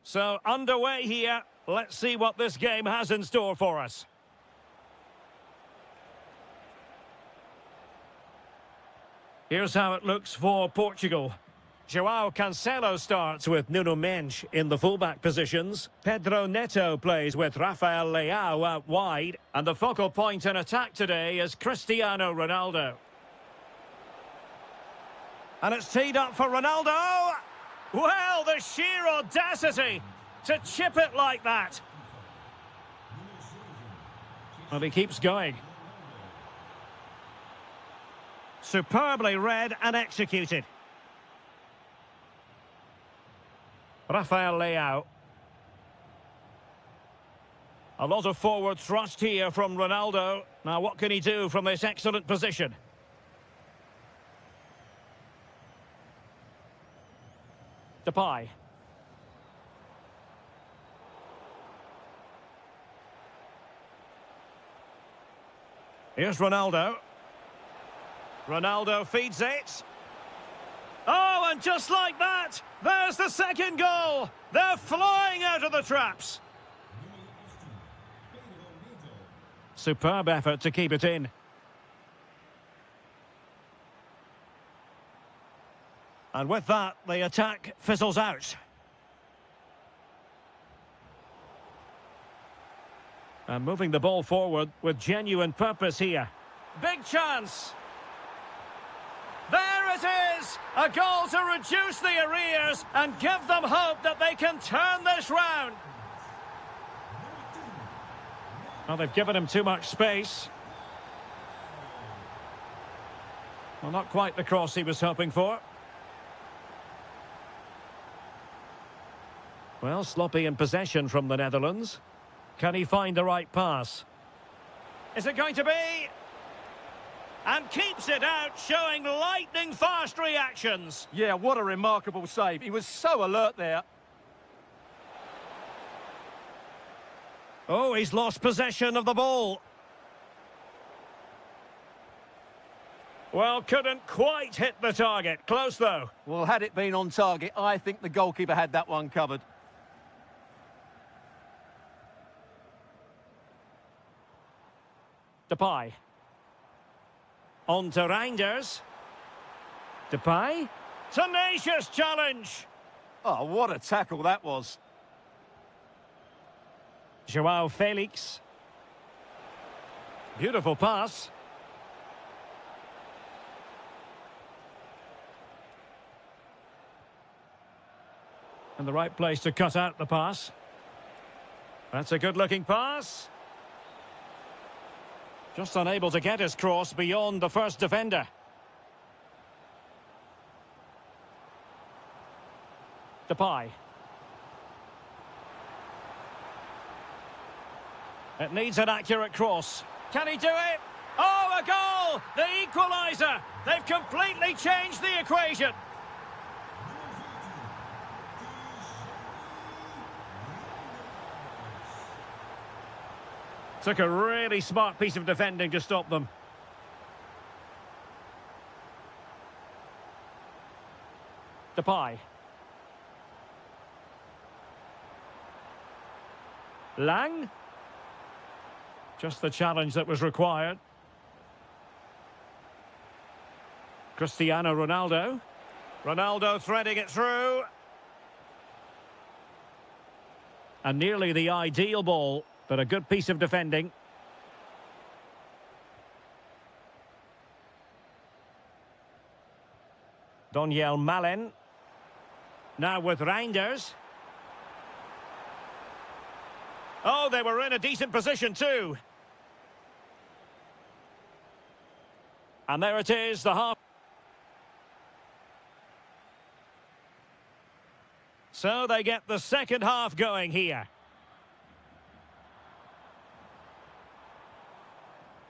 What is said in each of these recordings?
So, underway here. Let's see what this game has in store for us. Here's how it looks for Portugal. João Cancelo starts with Nuno Mendes in the fullback positions. Pedro Neto plays with Rafael Leao out wide. And the focal point in attack today is Cristiano Ronaldo. And it's teed up for Ronaldo. Well, the sheer audacity to chip it like that. Well, he keeps going. Superbly read and executed. Rafael Leao. A lot of forward thrust here from Ronaldo. Now, what can he do from this excellent position? Depay. Here's Ronaldo. Ronaldo feeds it. Oh, and just like that, there's the second goal. They're flying out of the traps. Superb effort to keep it in. And with that, the attack fizzles out. And moving the ball forward with genuine purpose here. Big chance. There it is! A goal to reduce the arrears and give them hope that they can turn this round. Well, they've given him too much space. Well, not quite the cross he was hoping for. Well, sloppy in possession from the Netherlands. Can he find the right pass? Is it going to be? And keeps it out, showing lightning-fast reactions. Yeah, what a remarkable save. He was so alert there. Oh, he's lost possession of the ball. Well, couldn't quite hit the target. Close, though. Well, had it been on target, I think the goalkeeper had that one covered. Depay. On to Reinders. Depay. Tenacious challenge. Oh, what a tackle that was. João Felix. Beautiful pass. And the right place to cut out the pass. That's a good-looking pass. Just unable to get his cross beyond the first defender. Depay. It needs an accurate cross. Can he do it? Oh, a goal! The equaliser! They've completely changed the equation. Took a really smart piece of defending to stop them. Depay. Lang. Just the challenge that was required. Cristiano Ronaldo. Ronaldo threading it through. And nearly the ideal ball. But a good piece of defending. Daniel Malen. Now with Reinders. Oh, they were in a decent position too. And there it is, the half. So they get the second half going here.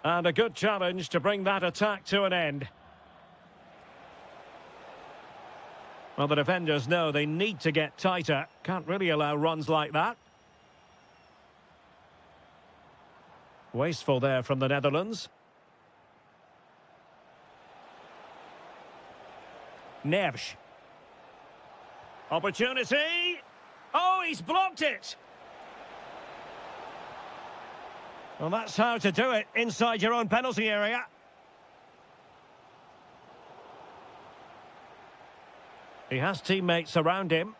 And a good challenge to bring that attack to an end. Well, the defenders know they need to get tighter. Can't really allow runs like that. Wasteful there from the Netherlands. Neves. Opportunity. Oh, he's blocked it! Well, that's how to do it inside your own penalty area. He has teammates around him.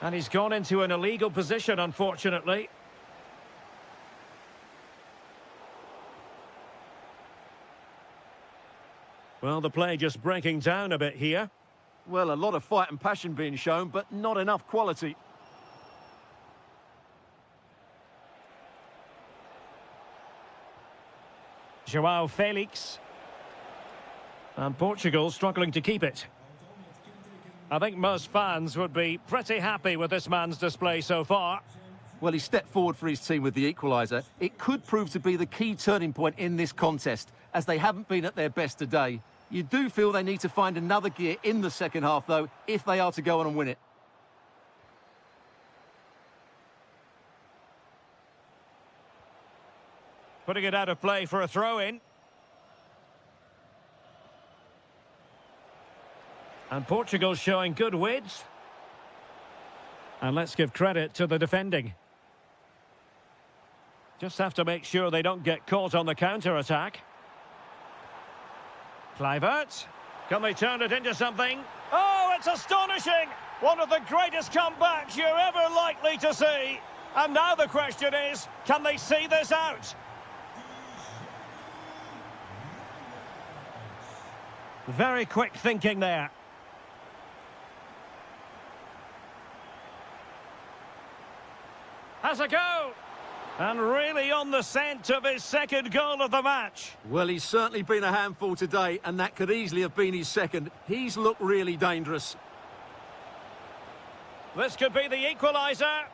And he's gone into an illegal position, unfortunately. Well, the play just breaking down a bit here. Well, a lot of fight and passion being shown, but not enough quality. João Felix. And Portugal struggling to keep it. I think most fans would be pretty happy with this man's display so far. Well, he stepped forward for his team with the equaliser. It could prove to be the key turning point in this contest, as they haven't been at their best today. You do feel they need to find another gear in the second half, though, if they are to go on and win it. Putting it out of play for a throw-in. And Portugal showing good width. And let's give credit to the defending. Just have to make sure they don't get caught on the counter-attack. Kluivert. Can they turn it into something? Oh, it's astonishing! One of the greatest comebacks you're ever likely to see. And now the question is, can they see this out? Very quick thinking there. Has a go! And really on the scent of his second goal of the match. Well, he's certainly been a handful today, and that could easily have been his second. He's looked really dangerous. This could be the equaliser.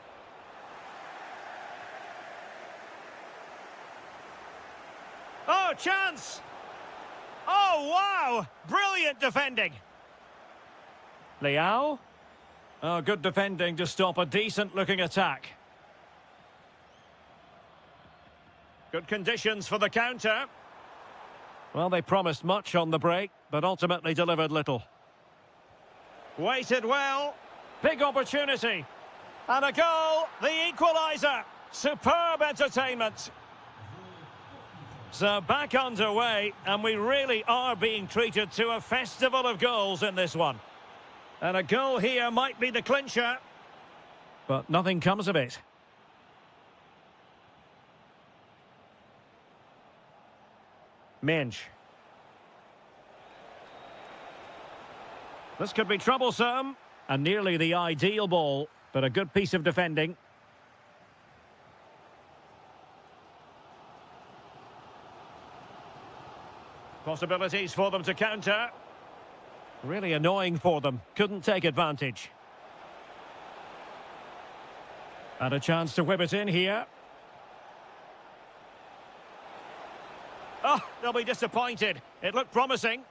Oh, chance! Oh, wow! Brilliant defending. Leao. Oh, good defending to stop a decent-looking attack. Good conditions for the counter. Well, they promised much on the break, but ultimately delivered little. Waited well. Big opportunity. And a goal, the equaliser. Superb entertainment. So back underway, and we really are being treated to a festival of goals in this one. And a goal here might be the clincher, but nothing comes of it. Mensch. This could be troublesome, and nearly the ideal ball, but a good piece of defending. Possibilities for them to counter. Really annoying for them. Couldn't take advantage. And a chance to whip it in here. Oh, they'll be disappointed. It looked promising.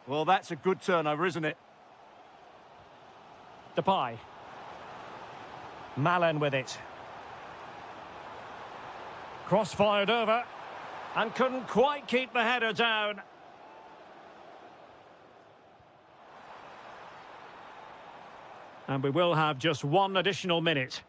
Well, that's a good turnover, isn't it? Depay. Malen with it. Cross-fired over. And couldn't quite keep the header down. And we will have just one additional minute.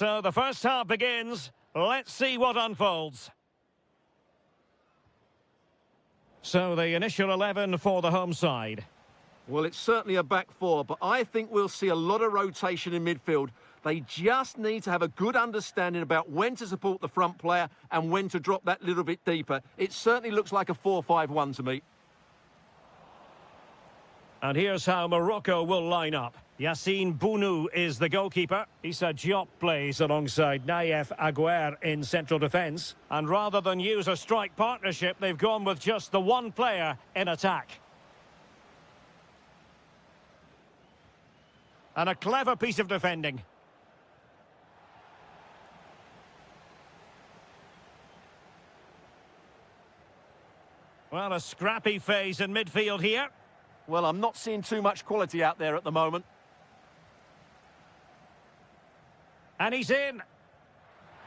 So the first half begins. Let's see what unfolds. So the initial 11 for the home side. Well, it's certainly a back four, but I think we'll see a lot of rotation in midfield. They just need to have a good understanding about when to support the front player and when to drop that little bit deeper. It certainly looks like a 4-5-1 to me. And here's how Morocco will line up. Yassine Bounou is the goalkeeper. Issa Diop plays alongside Naïef Aguer in central defence. And rather than use a strike partnership, they've gone with just the one player in attack. And a clever piece of defending. Well, a scrappy phase in midfield here. Well, I'm not seeing too much quality out there at the moment. And he's in.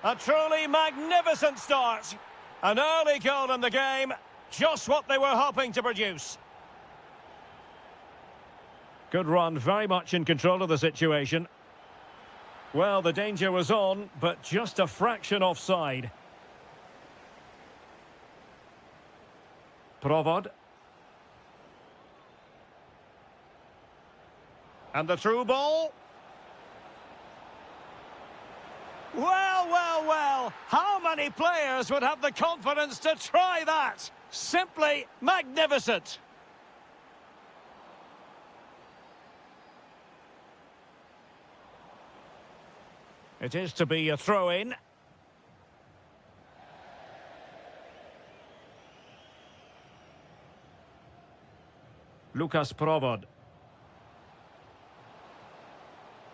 A truly magnificent start. An early goal in the game. Just what they were hoping to produce. Good run, very much in control of the situation. Well, the danger was on, but just a fraction offside. Provod. And the through ball. Well, well, well. How many players would have the confidence to try that? Simply magnificent. It is to be a throw-in. Lucas Provod.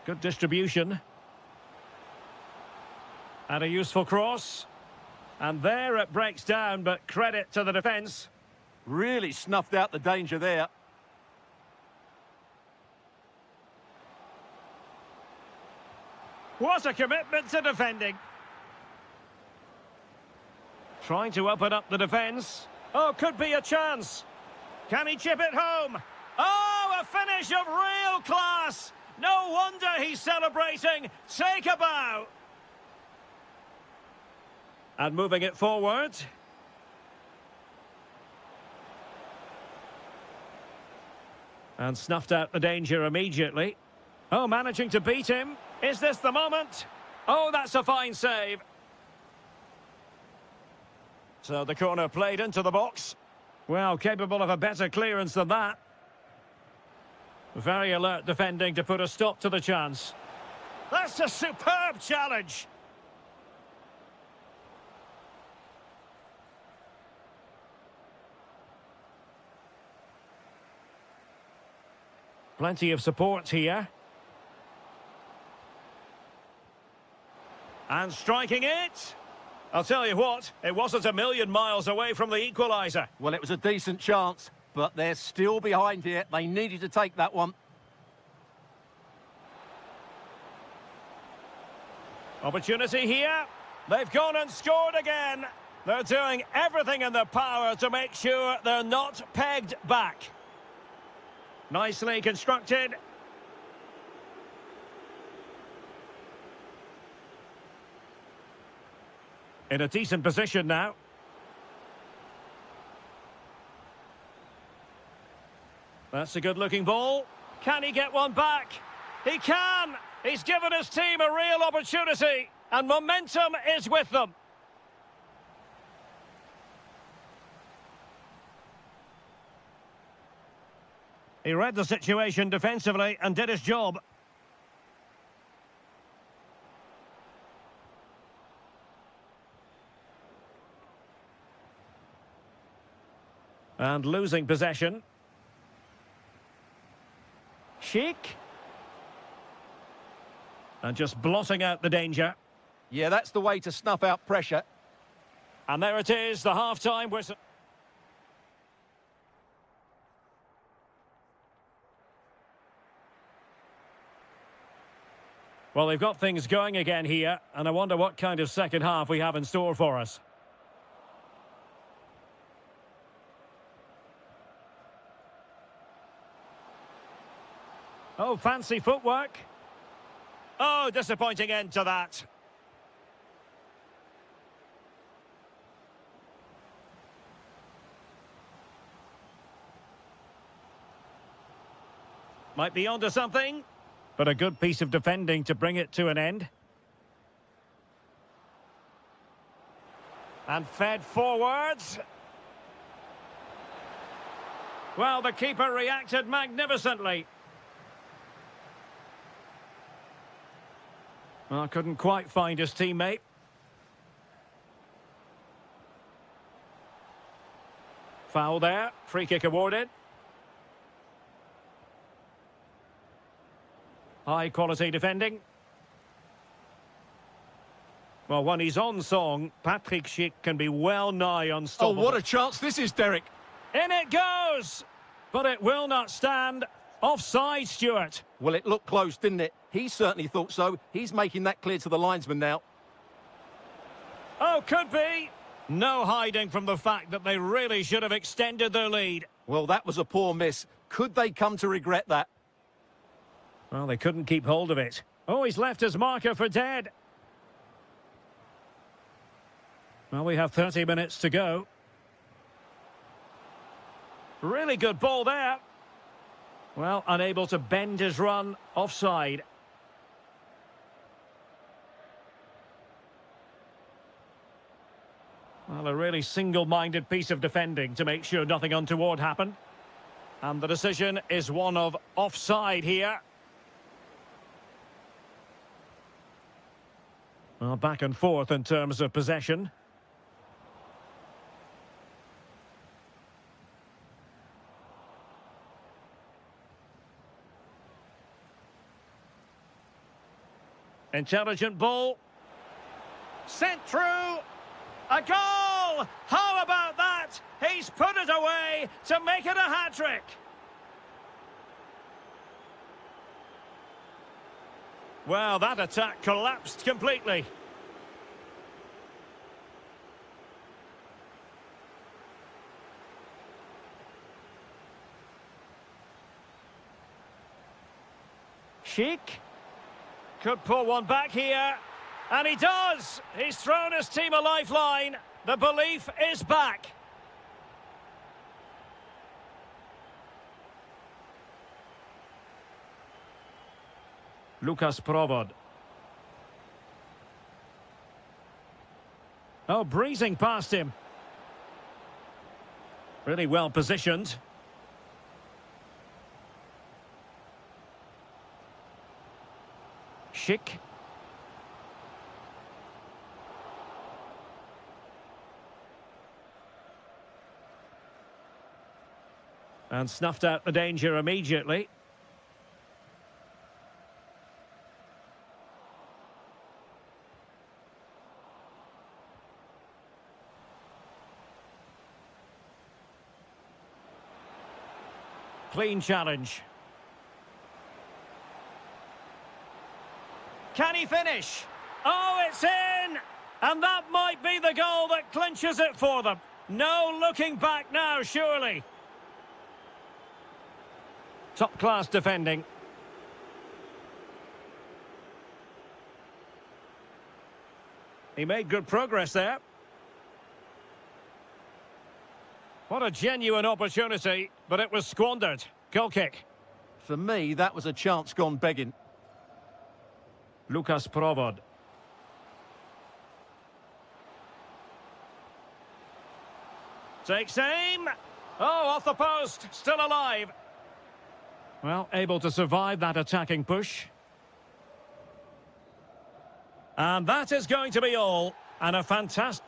Good distribution. And a useful cross. And there it breaks down, but credit to the defence. Really snuffed out the danger there. What a commitment to defending. Trying to open up the defence. Oh, could be a chance. Can he chip it home? Oh, a finish of real class. No wonder he's celebrating. Take a bow. And moving it forward. And snuffed out the danger immediately. Oh, managing to beat him. Is this the moment? Oh, that's a fine save. So the corner played into the box. Well, capable of a better clearance than that. Very alert defending to put a stop to the chance. That's a superb challenge. Plenty of support here. And striking it. I'll tell you what, it wasn't a million miles away from the equaliser. Well, it was a decent chance, but they're still behind here. They needed to take that one. Opportunity here. They've gone and scored again. They're doing everything in their power to make sure they're not pegged back. Nicely constructed. In a decent position now. That's a good-looking ball. Can he get one back? He can! He's given his team a real opportunity, and momentum is with them. He read the situation defensively and did his job. And losing possession. Sheik. And just blotting out the danger. Yeah, that's the way to snuff out pressure. And there it is, the half-time whistle. Well, they've got things going again here, and I wonder what kind of second half we have in store for us. Oh, fancy footwork. Oh, disappointing end to that. Might be onto something, but a good piece of defending to bring it to an end. And fed forwards. Well, the keeper reacted magnificently. Well, couldn't quite find his teammate. Foul there. Free kick awarded. High quality defending. Well, when he's on song, Patrick Schick can be well nigh unstoppable. Oh, what a chance this is, Derek. In it goes! But it will not stand. Offside, Stuart. Well, it looked close, didn't it? He certainly thought so. He's making that clear to the linesman now. Oh, could be. No hiding from the fact that they really should have extended their lead. Well, that was a poor miss. Could they come to regret that? Well, they couldn't keep hold of it. Oh, he's left his marker for dead. Well, we have 30 minutes to go. Really good ball there. Well, unable to bend his run. Offside. Well, a really single-minded piece of defending to make sure nothing untoward happened. And the decision is one of offside here. Well, back and forth in terms of possession. Intelligent ball. Sent through. A goal! How about that? He's put it away to make it a hat-trick. Well, that attack collapsed completely. Schick could pull one back here. And he does! He's thrown his team a lifeline. The belief is back. Lukas Provod. Oh, breezing past him. Really well positioned. Schick. And snuffed out the danger immediately. Clean challenge. Can he finish? Oh, it's in! And that might be the goal that clinches it for them. No looking back now, surely. Top-class defending. He made good progress there. What a genuine opportunity, but it was squandered. Goal kick. For me, that was a chance gone begging. Lukas Provod. Takes aim. Oh, off the post. Still alive. Well, able to survive that attacking push. And that is going to be all. And a fantastic...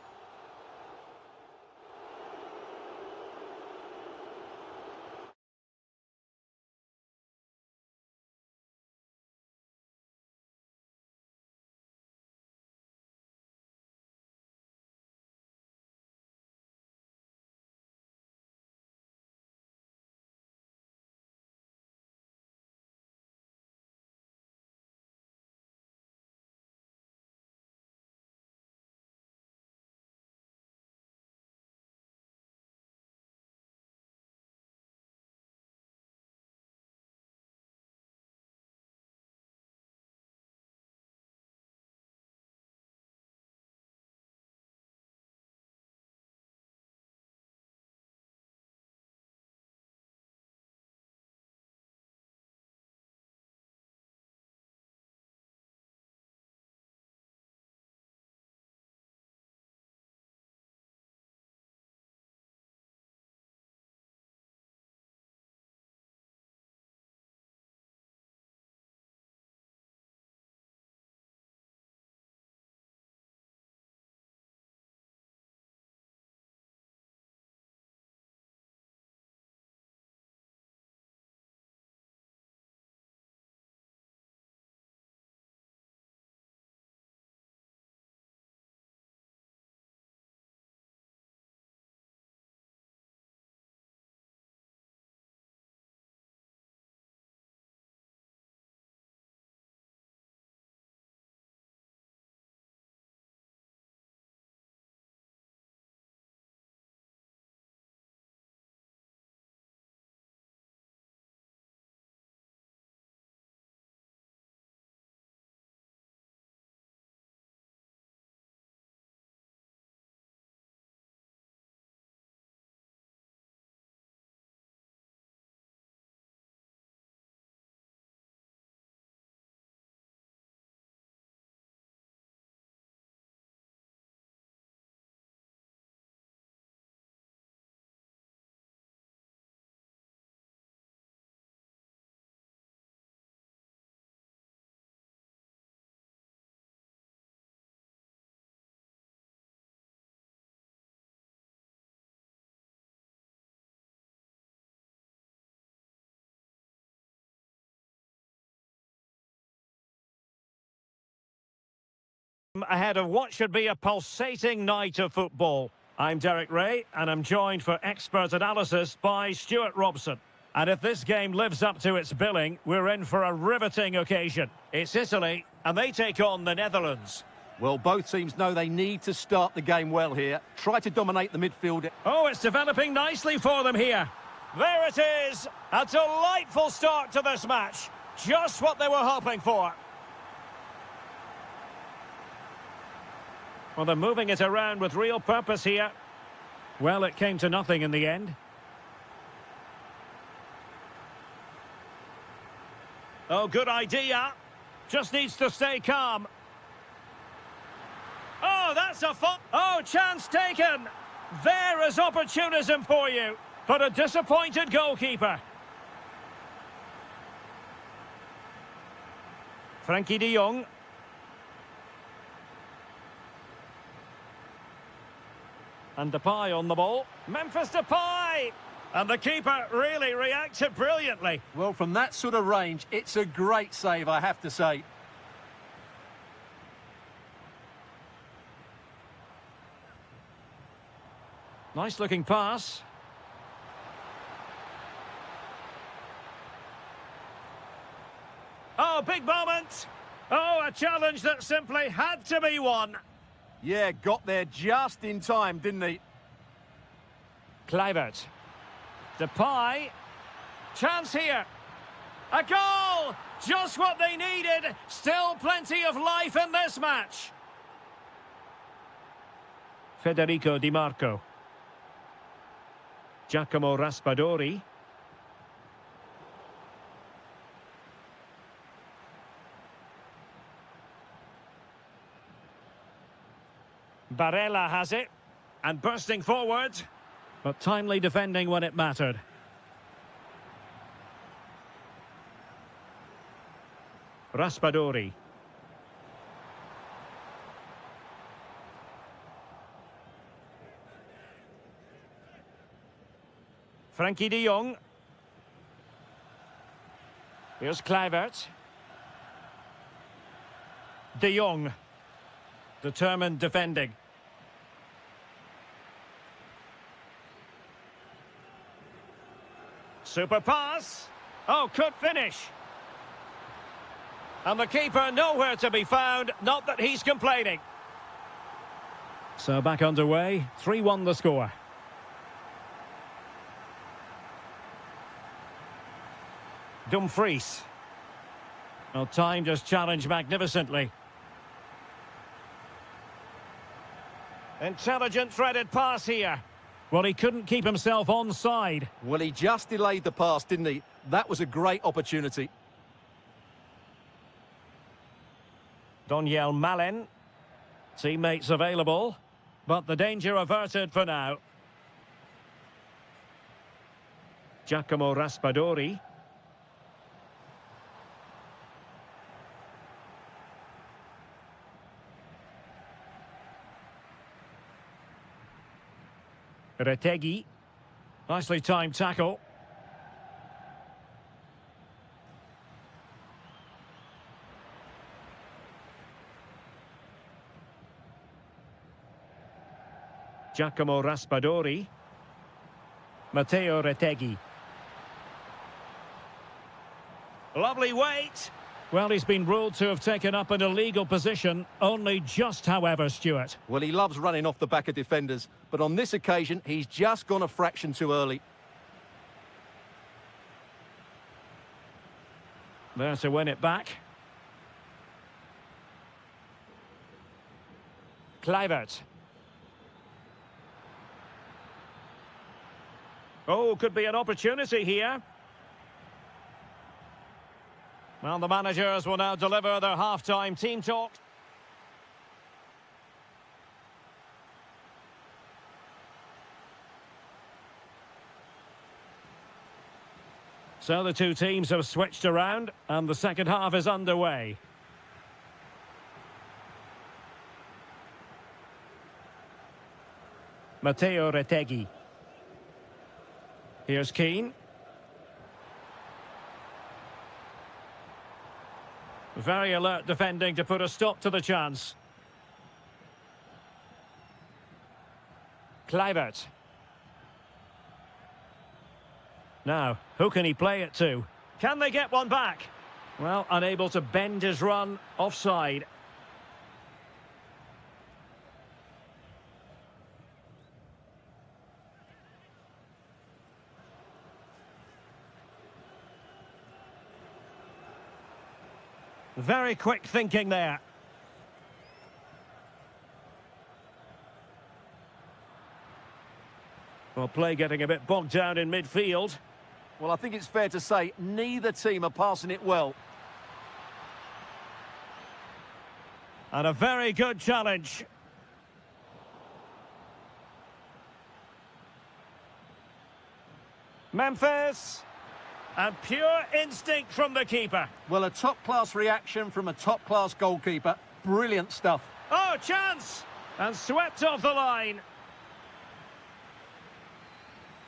momentum ahead of what should be a pulsating night of football. I'm Derek Ray, and I'm joined for expert analysis by Stuart Robson. And if this game lives up to its billing, we're in for a riveting occasion. It's Italy, and they take on the Netherlands. Well, both teams know they need to start the game well here. Try to dominate the midfield. Oh, it's developing nicely for them here. There it is. A delightful start to this match. Just what they were hoping for. Well, they're moving it around with real purpose here. Well, it came to nothing in the end. Oh, good idea. Just needs to stay calm. Oh, that's a fun... Oh, chance taken. There is opportunism for you. But a disappointed goalkeeper. Frankie de Jong. And Depay on the ball. Memphis Depay! And the keeper really reacted brilliantly. Well, from that sort of range, it's a great save, I have to say. Nice looking pass. Oh, big moment. Oh, a challenge that simply had to be won. Yeah, got there just in time, didn't he? Kluivert. Depay. Chance here. A goal! Just what they needed. Still plenty of life in this match. Federico Di Marco. Giacomo Raspadori. Barella has it, and bursting forward, but timely defending when it mattered. Raspadori. Frankie de Jong. Here's Kluivert. De Jong. Determined defending. Super pass. Oh, could finish. And the keeper nowhere to be found. Not that he's complaining. So back underway. 3-1 the score. Dumfries. Well, timed his challenge magnificently. Intelligent threaded pass here. Well, he couldn't keep himself onside. Well, he just delayed the pass, didn't he? That was a great opportunity. Doniel Malen. Teammates available, but the danger averted for now. Giacomo Raspadori. Retegui. Nicely timed tackle. Giacomo Raspadori. Matteo Retegui. Lovely weight. Well, he's been ruled to have taken up an illegal position, only just, however, Stuart. Well, he loves running off the back of defenders, but on this occasion, he's just gone a fraction too early. There to win it back. Kluivert. Oh, could be an opportunity here. Well, the managers will now deliver their half-time team talk. So the two teams have switched around, and the second half is underway. Matteo Retegui. Here's Keane. Very alert defending to put a stop to the chance. Kluivert. Now, who can he play it to? Can they get one back? Well, unable to bend his run, offside. Very quick thinking there. Well, play getting a bit bogged down in midfield. Well, I think it's fair to say neither team are passing it well. And a very good challenge. Memphis. And pure instinct from the keeper. Well, a top-class reaction from a top-class goalkeeper. Brilliant stuff. Oh, chance! And swept off the line.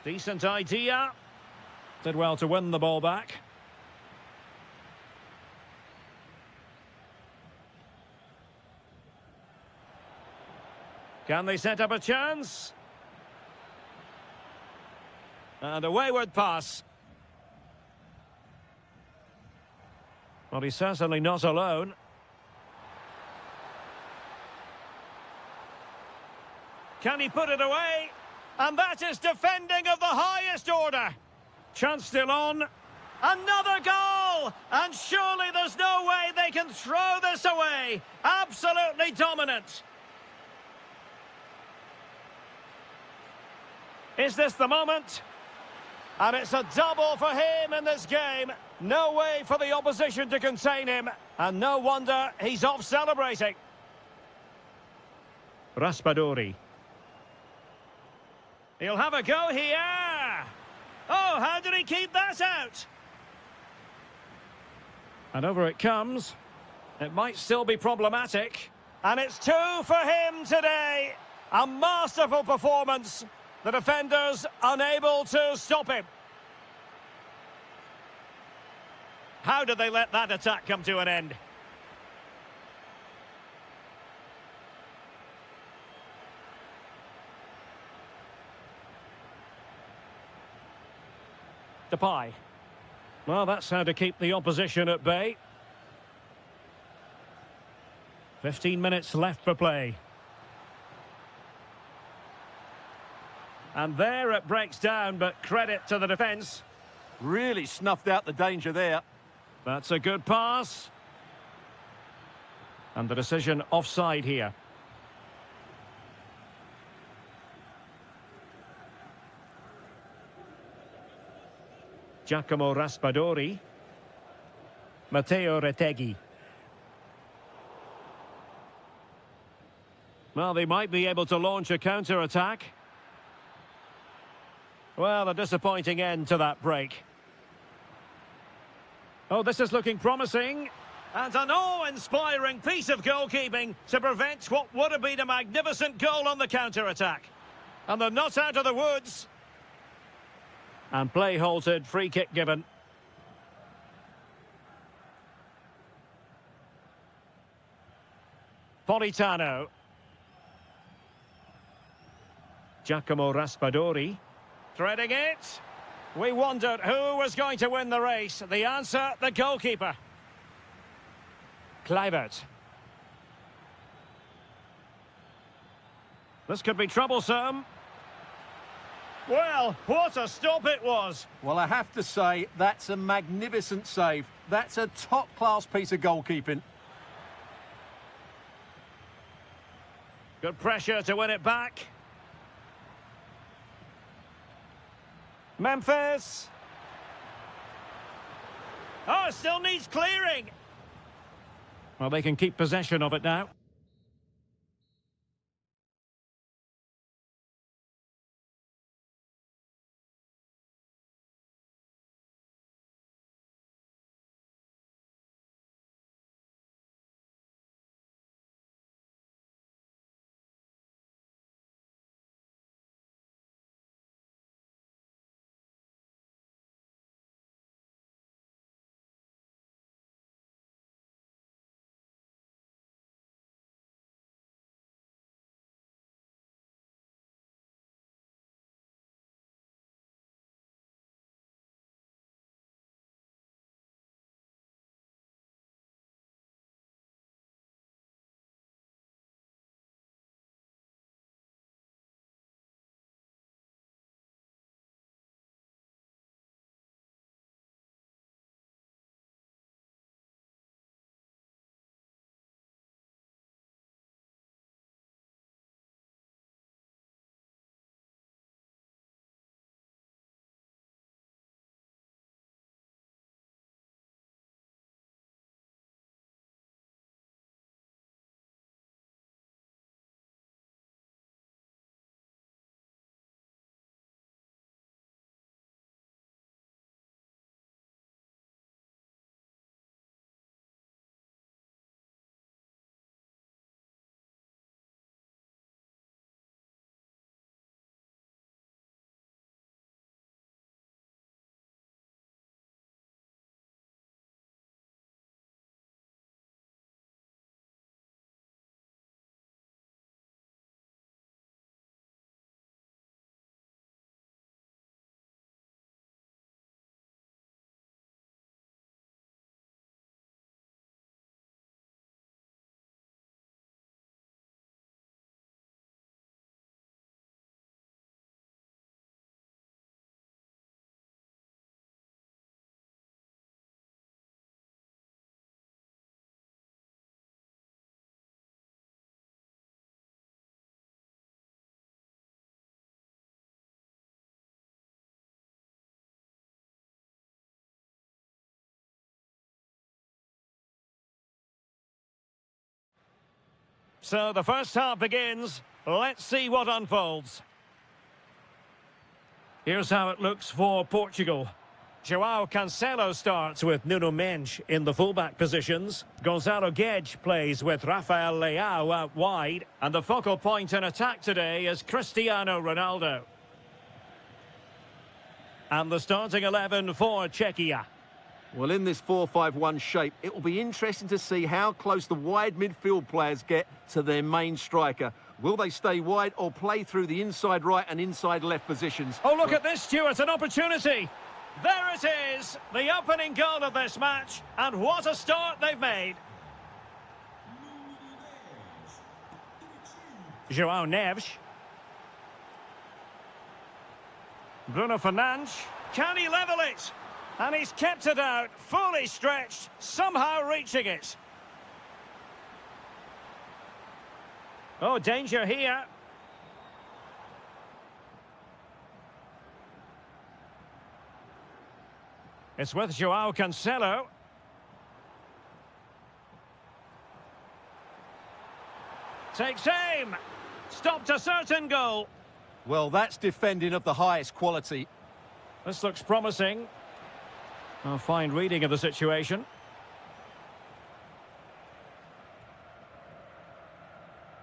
Decent idea. Did well to win the ball back. Can they set up a chance? And a wayward pass. Well, he's certainly not alone. Can he put it away? And that is defending of the highest order. Chance still on. Another goal! And surely there's no way they can throw this away. Absolutely dominant. Is this the moment? And it's a double for him in this game. No way for the opposition to contain him. And no wonder he's off celebrating. Raspadori. He'll have a go here. Oh, how did he keep that out? And over it comes. It might still be problematic. And it's 2 for him today. A masterful performance. The defenders unable to stop him. How did they let that attack come to an end? Depay. Well, that's how to keep the opposition at bay. 15 minutes left for play. And there it breaks down, but credit to the defence. Really snuffed out the danger there. That's a good pass. And the decision offside here. Giacomo Raspadori. Matteo Retegui. Well, they might be able to launch a counter-attack. Well, a disappointing end to that break. Oh, this is looking promising. And an awe-inspiring piece of goalkeeping to prevent what would have been a magnificent goal on the counter-attack. And they're not out of the woods. And play halted, free kick given. Politano. Giacomo Raspadori. Threading it. We wondered who was going to win the race. The answer, the goalkeeper. Kluivert. This could be troublesome. Well, what a stop it was. Well, I have to say, that's a magnificent save. That's a top-class piece of goalkeeping. Good pressure to win it back. Memphis. Oh, still needs clearing. Well, they can keep possession of it now. So the first half begins. Let's see what unfolds. Here's how it looks for Portugal. João Cancelo starts with Nuno Mendes in the fullback positions. Gonzalo Guedes plays with Rafael Leao out wide. And the focal point in attack today is Cristiano Ronaldo. And the starting 11 for Czechia. Well, in this 4-5-1 shape, it will be interesting to see how close the wide midfield players get to their main striker. Will they stay wide or play through the inside right and inside left positions? Oh, look at this, Stuart, an opportunity. There it is, the opening goal of this match, and what a start they've made. João Neves. Bruno Fernandes. Can he level it? And he's kept it out, fully stretched, somehow reaching it. Oh, danger here. It's with João Cancelo. Takes aim. Stopped a certain goal. Well, that's defending of the highest quality. This looks promising. A fine reading of the situation.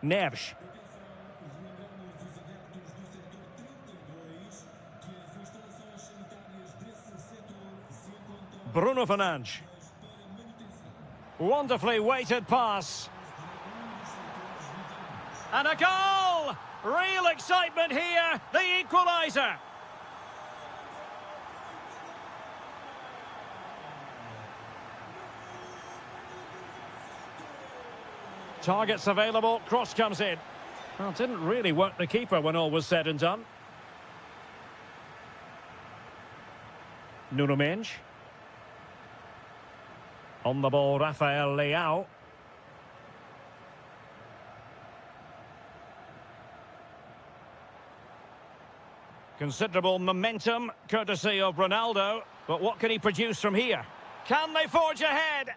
Neves. Bruno Fernandes. Wonderfully weighted pass. And a goal! Real excitement here, the equaliser. Targets available, cross comes in. Well, it didn't really work the keeper when all was said and done. Nuno Mendes. On the ball, Rafael Leao. Considerable momentum, courtesy of Ronaldo. But what can he produce from here? Can they forge ahead?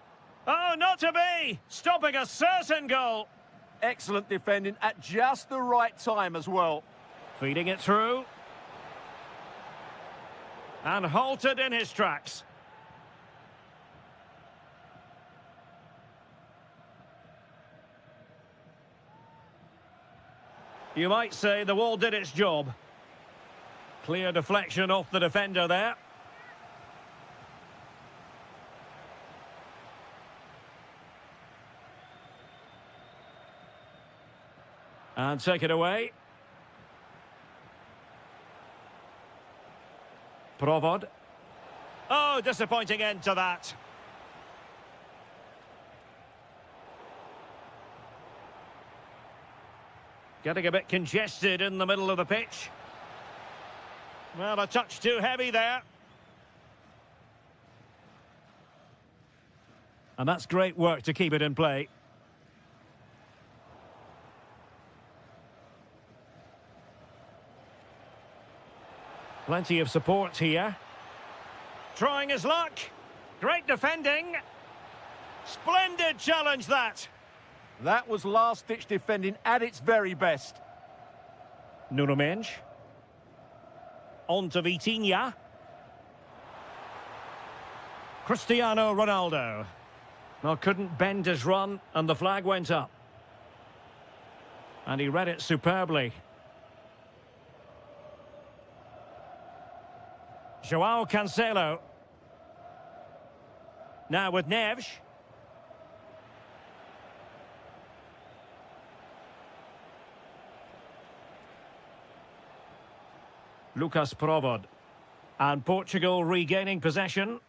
Oh, not to be! Stopping a certain goal. Excellent defending at just the right time as well. Feeding it through. And halted in his tracks. You might say the wall did its job. Clear deflection off the defender there. And take it away. Provod. Oh, disappointing end to that. Getting a bit congested in the middle of the pitch. Well, a touch too heavy there. And that's great work to keep it in play. Plenty of support here. Trying his luck. Great defending. Splendid challenge that. That was last-ditch defending at its very best. Nuno Mendes. On to Vitinha. Cristiano Ronaldo. Well, couldn't bend his run, and the flag went up. And he read it superbly. João Cancelo. Now with Neves. Lucas Provod. And Portugal regaining possession.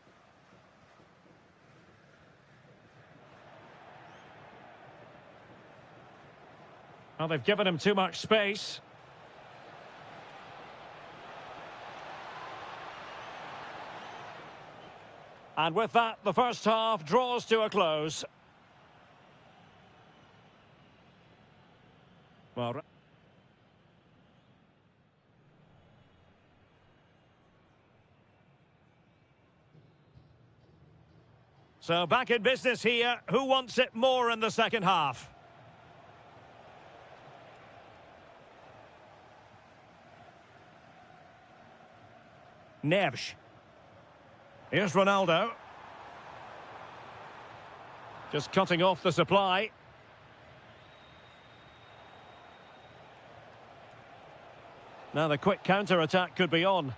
Well, they've given him too much space. And with that, the first half draws to a close. Well, so back in business here. Who wants it more in the second half? Neves. Here's Ronaldo. Just cutting off the supply. Now the quick counter-attack could be on.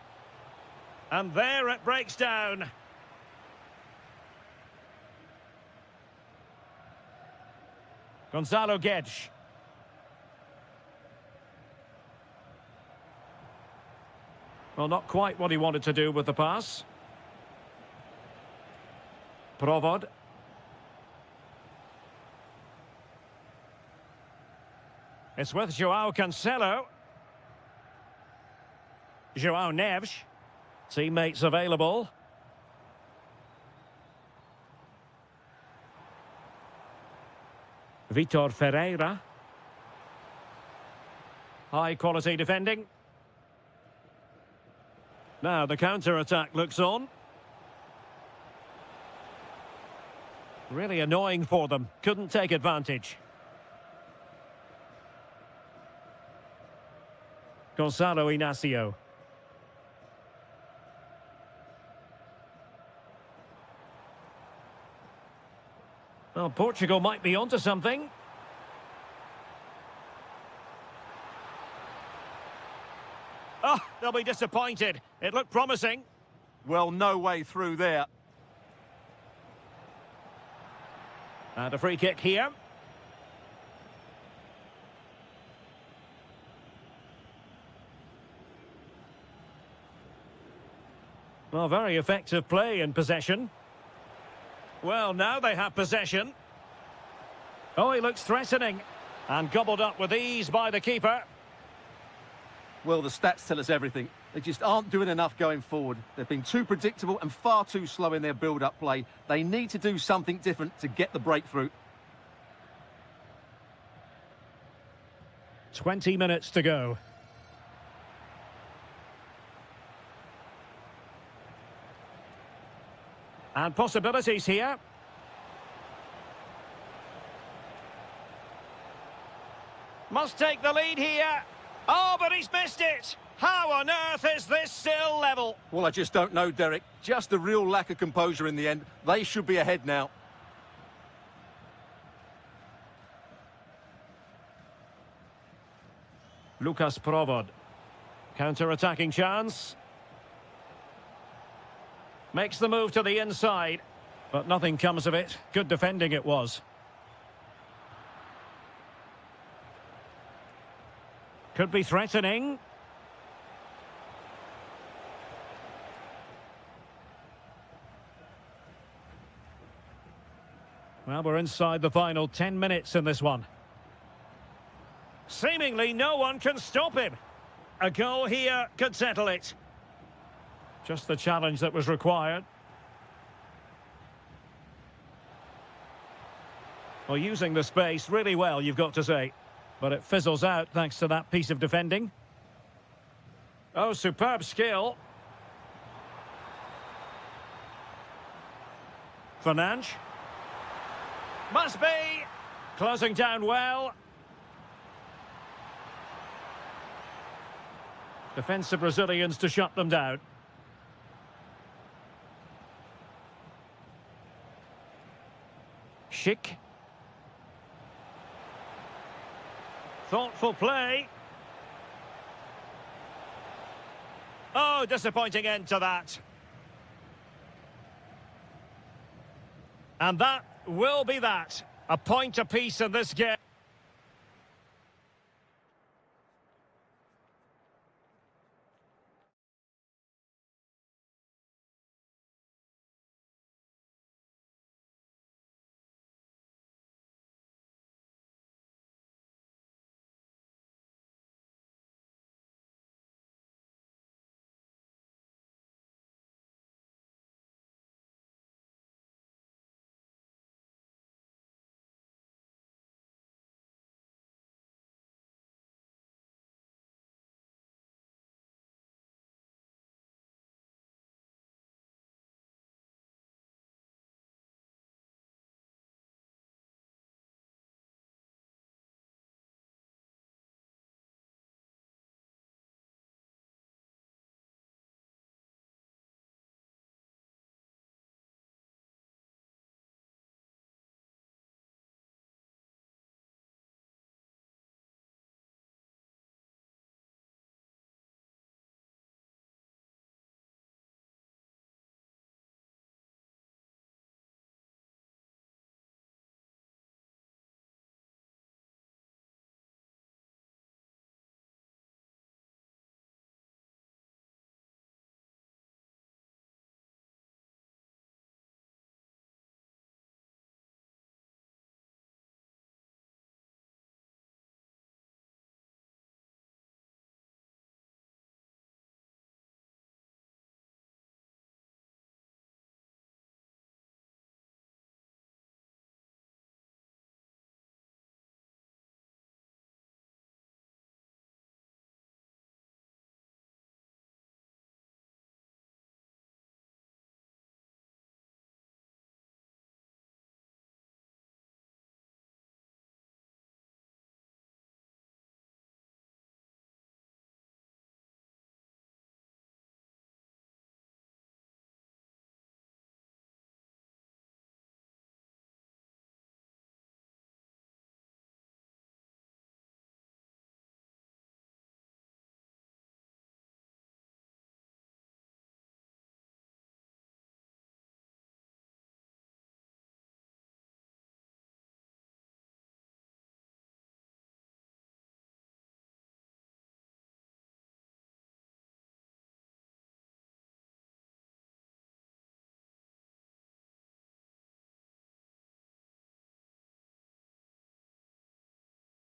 And there it breaks down. Gonzalo Guedes. Well, not quite what he wanted to do with the pass. Provod. It's with João Cancelo. João Neves. Teammates available. Vitor Ferreira. High quality defending. Now the counter-attack looks on. Really annoying for them. Couldn't take advantage. Gonzalo Inacio. Well, Portugal might be onto something. Oh, they'll be disappointed. It looked promising. Well, no way through there. And a free kick here. Well, very effective play in possession. Well, now they have possession. Oh, he looks threatening. And gobbled up with ease by the keeper. Well, the stats tell us everything. They just aren't doing enough going forward. They've been too predictable and far too slow in their build-up play. They need to do something different to get the breakthrough. 20 minutes to go. And possibilities here. Must take the lead here. Oh, but he's missed it. How on earth is this still level? Well, I just don't know, Derek. Just a real lack of composure in the end. They should be ahead now. Lucas Provod. Counter-attacking chance. Makes the move to the inside. But nothing comes of it. Good defending it was. Could be threatening. Well, we're inside the final 10 minutes in this one. Seemingly no one can stop him. A goal here could settle it. Just the challenge that was required. Well, using the space really well, you've got to say. But it fizzles out thanks to that piece of defending. Oh, superb skill. Fernandes. Must be. Closing down well. Defensive Brazilians to shut them down. Schick. Thoughtful play. Oh, disappointing end to that. And that will be that. A point apiece in this game.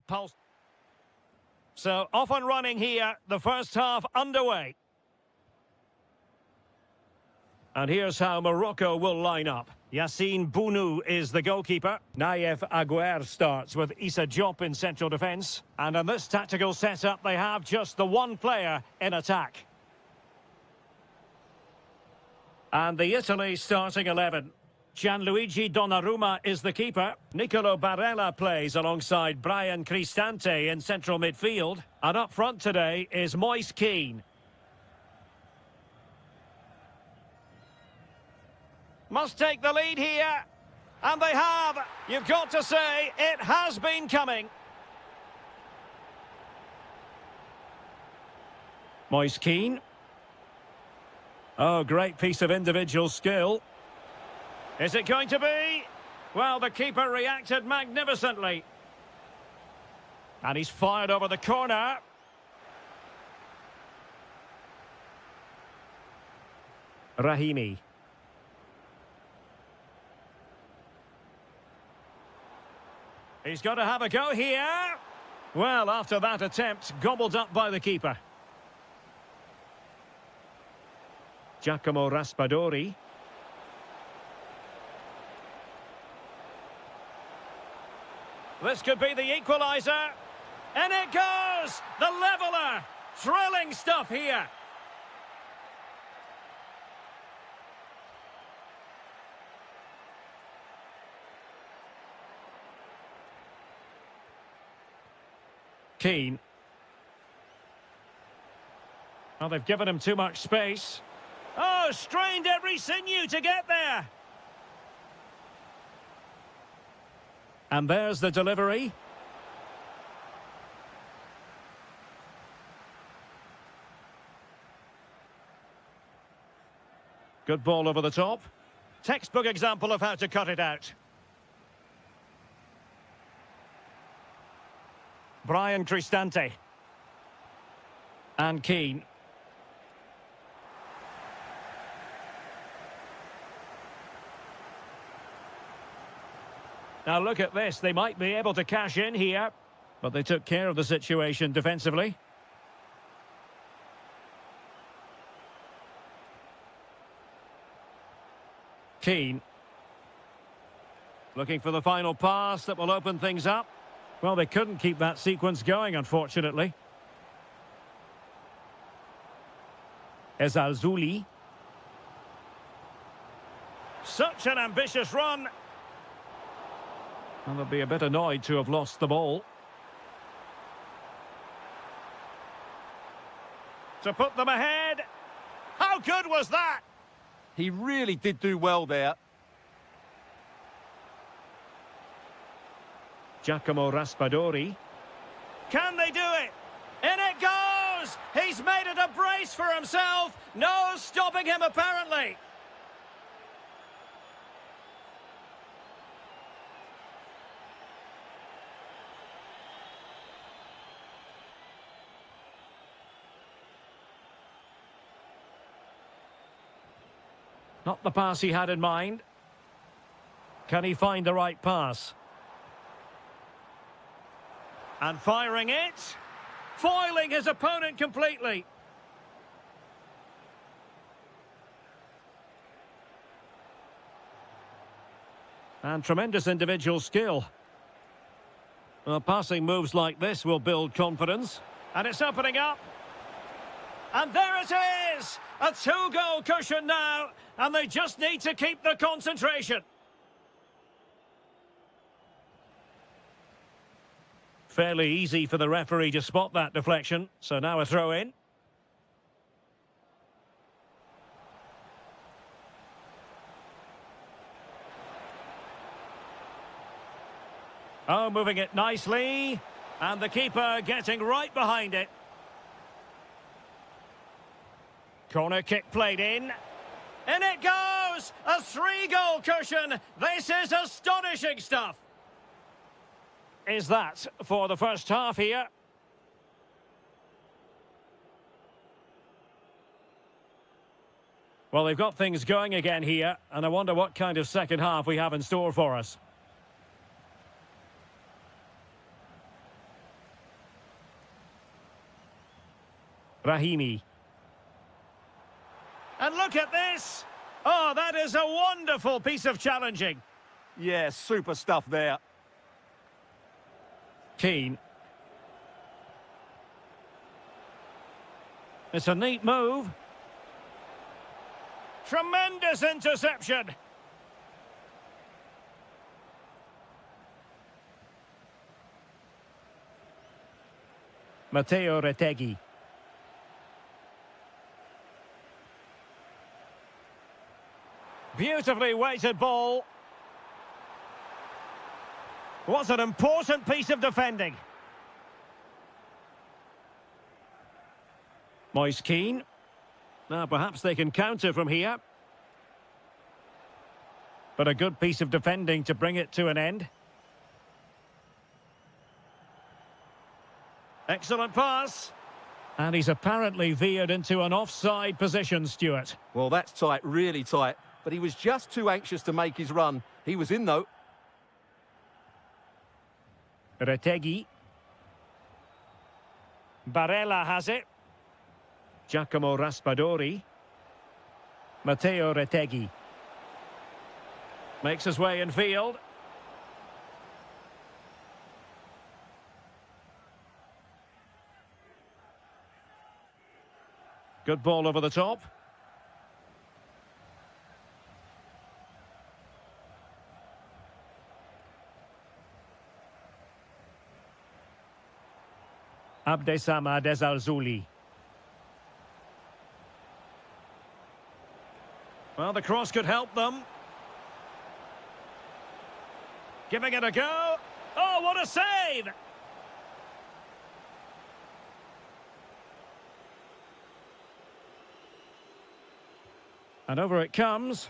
Pulse. So off and running here, the first half underway. And here's how Morocco will line up. Yassine Bounou is the goalkeeper. Naïef Aguer starts with Issa Diop in central defence. And in this tactical setup, they have just the one player in attack. And the Italy starting 11. Gianluigi Donnarumma is the keeper. Nicolo Barella plays alongside Brian Cristante in central midfield. And up front today is Moise Kean. Must take the lead here. And they have. You've got to say, it has been coming. Moise Kean. Oh, great piece of individual skill. Is it going to be? Well, the keeper reacted magnificently. And he's fired over the corner. Rahimi. He's got to have a go here. Well, after that attempt, gobbled up by the keeper. Giacomo Raspadori. This could be the equaliser. And it goes! The leveller! Thrilling stuff here. Keane. Well, they've given him too much space. Oh, strained every sinew to get there. And there's the delivery. Good ball over the top. Textbook example of how to cut it out. Brian Cristante. And Keane. Now look at this, they might be able to cash in here, but they took care of the situation defensively. Keane. Looking for the final pass that will open things up. Well, they couldn't keep that sequence going, unfortunately. Ezalzouli. Such an ambitious run. And they'll be a bit annoyed to have lost the ball. To put them ahead. How good was that? He really did do well there. Giacomo Raspadori. Can they do it? In it goes! He's made it a brace for himself. No stopping him, apparently. Not the pass he had in mind. Can he find the right pass? And firing it. Foiling his opponent completely. And tremendous individual skill. Well, passing moves like this will build confidence. And it's opening up. And there it is! A 2-goal cushion now. And they just need to keep the concentration. Fairly easy for the referee to spot that deflection. So now a throw in. Oh, moving it nicely. And the keeper getting right behind it. Corner kick played in. In it goes! A 3-goal cushion. This is astonishing stuff. Is that for the first half here? Well, they've got things going again here, and I wonder what kind of second half we have in store for us. Rahimi. And look at this! Oh, that is a wonderful piece of challenging. Yeah, super stuff there. Keane. It's a neat move. Tremendous interception. Matteo Retegui. Beautifully weighted ball. What an important piece of defending. Moise Keane. Now perhaps they can counter from here. But a good piece of defending to bring it to an end. Excellent pass. And he's apparently veered into an offside position, Stuart. Well, that's tight, really tight. But he was just too anxious to make his run. He was in, though. Retegui. Barella has it. Giacomo Raspadori. Matteo Retegui. Makes his way in field. Good ball over the top. Abdessamad Ezalzouli. Well, the cross could help them. Giving it a go. Oh, what a save! And over it comes.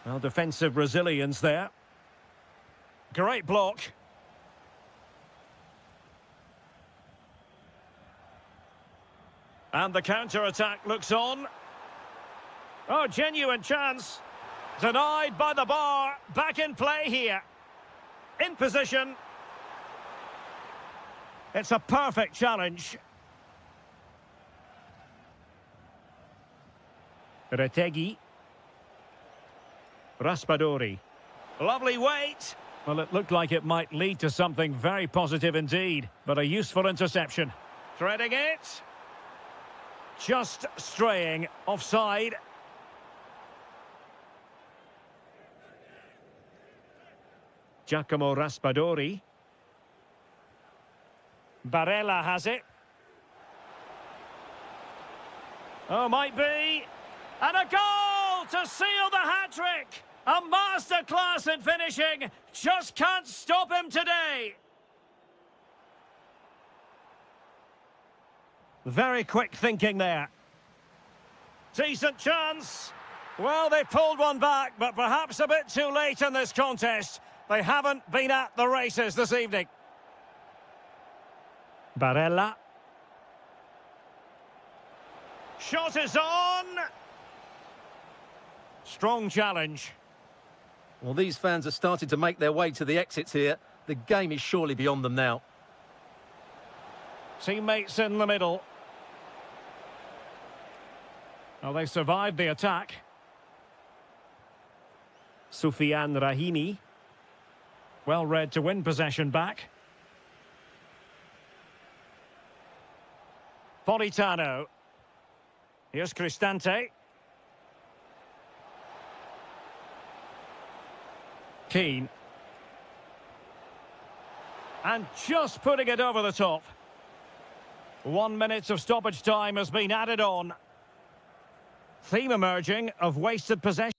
Well, defensive resilience there. Great block. And the counter-attack looks on. Oh, genuine chance. Denied by the bar. Back in play here. In position. It's a perfect challenge. Retegui. Raspadori. Lovely weight. Well, it looked like it might lead to something very positive indeed, but a useful interception. Threading it. Just straying offside. Giacomo Raspadori. Barella has it. Oh, might be. And a goal to seal the hat-trick! A masterclass in finishing. Just can't stop him today. Very quick thinking there. Decent chance. Well, they pulled one back, but perhaps a bit too late in this contest. They haven't been at the races this evening. Barella. Shot is on. Strong challenge. Well, these fans are starting to make their way to the exits here. The game is surely beyond them now. Teammates in the middle. Well, they survived the attack. Soufiane Rahimi. Well read to win possession back. Politano. Here's Cristante. Keane. And just putting it over the top. 1 minute of stoppage time has been added on. Theme emerging of wasted possession.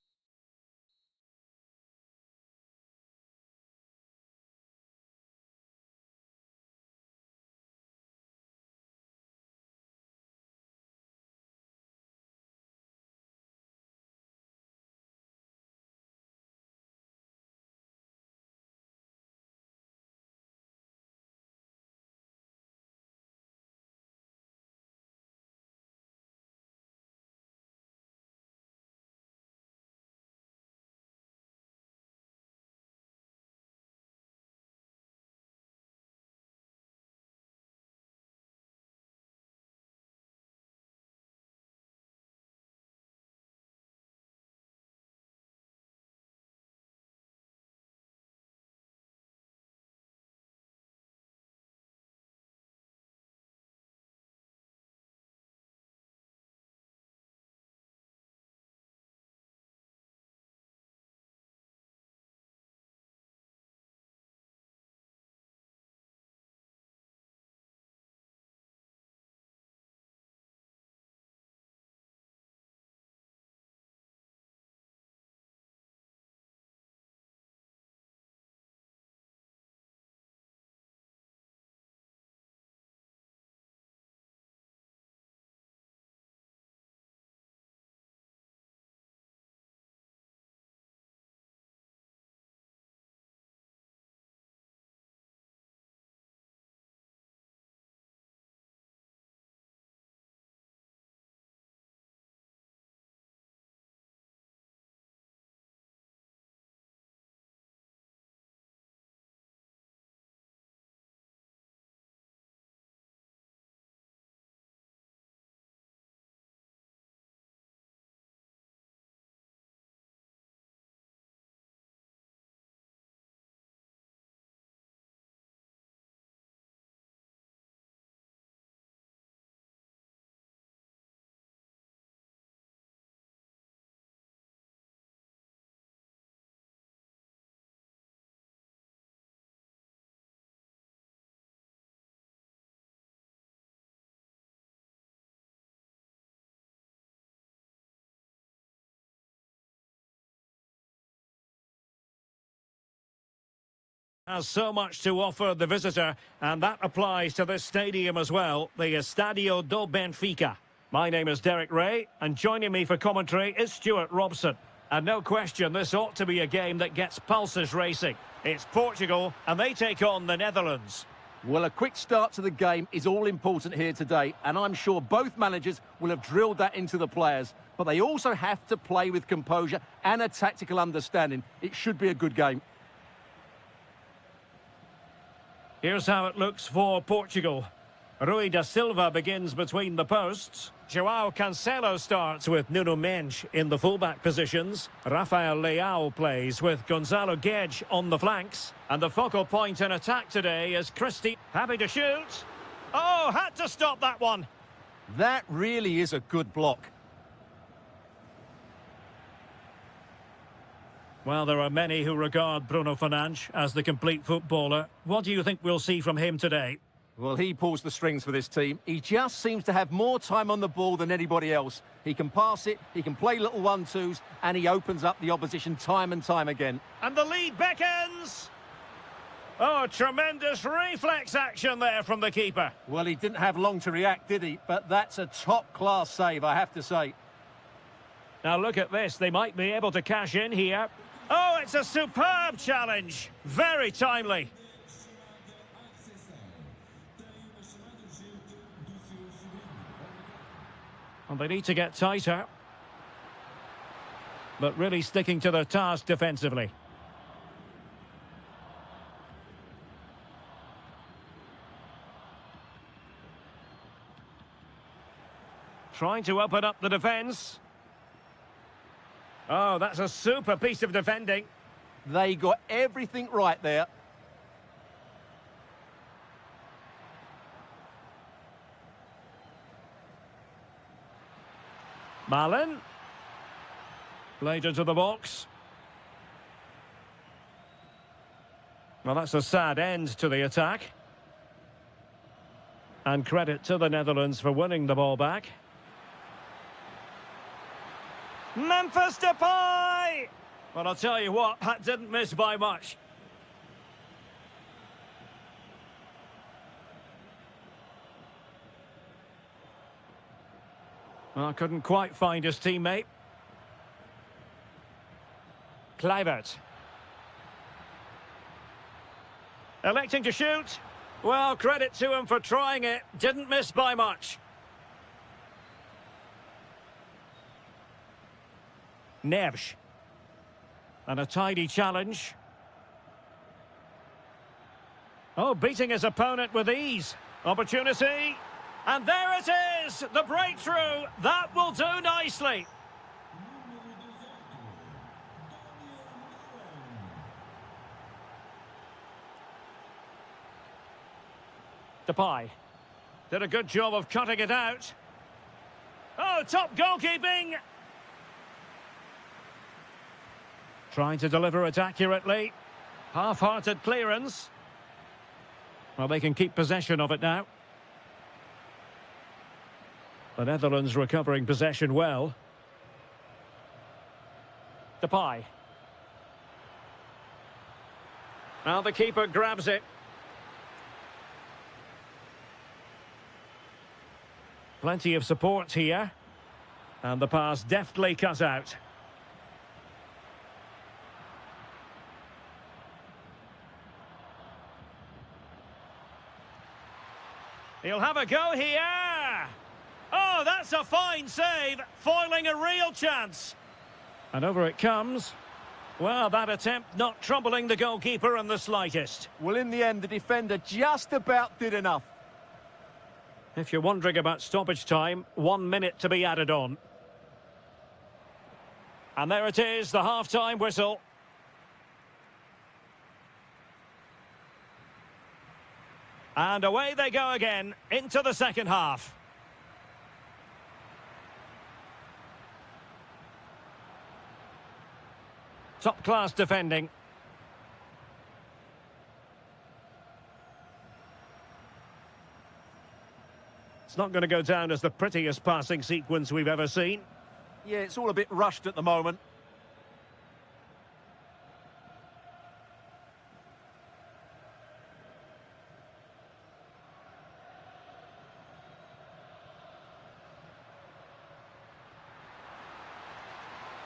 Has so much to offer the visitor, and that applies to this stadium as well, the Estadio do Benfica. My name is Derek Ray, and joining me for commentary is Stuart Robson. And no question, this ought to be a game that gets pulses racing. It's Portugal, and they take on the Netherlands. Well, a quick start to the game is all important here today, and I'm sure both managers will have drilled that into the players. But they also have to play with composure and a tactical understanding. It should be a good game. Here's how it looks for Portugal. Rui da Silva begins between the posts. João Cancelo starts with Nuno Mendes in the fullback positions. Rafael Leao plays with Gonzalo Guedes on the flanks. And the focal point in attack today is Christie. Happy to shoot. Oh, had to stop that one. That really is a good block. Well, there are many who regard Bruno Fernandes as the complete footballer. What do you think we'll see from him today? Well, he pulls the strings for this team. He just seems to have more time on the ball than anybody else. He can pass it, he can play little 1-2s, and he opens up the opposition time and time again. And the lead beckons! Oh, tremendous reflex action there from the keeper. Well, he didn't have long to react, did he? But that's a top-class save, I have to say. Now look at this, they might be able to cash in here. Oh, it's a superb challenge. Very timely. And they need to get tighter. But really sticking to their task defensively. Trying to open up the defence. Oh, that's a super piece of defending. They got everything right there. Malin. Played into the box. Well, that's a sad end to the attack. And credit to the Netherlands for winning the ball back. Memphis Depay! Well, I'll tell you what, that didn't miss by much. Well, couldn't quite find his teammate. Kluivert. Electing to shoot. Well, credit to him for trying it. Didn't miss by much. Neves. And a tidy challenge. Oh, beating his opponent with ease. Opportunity. And there it is! The breakthrough! That will do nicely. Depay. Did a good job of cutting it out. Oh, top goalkeeping! Trying to deliver it accurately. Half-hearted clearance. Well, they can keep possession of it now. The Netherlands recovering possession well. Depay. Now the keeper grabs it. Plenty of support here. And the pass deftly cut out. He'll have a go here. Oh, that's a fine save, foiling a real chance. And over it comes. Well, that attempt not troubling the goalkeeper in the slightest. Well, in the end, the defender just about did enough. If you're wondering about stoppage time, 1 minute to be added on. And there it is, the half-time whistle. And away they go again, into the second half. Top-class defending. It's not going to go down as the prettiest passing sequence we've ever seen. Yeah, it's all a bit rushed at the moment.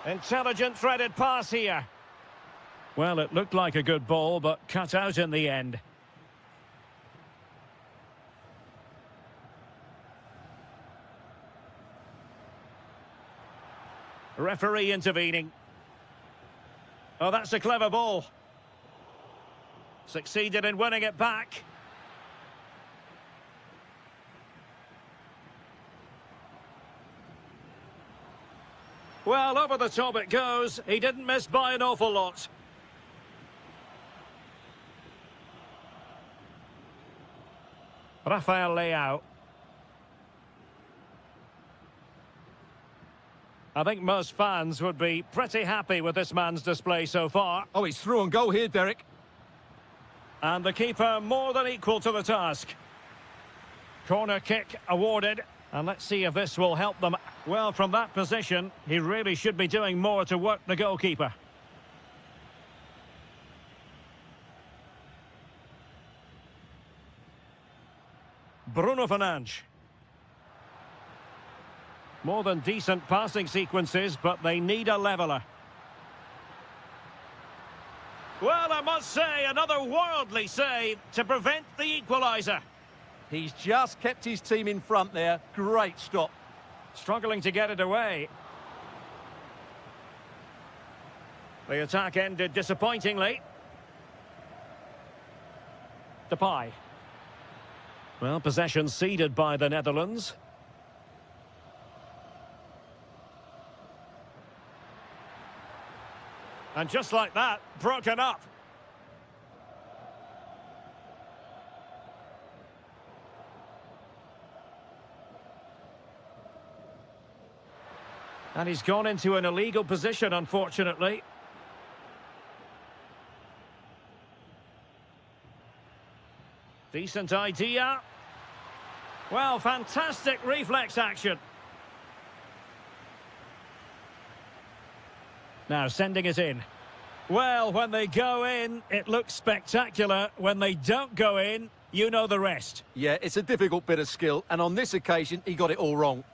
Intelligent threaded pass here. Well, it looked like a good ball, but cut out in the end. Referee intervening. Oh, that's a clever ball. Succeeded in winning it back. Well, over the top it goes. He didn't miss by an awful lot. Rafael Leao. I think most fans would be pretty happy with this man's display so far. Oh, he's through on goal here, Derek. And the keeper more than equal to the task. Corner kick awarded. And let's see if this will help them. Well, from that position, he really should be doing more to work the goalkeeper. Bruno Fernandes. More than decent passing sequences, but they need a leveller. Well, I must say, another worldly save to prevent the equaliser. He's just kept his team in front there. Great stop. Struggling to get it away. The attack ended disappointingly. Depay. Well, possession ceded by the Netherlands. And just like that, broken up. And he's gone into an illegal position, unfortunately. Decent idea. Well, fantastic reflex action. Now sending it in. Well, when they go in, it looks spectacular. When they don't go in, you know the rest. Yeah, it's a difficult bit of skill, and on this occasion, he got it all wrong.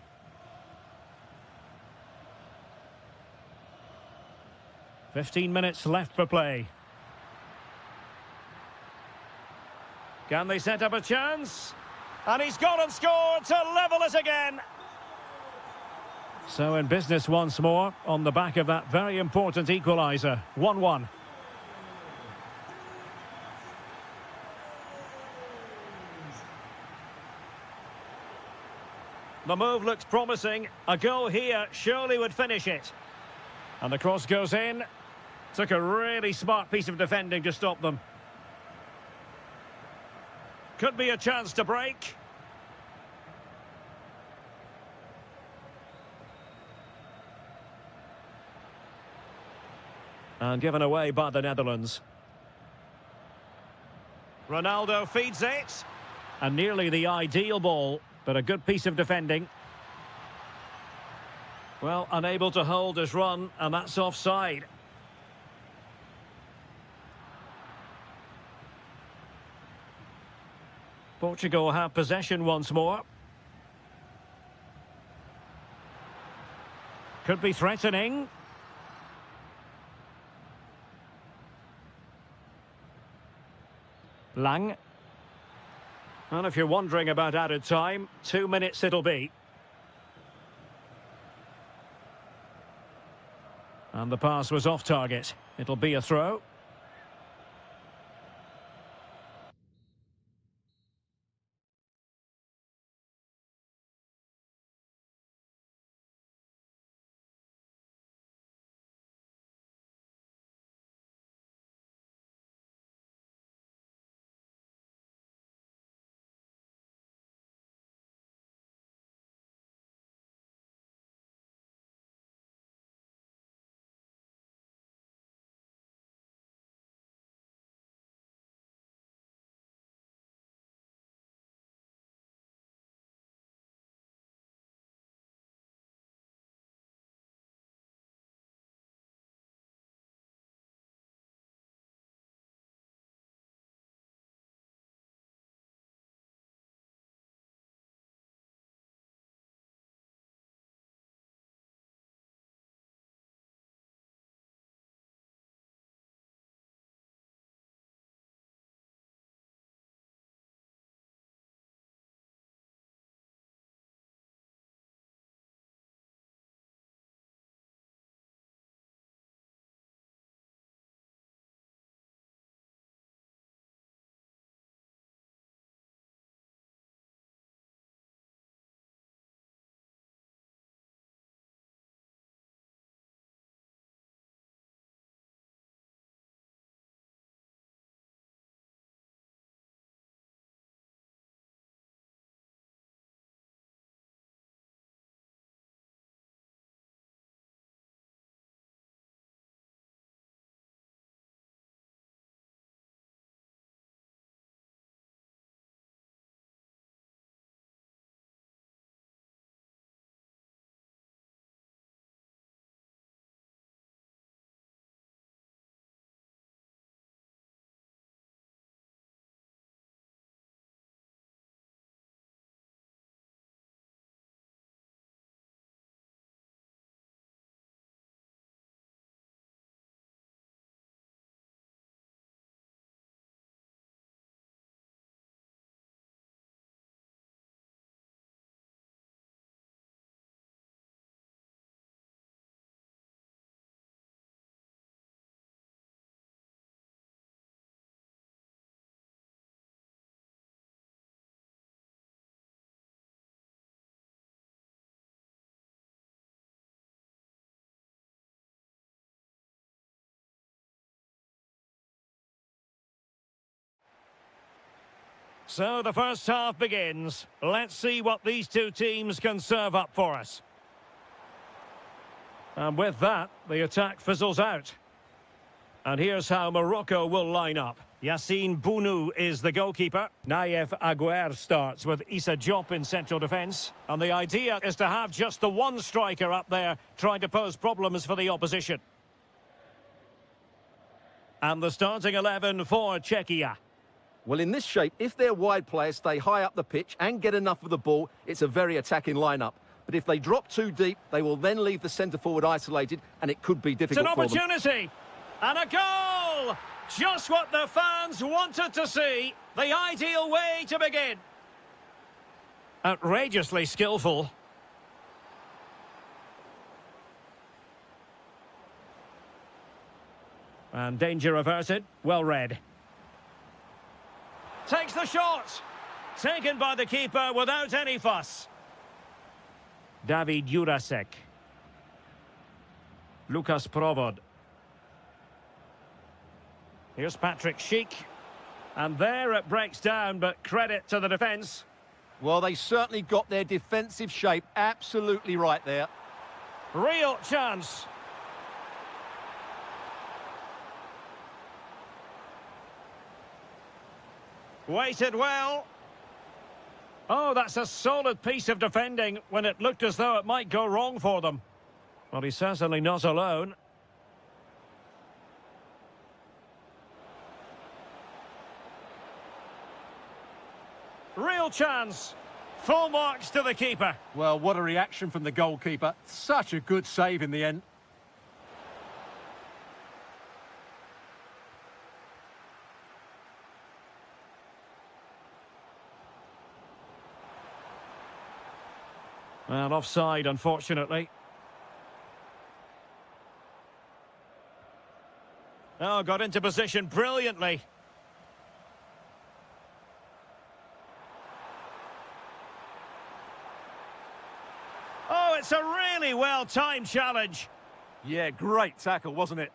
"15 minutes left for play. Can they set up a chance? And he's gone and scored to level it again. So in business once more, on the back of that very important equaliser. 1-1. The move looks promising. A goal here surely would finish it. And the cross goes in. Took a really smart piece of defending to stop them. Could be a chance to break. And given away by the Netherlands. Ronaldo feeds it. And nearly the ideal ball, but a good piece of defending. Well, unable to hold his run, and that's offside. Portugal have possession once more. Could be threatening. Lang. And if you're wondering about added time, 2 minutes it'll be. And the pass was off target. It'll be a throw. So the first half begins. Let's see what these two teams can serve up for us. And with that, the attack fizzles out. And here's how Morocco will line up. Yassine Bounou is the goalkeeper. Naïef Aguer starts with Issa Diop in central defence. And the idea is to have just the one striker up there trying to pose problems for the opposition. And the starting 11 for Czechia. Well, in this shape, if their wide players stay high up the pitch and get enough of the ball, it's a very attacking lineup. But if they drop too deep, they will then leave the centre-forward isolated, and it could be difficult for them. It's an opportunity! And a goal! Just what the fans wanted to see. The ideal way to begin. Outrageously skillful. And danger averted. Well read. Takes the shot. Taken by the keeper without any fuss. David Jurasek. Lukas Provod. Here's Patrick Schick. And there it breaks down, but credit to the defence. Well, they certainly got their defensive shape absolutely right there. Real chance. Waited well. Oh, that's a solid piece of defending when it looked as though it might go wrong for them. Well, he's certainly not alone. Real chance. Full marks to the keeper. Well, what a reaction from the goalkeeper. Such a good save in the end. Well, offside, unfortunately. Oh, got into position brilliantly. Oh, it's a really well-timed challenge. Yeah, great tackle, wasn't it?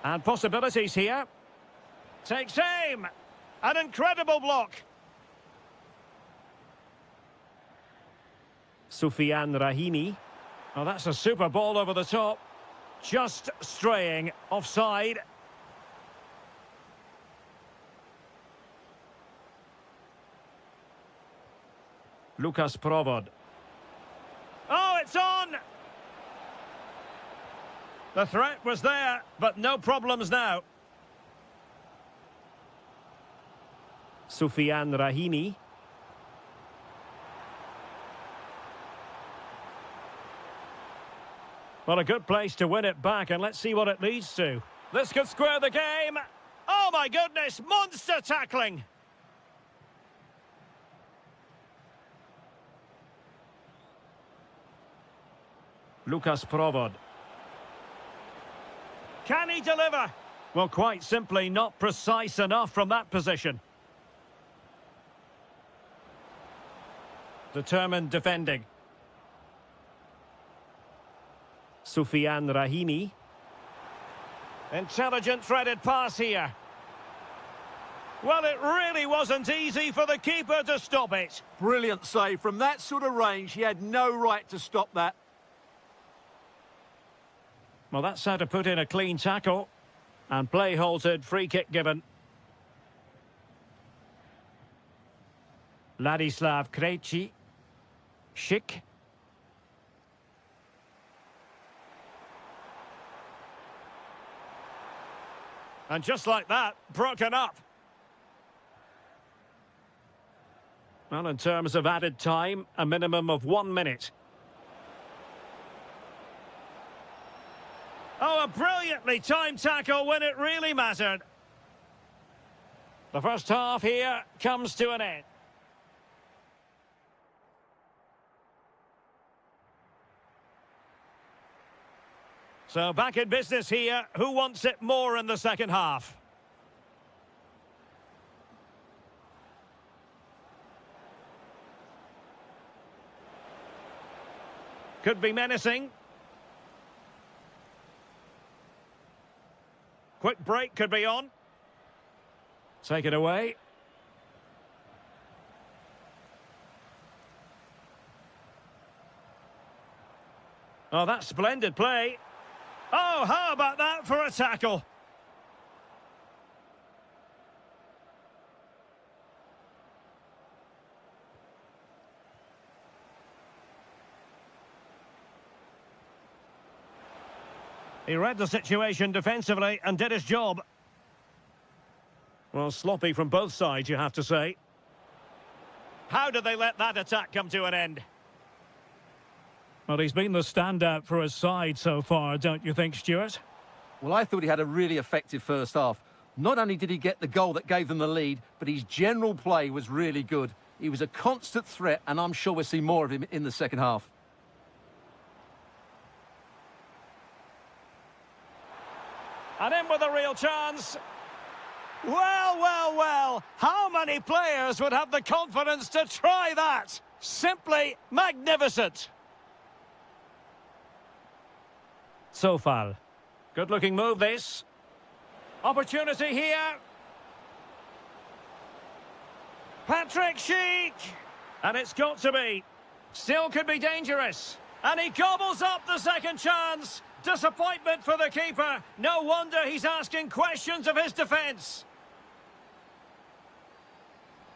And possibilities here. Takes aim. An incredible block. Soufiane Rahimi. Oh, that's a super ball over the top. Just straying offside. Lukas Provod. Oh, it's on! The threat was there, but no problems now. Soufiane Rahimi. Well, a good place to win it back, and let's see what it leads to. This could square the game. Oh, my goodness, monster tackling. Lukas Provod. Can he deliver? Well, quite simply not precise enough from that position. Determined defending. Soufiane Rahimi. Intelligent threaded pass here. Well, it really wasn't easy for the keeper to stop it. Brilliant save. From that sort of range, he had no right to stop that. Well, that's how to put in a clean tackle. And play halted, free kick given. Ladislav Krejci. Schick. And just like that, broken up. Well, in terms of added time, a minimum of 1 minute. Oh, a brilliantly timed tackle when it really mattered. The first half here comes to an end. So back in business here. Who wants it more in the second half? Could be menacing. Quick break could be on. Take it away. Oh, that's splendid play. Oh, how about that for a tackle? He read the situation defensively and did his job. Well, sloppy from both sides, you have to say. How did they let that attack come to an end? Well, he's been the standout for his side so far, don't you think, Stuart? Well, I thought he had a really effective first half. Not only did he get the goal that gave them the lead, but his general play was really good. He was a constant threat, and I'm sure we'll see more of him in the second half. And in with a real chance. Well, well, well. How many players would have the confidence to try that? Simply magnificent. Sofal. Good-looking move, this. Opportunity here. Patrick Schick. And it's got to be. Still could be dangerous. And he gobbles up the second chance. Disappointment for the keeper. No wonder he's asking questions of his defence.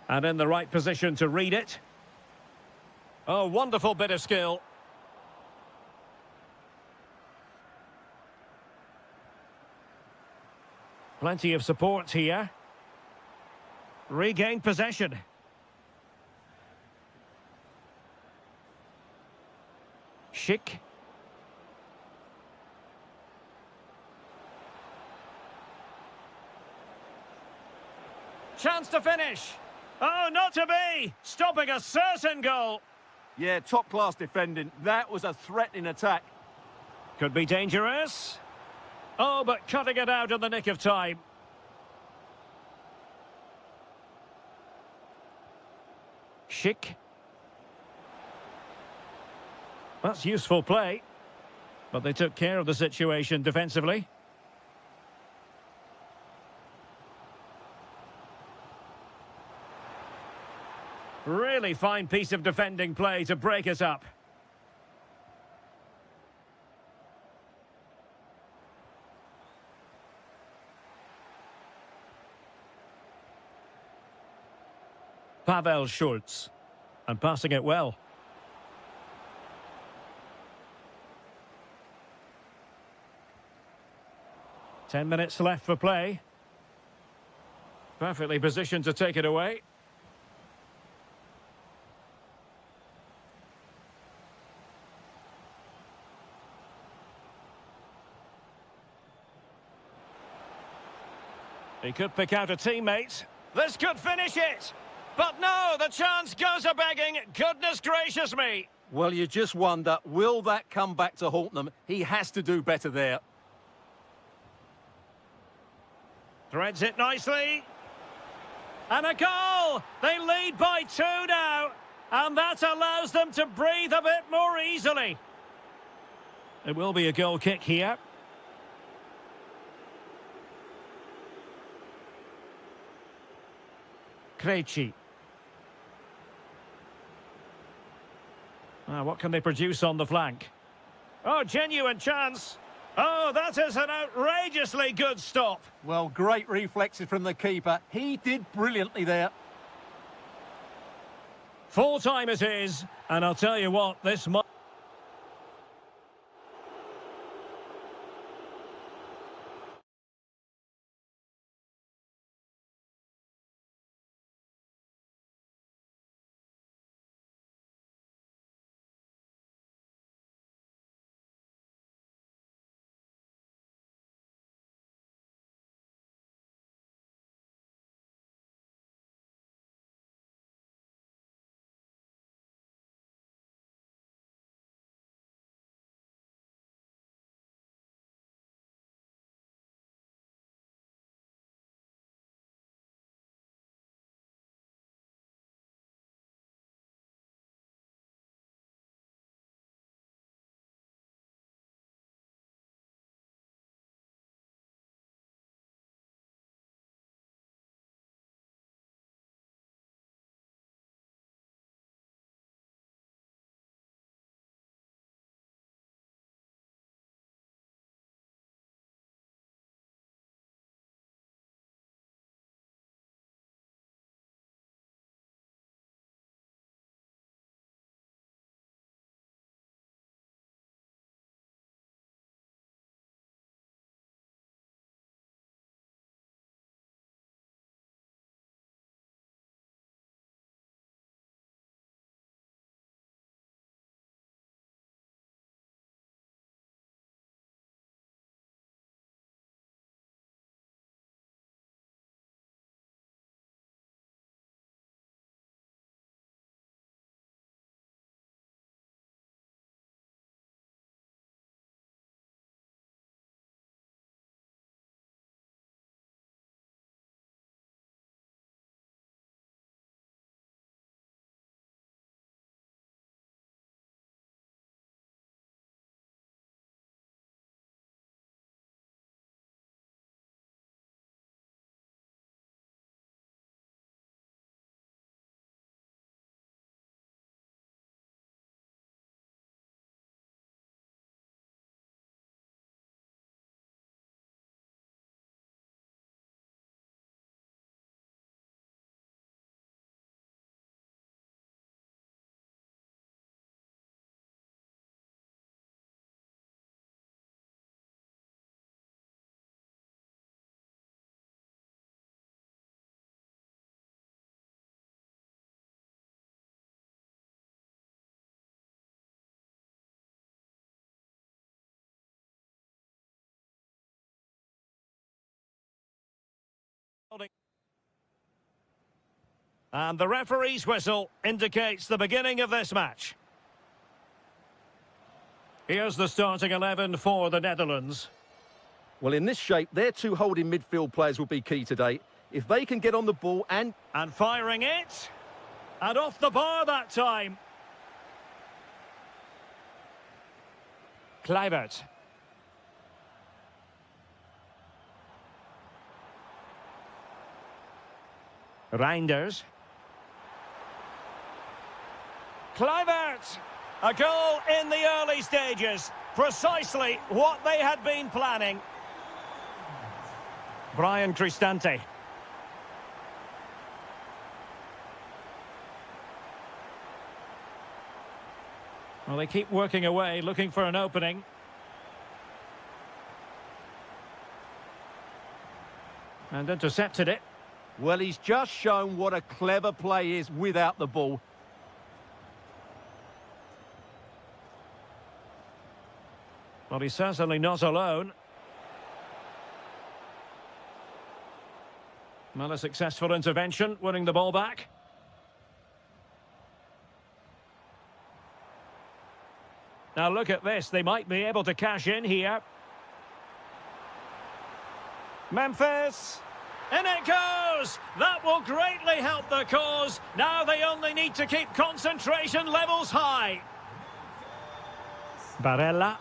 And in the right position to read it. Oh, wonderful bit of skill. Plenty of support here. Regained possession. Schick. Chance to finish. Oh, not to be. Stopping a certain goal. Yeah, top-class defending. That was a threatening attack. Could be dangerous. Oh, but cutting it out in the nick of time. Schick. That's useful play. But they took care of the situation defensively. Really fine piece of defending play to break us up. Pavel Schultz. And passing it well. Ten minutes left for play. Perfectly positioned to take it away. He could pick out a teammate. This could finish it. But no, the chance goes a-begging. Goodness gracious me. Well, you just wonder, will that come back to haunt them? He has to do better there. Threads it nicely. And a goal! They lead by 2 now. And that allows them to breathe a bit more easily. It will be a goal kick here. Krejci. What can they produce on the flank? Oh, genuine chance. Oh, that is an outrageously good stop. Well, great reflexes from the keeper. He did brilliantly there. Full time it is, and I'll tell you what, this might... And the referee's whistle indicates the beginning of this match. Here's the starting 11 for the Netherlands. Well, in this shape, their two holding midfield players will be key today. If they can get on the ball and firing it. And off the bar that time. Kluivert. Reinders. Kluivert! A goal in the early stages. Precisely what they had been planning. Brian Cristante. Well, they keep working away, looking for an opening. And intercepted it. well, he's just shown what a clever play is without the ball. Well, he's certainly not alone. Well, a successful intervention, winning the ball back. Now look at this, they might be able to cash in here. Memphis! In it goes! That will greatly help the cause. Now they only need to keep concentration levels high. Barella.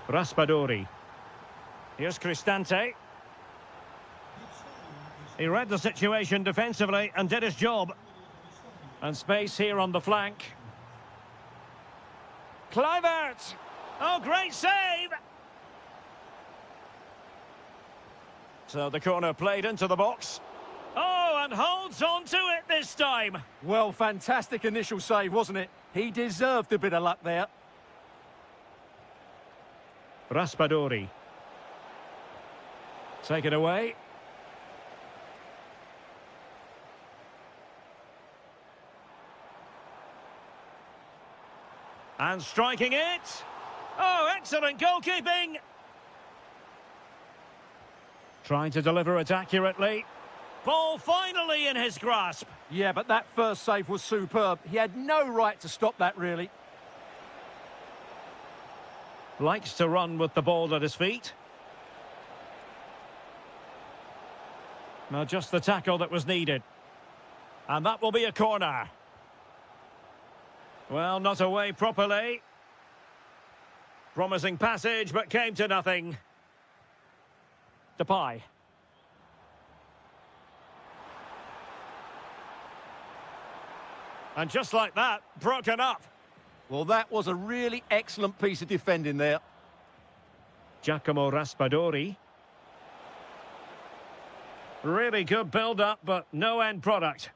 Raspadori. Here's Cristante. He read the situation defensively and did his job. And space here on the flank. Kluivert! Oh, great save! So the corner played into the box. Oh, and holds on to it this time. Well, fantastic initial save, wasn't it? He deserved a bit of luck there. Raspadori. Take it away. And striking it. Oh, excellent goalkeeping. Trying to deliver it accurately. Ball finally in his grasp. Yeah, but that first save was superb. He had no right to stop that, really. Likes to run with the ball at his feet. Now just the tackle that was needed. And that will be a corner. Well, not away properly. Promising passage, but came to nothing. Depay. And just like that, broken up. Well, that was a really excellent piece of defending there. Giacomo Raspadori. Really good build-up, but no end product.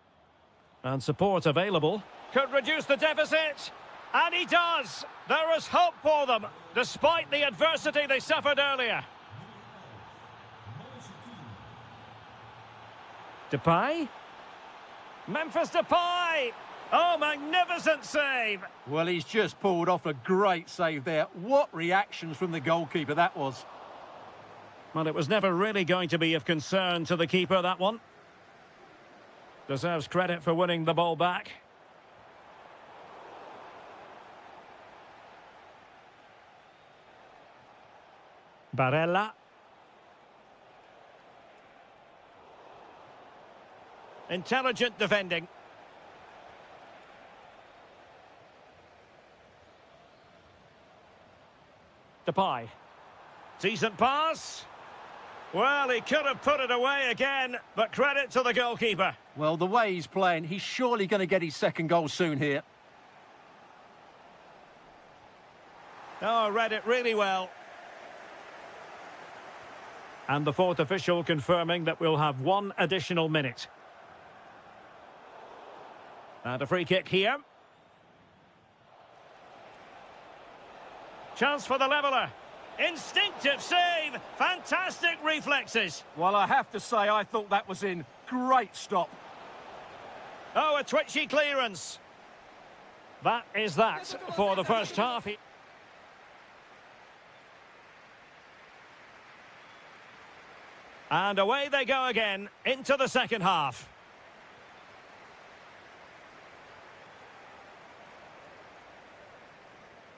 And support available. Could reduce the deficit. And he does. There is hope for them, despite the adversity they suffered earlier. Depay. Memphis Depay. Oh, magnificent save. Well, he's just pulled off a great save there. What reactions from the goalkeeper that was. Well, it was never really going to be of concern to the keeper, that one. Deserves credit for winning the ball back. Barella. Intelligent defending. Depay. Decent pass. Well, he could have put it away again, but credit to the goalkeeper. Well, the way he's playing, he's surely going to get his second goal soon here. Oh, read it really well. And the fourth official confirming that we'll have one additional minute. And a free kick here. Chance for the leveller. Instinctive save. Fantastic reflexes. Well, I have to say, I thought that was in. Great stop. Oh, a twitchy clearance. That is that for the first half. And away they go again into the second half.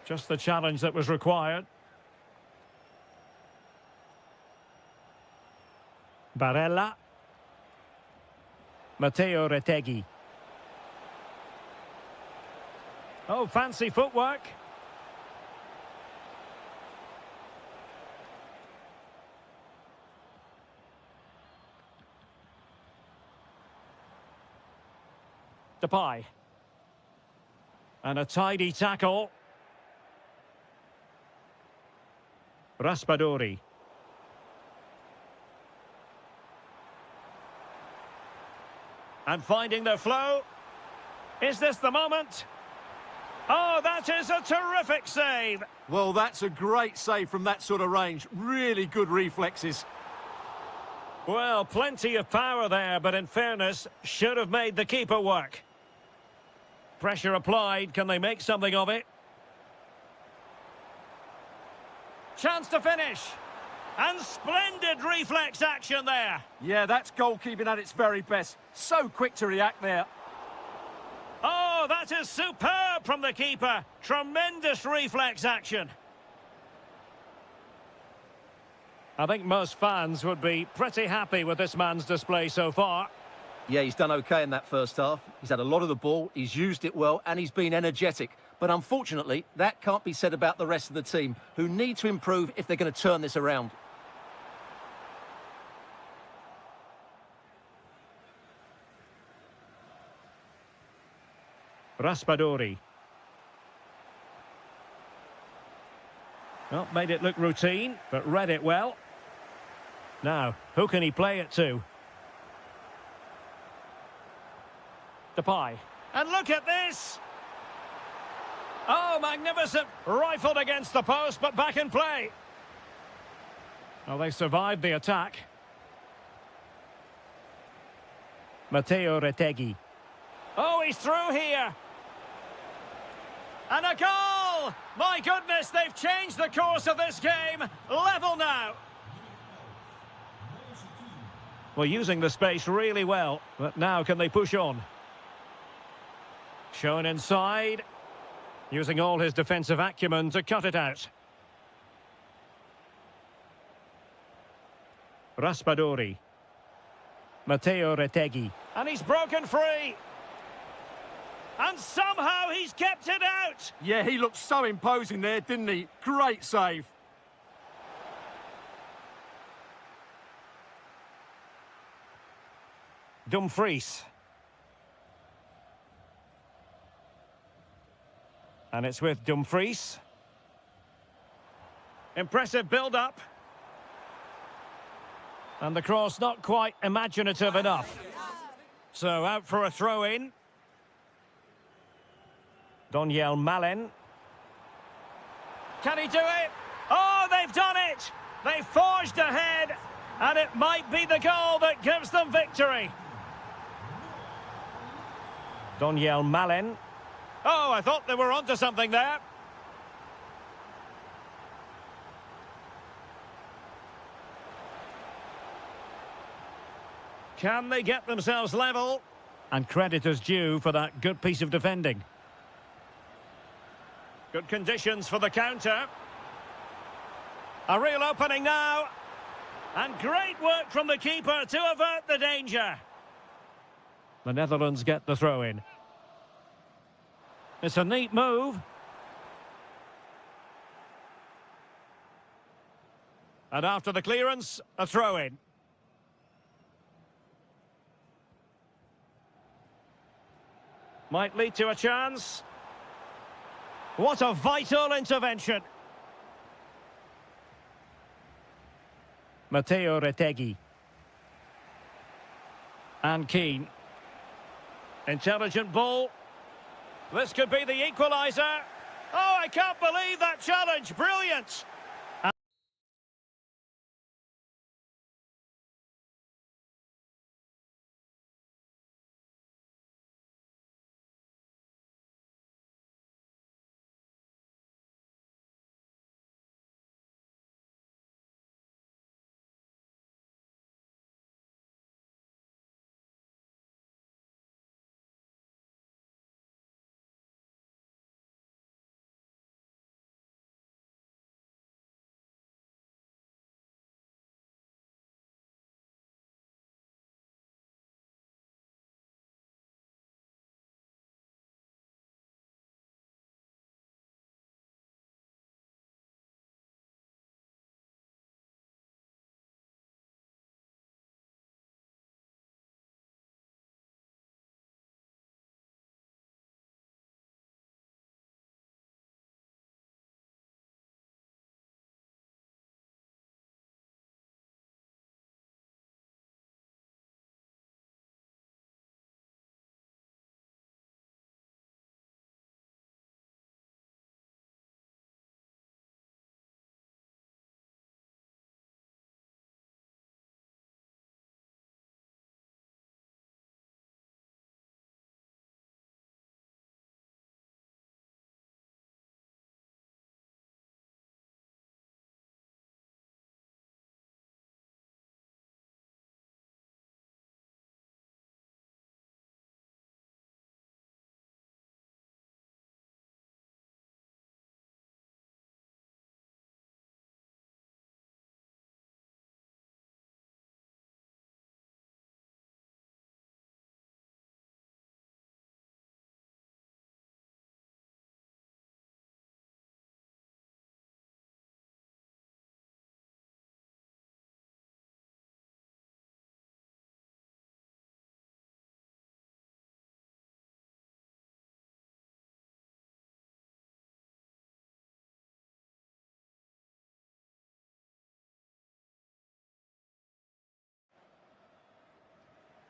Just the challenge that was required. Barella. Matteo Retegui. Oh, fancy footwork. Depay. And a tidy tackle. Raspadori. And finding the flow. Is this the moment? Oh, that is a terrific save. Well, that's a great save from that sort of range. Really good reflexes. Well, plenty of power there, but in fairness, should have made the keeper work. Pressure applied. Can they make something of it? Chance to finish. And splendid reflex action there. Yeah, that's goalkeeping at its very best. So quick to react there. Oh, that is superb from the keeper. Tremendous reflex action. I think most fans would be pretty happy with this man's display so far. Yeah, he's done okay in that first half. He's had a lot of the ball, he's used it well, and he's been energetic. But unfortunately, that can't be said about the rest of the team, who need to improve if they're going to turn this around. Raspadori. Well, made it look routine, but read it well. Now, who can he play it to? Depay. And look at this! Oh, magnificent! Rifled against the post, but back in play. Well, they survived the attack. Matteo Retegui. Oh, he's through here. And a goal! My goodness, they've changed the course of this game. Level now. Well, using the space really well, but now can they push on? Shown inside. Using all his defensive acumen to cut it out. Raspadori. Matteo Retegui. And he's broken free. And somehow he's kept it out. Yeah, he looked so imposing there, didn't he? Great save. Dumfries. And it's with Dumfries. Impressive build-up. And the cross not quite imaginative enough. So out for a throw-in. Donyell Malen. Can he do it? Oh, they've done it! They've forged ahead, and it might be the goal that gives them victory. Donyell Malen. Oh, I thought they were onto something there. Can they get themselves level? And credit is due for that good piece of defending. Good conditions for the counter. A real opening now. And great work from the keeper to avert the danger. The Netherlands get the throw-in. It's a neat move. And after the clearance, a throw-in. Might lead to a chance. What a vital intervention. Matteo Retegui. And Keane. Intelligent ball. This could be the equaliser. Oh, I can't believe that challenge. Brilliant.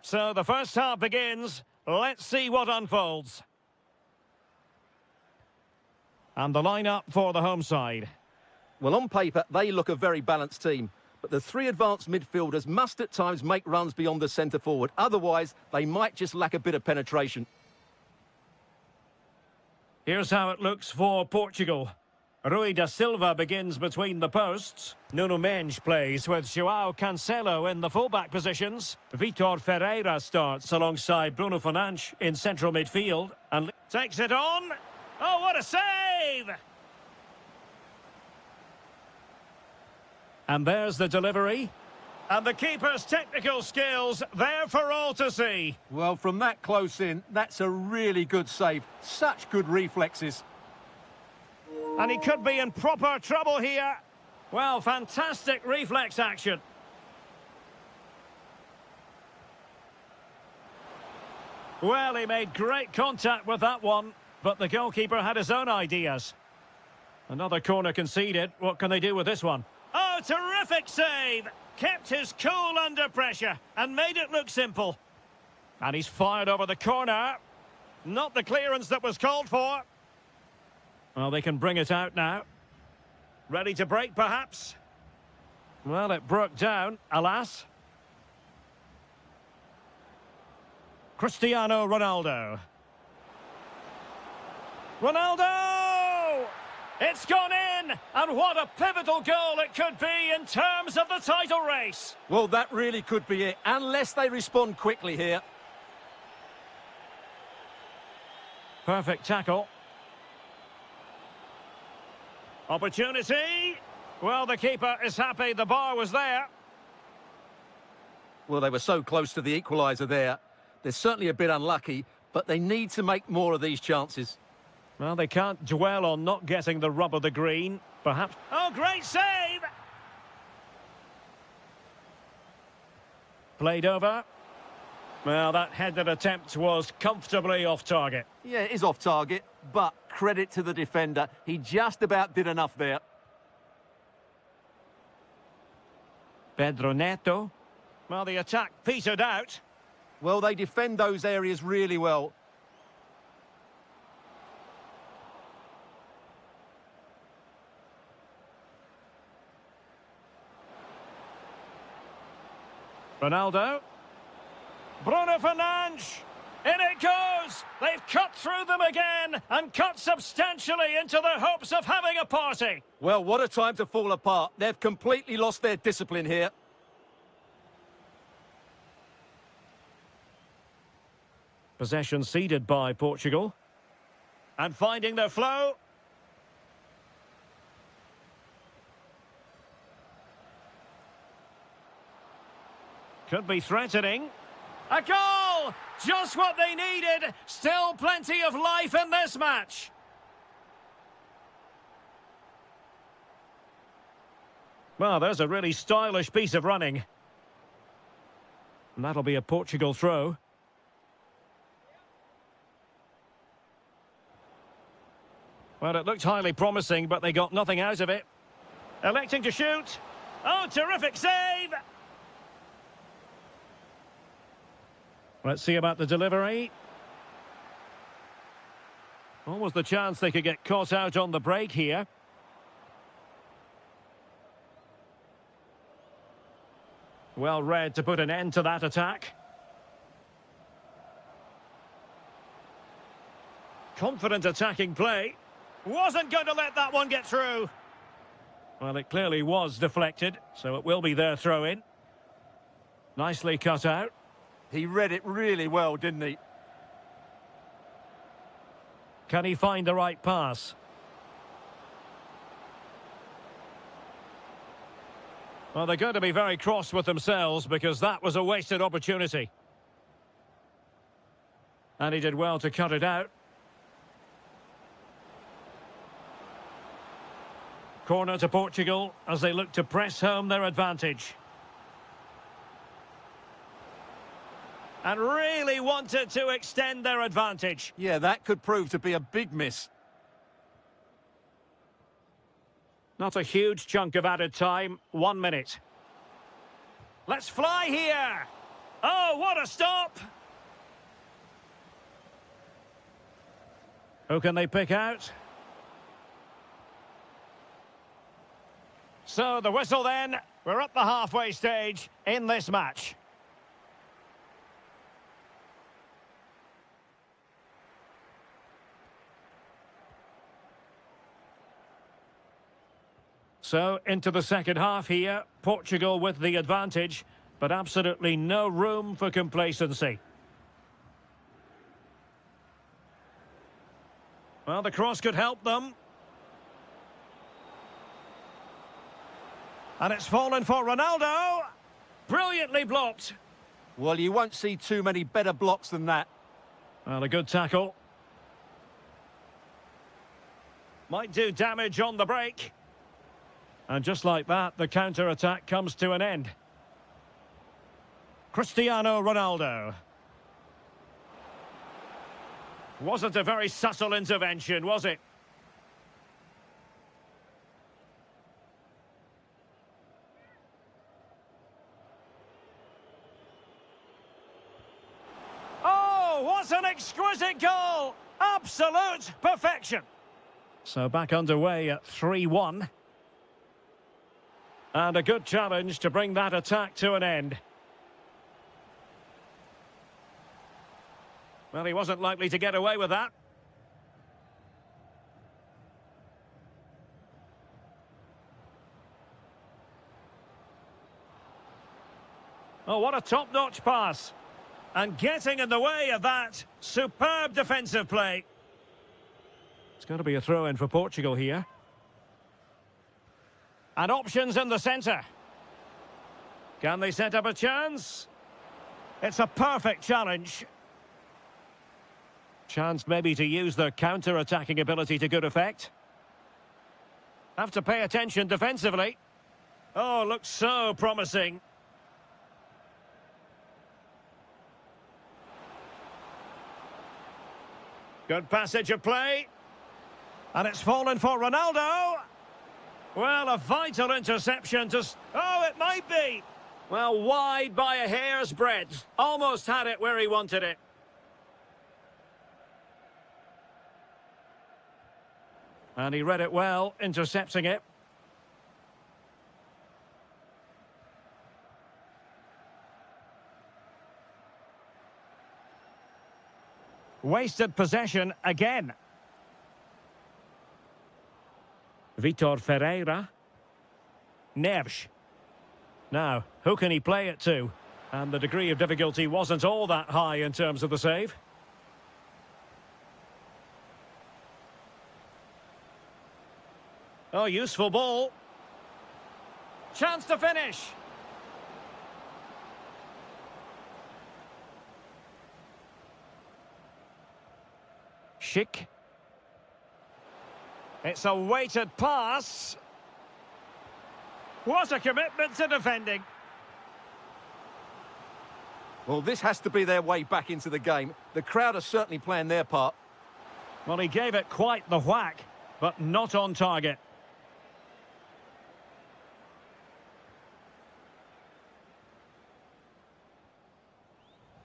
So the first half begins. Let's see what unfolds. And the lineup for the home side. Well, on paper, they look a very balanced team. But the three advanced midfielders must at times make runs beyond the centre forward. Otherwise, they might just lack a bit of penetration. Here's how it looks for Portugal. Rui da Silva begins between the posts. Nuno Mendes plays with João Cancelo in the fullback positions. Vitor Ferreira starts alongside Bruno Fernandes in central midfield. And takes it on. Oh, what a save! And there's the delivery. And the keeper's technical skills there for all to see. Well, from that close in, that's a really good save. Such good reflexes. And he could be in proper trouble here. Well, fantastic reflex action. Well, he made great contact with that one, but the goalkeeper had his own ideas. Another corner conceded. What can they do with this one? Oh, terrific save! Kept his cool under pressure and made it look simple. And he's fired over the corner. Not the clearance that was called for. Well, they can bring it out now. Ready to break, perhaps? Well, it broke down, alas. Cristiano Ronaldo. Ronaldo! It's gone in! And what a pivotal goal it could be in terms of the title race. Well, that really could be it, unless they respond quickly here. Perfect tackle. Opportunity. Well, the keeper is happy the bar was there. Well, they were so close to the equaliser there. They're certainly a bit unlucky, but they need to make more of these chances. Well, they can't dwell on not getting the rub of the green. Perhaps... Oh, great save! Played over. Well, that headed attempt was comfortably off target. Yeah, it is off target, but credit to the defender. He just about did enough there. Pedro Neto. Well, the attack petered out. Well, they defend those areas really well. Ronaldo. Bruno Fernandes. In it goes! They've cut through them again and cut substantially into the hopes of having a party. Well, what a time to fall apart. They've completely lost their discipline here. Possession ceded by Portugal. And finding their flow. Could be threatening. A goal! Just what they needed. Still plenty of life in this match. Well, there's a really stylish piece of running. And that'll be a Portugal throw. Well, it looked highly promising, but they got nothing out of it. Electing to shoot. Oh, terrific save! Let's see about the delivery. What was the chance they could get caught out on the break here? Well read to put an end to that attack. Confident attacking play. Wasn't going to let that one get through. Well, it clearly was deflected, so it will be their throw-in. Nicely cut out. He read it really well, didn't he? Can he find the right pass? Well, they're going to be very cross with themselves because that was a wasted opportunity. And he did well to cut it out. Corner to Portugal as they look to press home their advantage. And really wanted to extend their advantage. Yeah, that could prove to be a big miss. Not a huge chunk of added time. 1 minute. Let's fly here. Oh, what a stop! Who can they pick out? So the whistle then. We're at the halfway stage in this match. So into the second half here. Portugal with the advantage, but absolutely no room for complacency. Well, the cross could help them. And it's fallen for Ronaldo. Brilliantly blocked. Well, you won't see too many better blocks than that. Well, a good tackle. Might do damage on the break. And just like that, the counter-attack comes to an end. Cristiano Ronaldo. Wasn't a very subtle intervention, was it? Oh, what an exquisite goal! Absolute perfection! So back underway at 3-1. And a good challenge to bring that attack to an end. Well, he wasn't likely to get away with that. Oh, what a top-notch pass. And getting in the way of that superb defensive play. It's going to be a throw-in for Portugal here. And options in the centre. Can they set up a chance? It's a perfect challenge. Chance maybe to use their counter-attacking ability to good effect. Have to pay attention defensively. Oh, looks so promising. Good passage of play. And it's fallen for Ronaldo. Well, a vital interception to... Oh, it might be. Well, wide by a hair's breadth. Almost had it where he wanted it. And he read it well, intercepting it. Wasted possession again. Vitor Ferreira. Neves. Now, who can he play it to? And the degree of difficulty wasn't all that high in terms of the save. Oh, useful ball. Chance to finish. Schick. It's a weighted pass. What a commitment to defending. Well, this has to be their way back into the game. The crowd are certainly playing their part. Well, he gave it quite the whack, but not on target.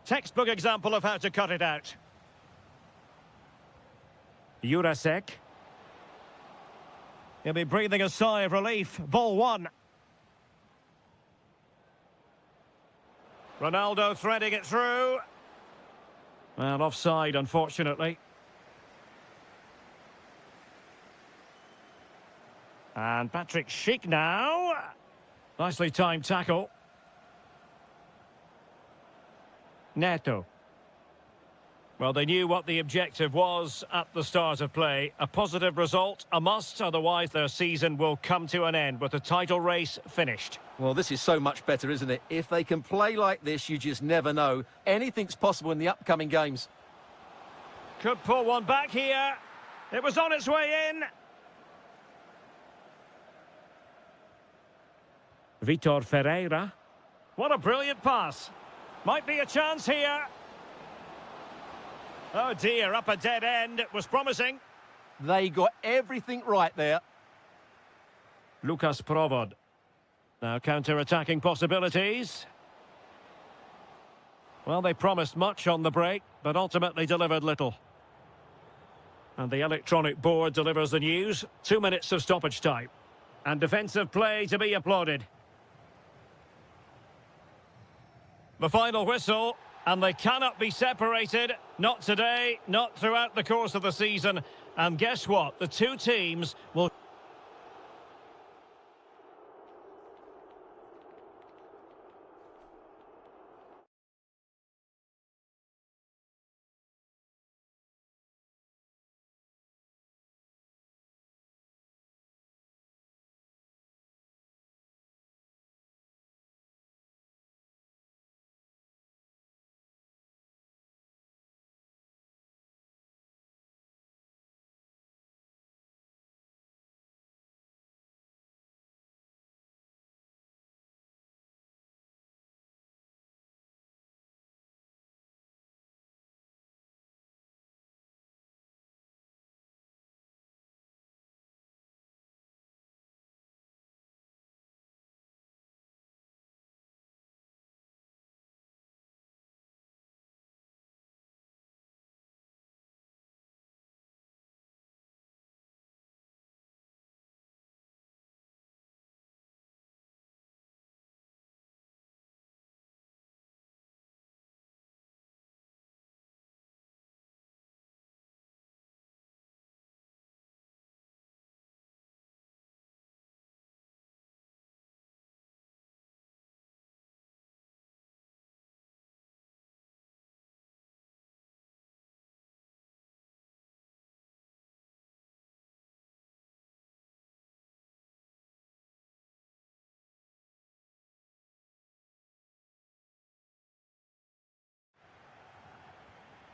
Textbook example of how to cut it out. Jurasek. He'll be breathing a sigh of relief. Ball one. Ronaldo threading it through. Well, offside, unfortunately. And Patrick Schick now. Nicely timed tackle. Neto. Well, they knew what the objective was at the start of play. A positive result, a must, otherwise their season will come to an end with the title race finished. Well, this is so much better, isn't it? If they can play like this, you just never know. Anything's possible in the upcoming games. Could pull one back here. It was on its way in. Vitor Ferreira. What a brilliant pass. Might be a chance here. Oh dear, up a dead end. It was promising. They got everything right there. Lucas Provod. Now counter-attacking possibilities. Well, they promised much on the break, but ultimately delivered little. And the electronic board delivers the news. 2 minutes of stoppage time. And defensive play to be applauded. The final whistle, and they cannot be separated. Not today, not throughout the course of the season. And guess what? The two teams will...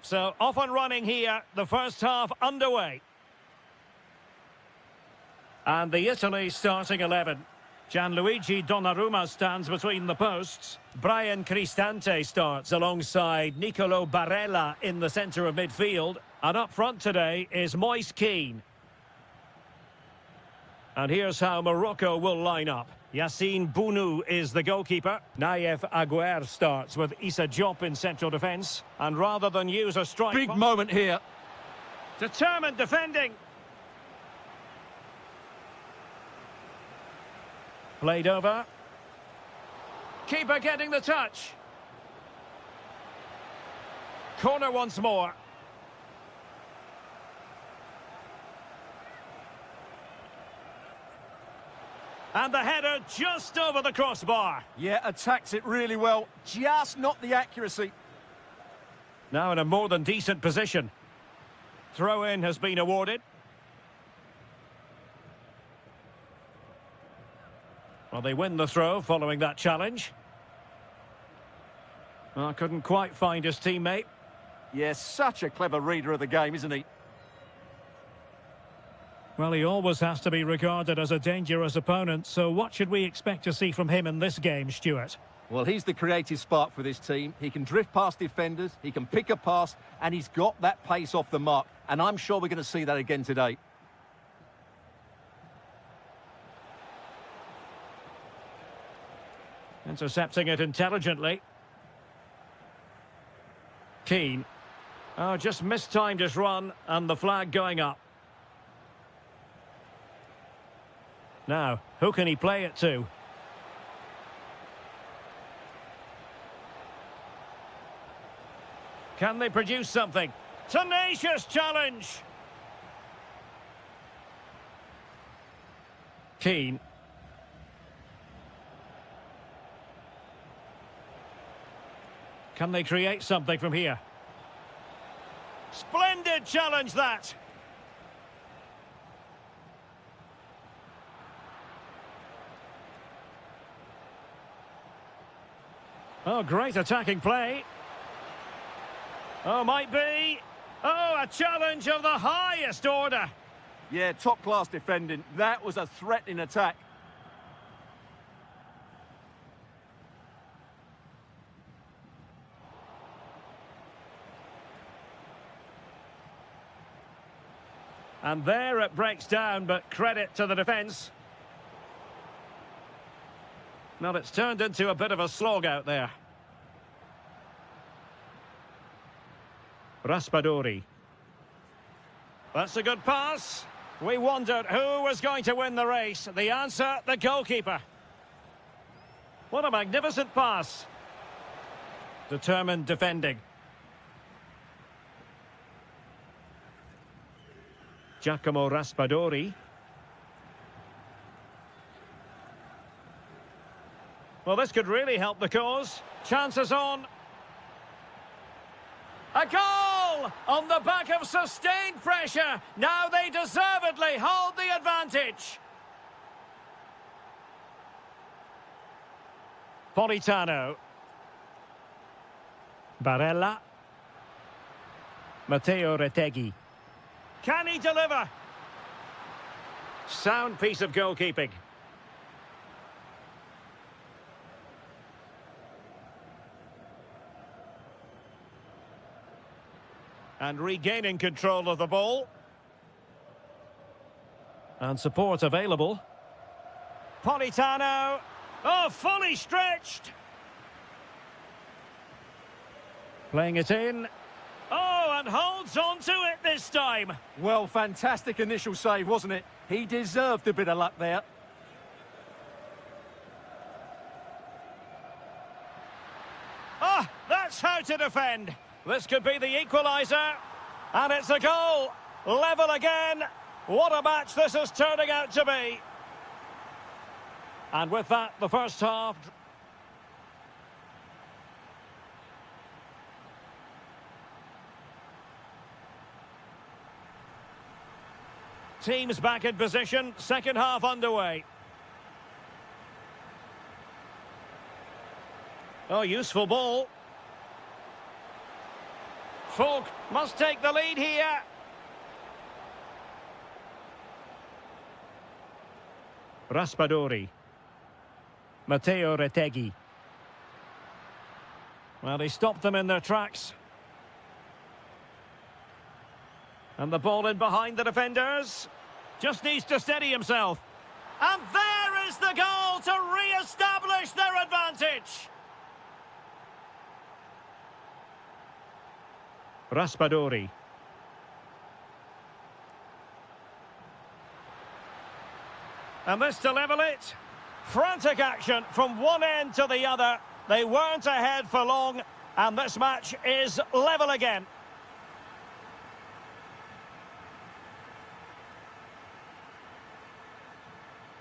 So, off and running here, the first half underway. And the Italy starting 11. Gianluigi Donnarumma stands between the posts. Brian Cristante starts alongside Nicolo Barella in the centre of midfield. And up front today is Moise Kean. And here's how Morocco will line up. Yassine Bounou is the goalkeeper. Nayef Aguer starts with Issa Diop in central defence. And rather than use a strike... Big moment here. Determined defending. Played over. Keeper getting the touch. Corner once more. And the header just over the crossbar. Yeah, attacks it really well. Just not the accuracy. Now in a more than decent position. Throw-in has been awarded. Well, they win the throw following that challenge. Well, couldn't quite find his teammate. Yes, such a clever reader of the game, isn't he? Well, he always has to be regarded as a dangerous opponent, so what should we expect to see from him in this game, Stuart? Well, he's the creative spark for this team. He can drift past defenders, he can pick a pass, and he's got that pace off the mark. And I'm sure we're going to see that again today. Intercepting it intelligently. Keane. Oh, just mistimed his run, and the flag going up. Now, who can he play it to? Can they produce something? Tenacious challenge! Keane. Can they create something from here? Splendid challenge, that! Oh, great attacking play. Oh, might be. Oh, a challenge of the highest order. Yeah, top-class defending. That was a threatening attack. And there it breaks down, but credit to the defence. Now it's turned into a bit of a slog out there. Raspadori. That's a good pass. We wondered who was going to win the race. The answer, the goalkeeper. What a magnificent pass. Determined defending. Giacomo Raspadori. Well, this could really help the cause. Chances on. A goal! On the back of sustained pressure. Now they deservedly hold the advantage. Politano. Barella. Matteo Retegui. Can he deliver? Sound piece of goalkeeping. And regaining control of the ball. And support available. Politano. Oh, fully stretched. Playing it in. Oh, and holds on to it this time. Well, fantastic initial save, wasn't it? He deserved a bit of luck there. Ah, that's how to defend. This could be the equaliser. And it's a goal. Level again. What a match this is turning out to be. And with that, the first half. Teams back in position. Second half underway. Oh, useful ball. Folk must take the lead here. Raspadori. Matteo Retegui. Well, he stopped them in their tracks. And the ball in behind the defenders. Just needs to steady himself. And there is the goal to re-establish their advantage. Raspadori. And this to level it. Frantic action from one end to the other. They weren't ahead for long, and this match is level again.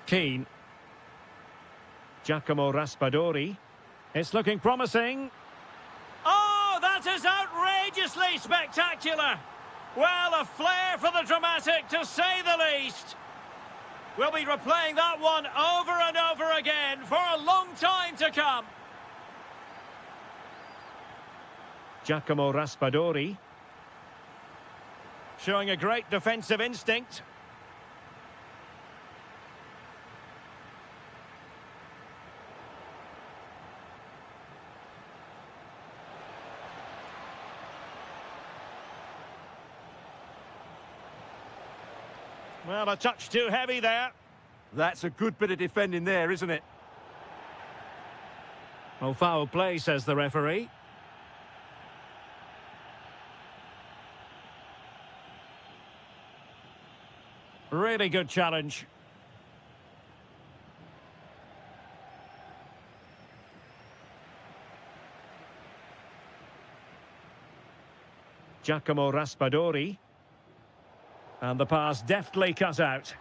Keane. Giacomo Raspadori. It's looking promising. Oh, that is outrageously spectacular. Well, a flair for the dramatic, to say the least. We'll be replaying that one over and over again for a long time to come. Giacomo Raspadori. Showing a great defensive instinct. Well, a touch too heavy there. That's a good bit of defending there, isn't it? Oh, foul play, says the referee. Really good challenge. Giacomo Raspadori. And the pass deftly cut out.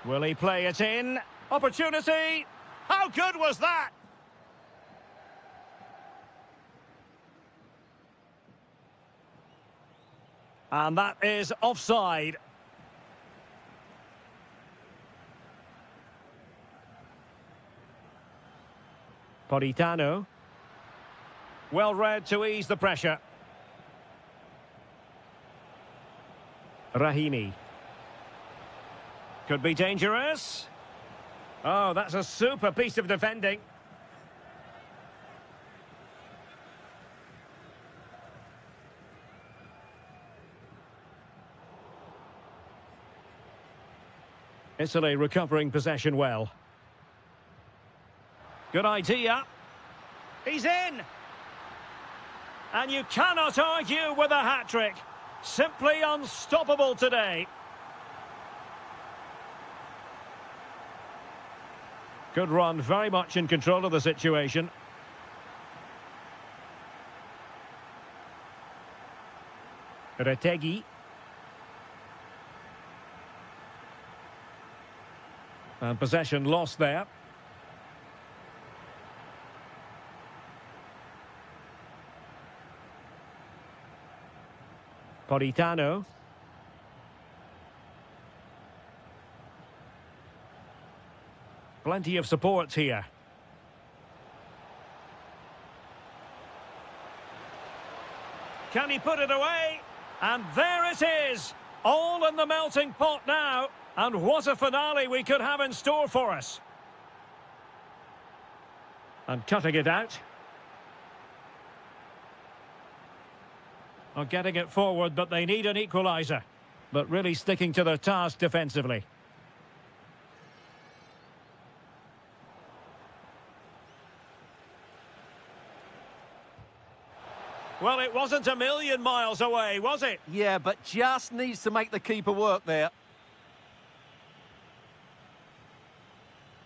Will he play it in? Opportunity! How good was that? And that is offside. Politano. Well read to ease the pressure. Rahimi. Could be dangerous. Oh, that's a super piece of defending. Italy recovering possession well. Good idea. He's in. And you cannot argue with a hat-trick. Simply unstoppable today. Good run, very much in control of the situation. Retegi. And possession lost there. Politano. Plenty of support here. Can he put it away? And there it is! All in the melting pot now. And what a finale we could have in store for us. And cutting it out. Are getting it forward, but they need an equaliser. But really sticking to their task defensively. Well, it wasn't a million miles away, was it? Yeah, but just needs to make the keeper work there.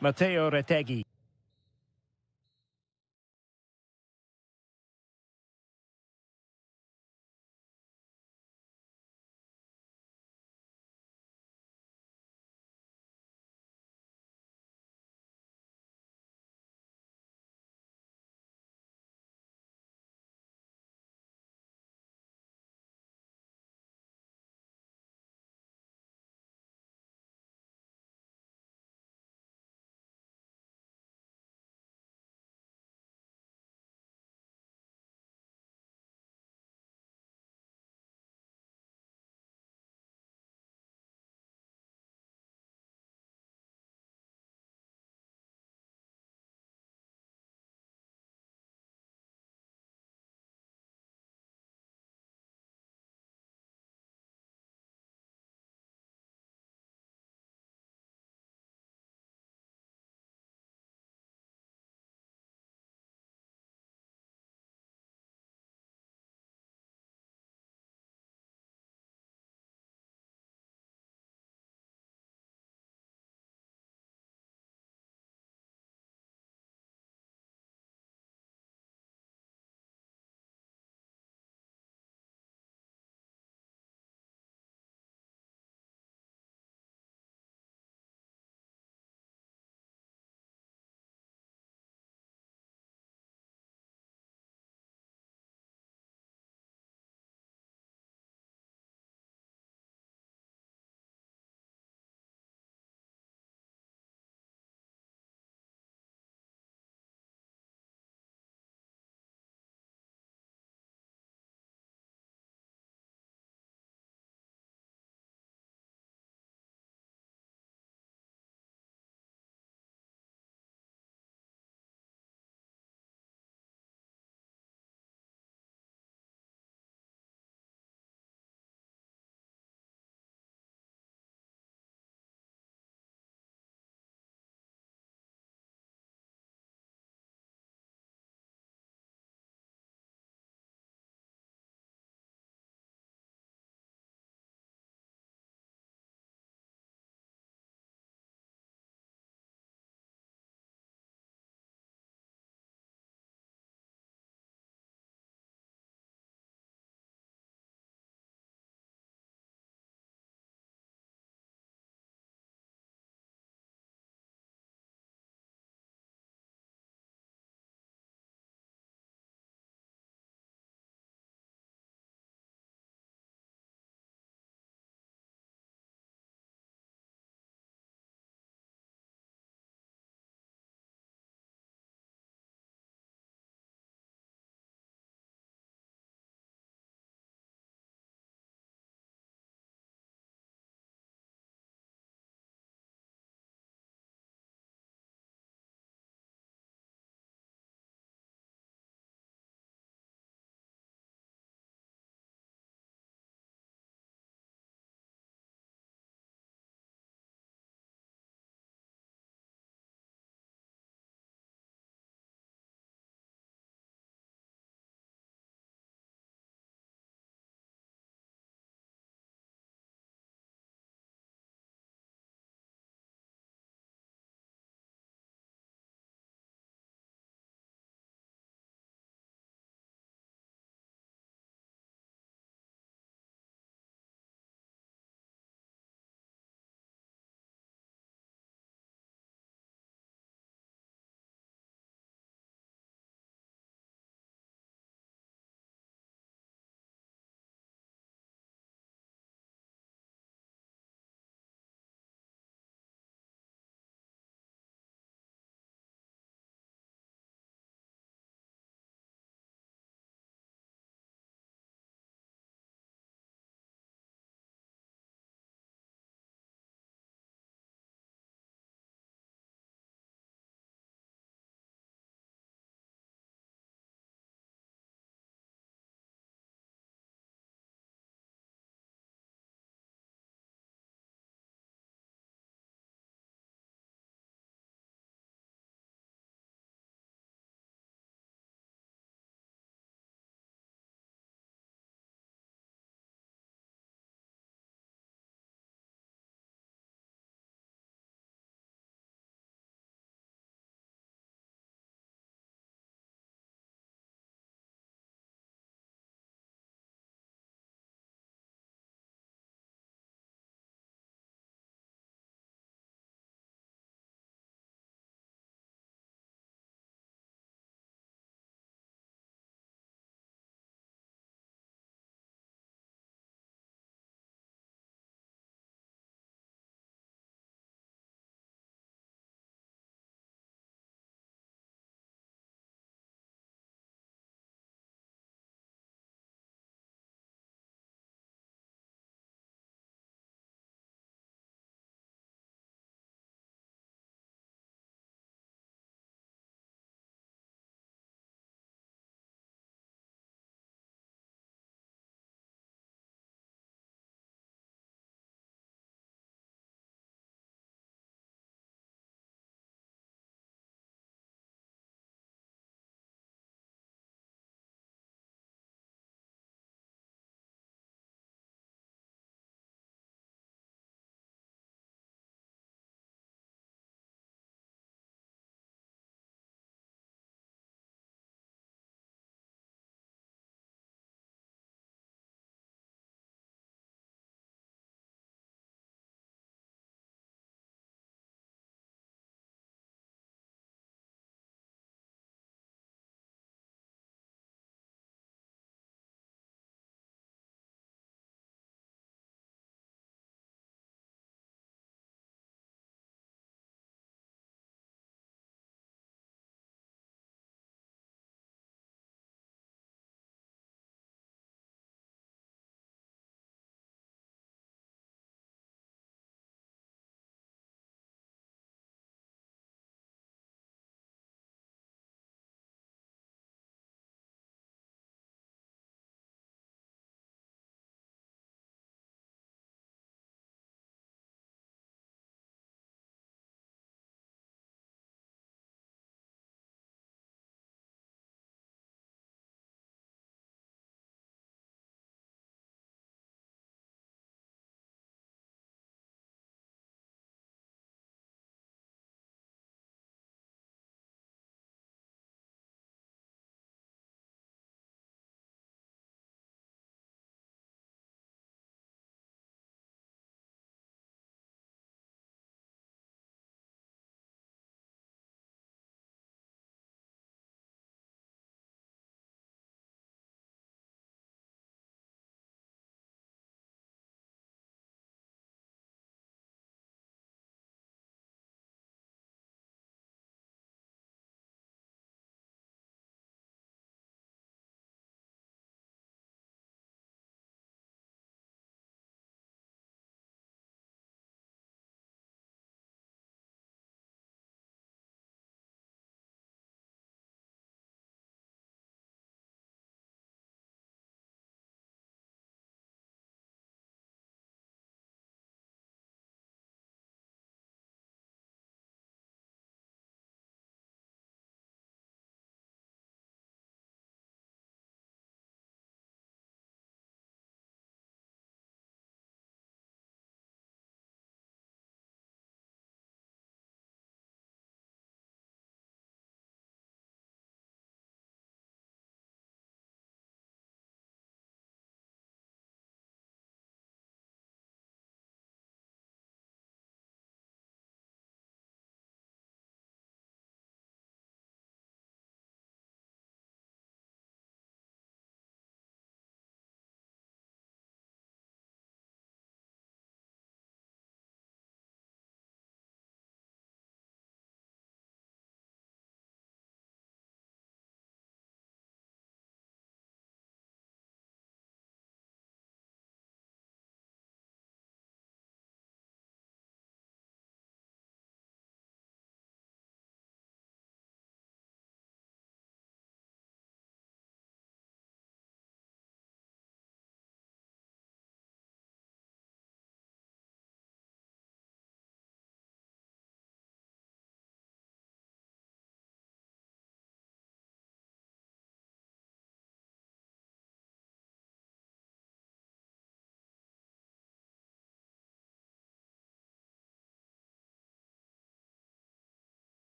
Matteo Retegi.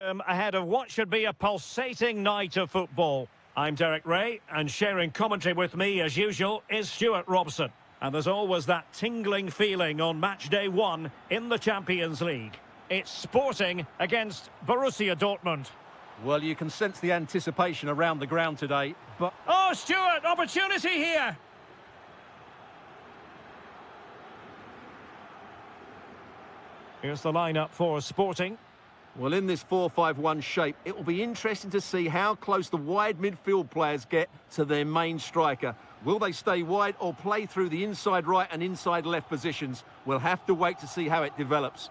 Ahead of what should be a pulsating night of football. I'm Derek Ray, and sharing commentary with me, as usual, is Stuart Robson. And there's always that tingling feeling on match day one in the Champions League. It's Sporting against Borussia Dortmund. Well, you can sense the anticipation around the ground today, but... Oh, Stuart, opportunity here! Here's the lineup for Sporting. Well, in this 4-5-1 shape, it will be interesting to see how close the wide midfield players get to their main striker. Will they stay wide or play through the inside right and inside left positions? We'll have to wait to see how it develops.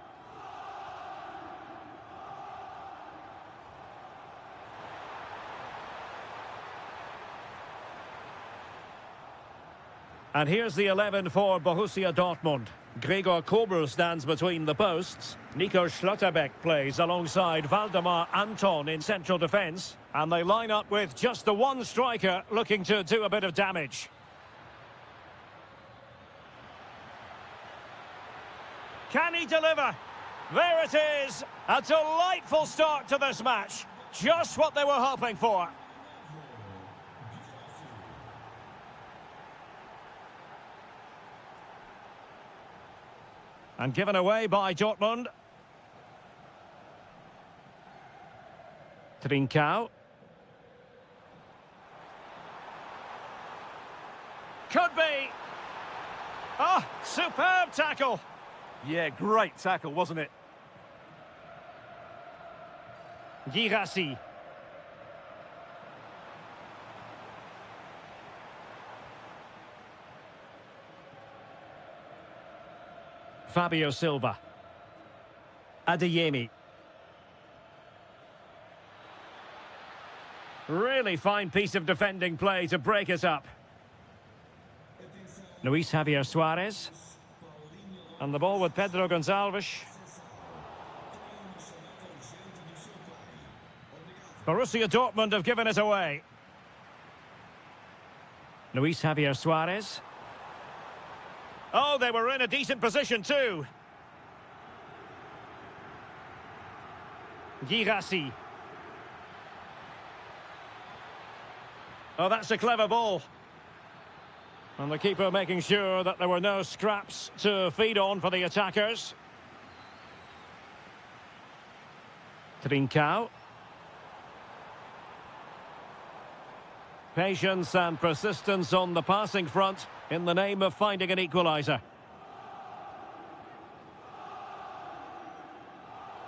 And here's the 11 for Borussia Dortmund. Gregor Kobel stands between the posts. Nico Schlotterbeck plays alongside Valdemar Anton in central defence. And they line up with just the one striker looking to do a bit of damage. Can he deliver? There it is! A delightful start to this match. Just what they were hoping for. And given away by Dortmund. Trincao. Could be. Oh, superb tackle. Yeah, great tackle, wasn't it? Girassi. Fabio Silva. Adeyemi. Really fine piece of defending play to break it up. Luis Javier Suarez. And the ball with Pedro Gonçalves. Borussia Dortmund have given it away. Luis Javier Suarez. Oh, they were in a decent position too. Girassi. Oh, that's a clever ball. And the keeper making sure that there were no scraps to feed on for the attackers. Trincao. Patience and persistence on the passing front in the name of finding an equaliser.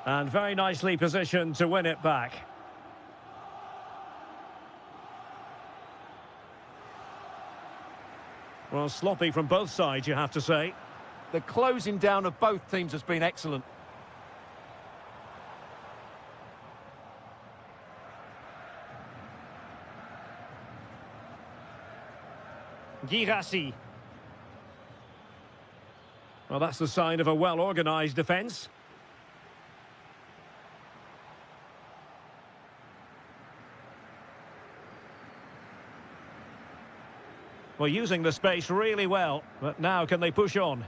And very nicely positioned to win it back. Well, sloppy from both sides, you have to say. The closing down of both teams has been excellent. Girassi. Well, that's the sign of a well-organised defence. Well, using the space really well, but now can they push on?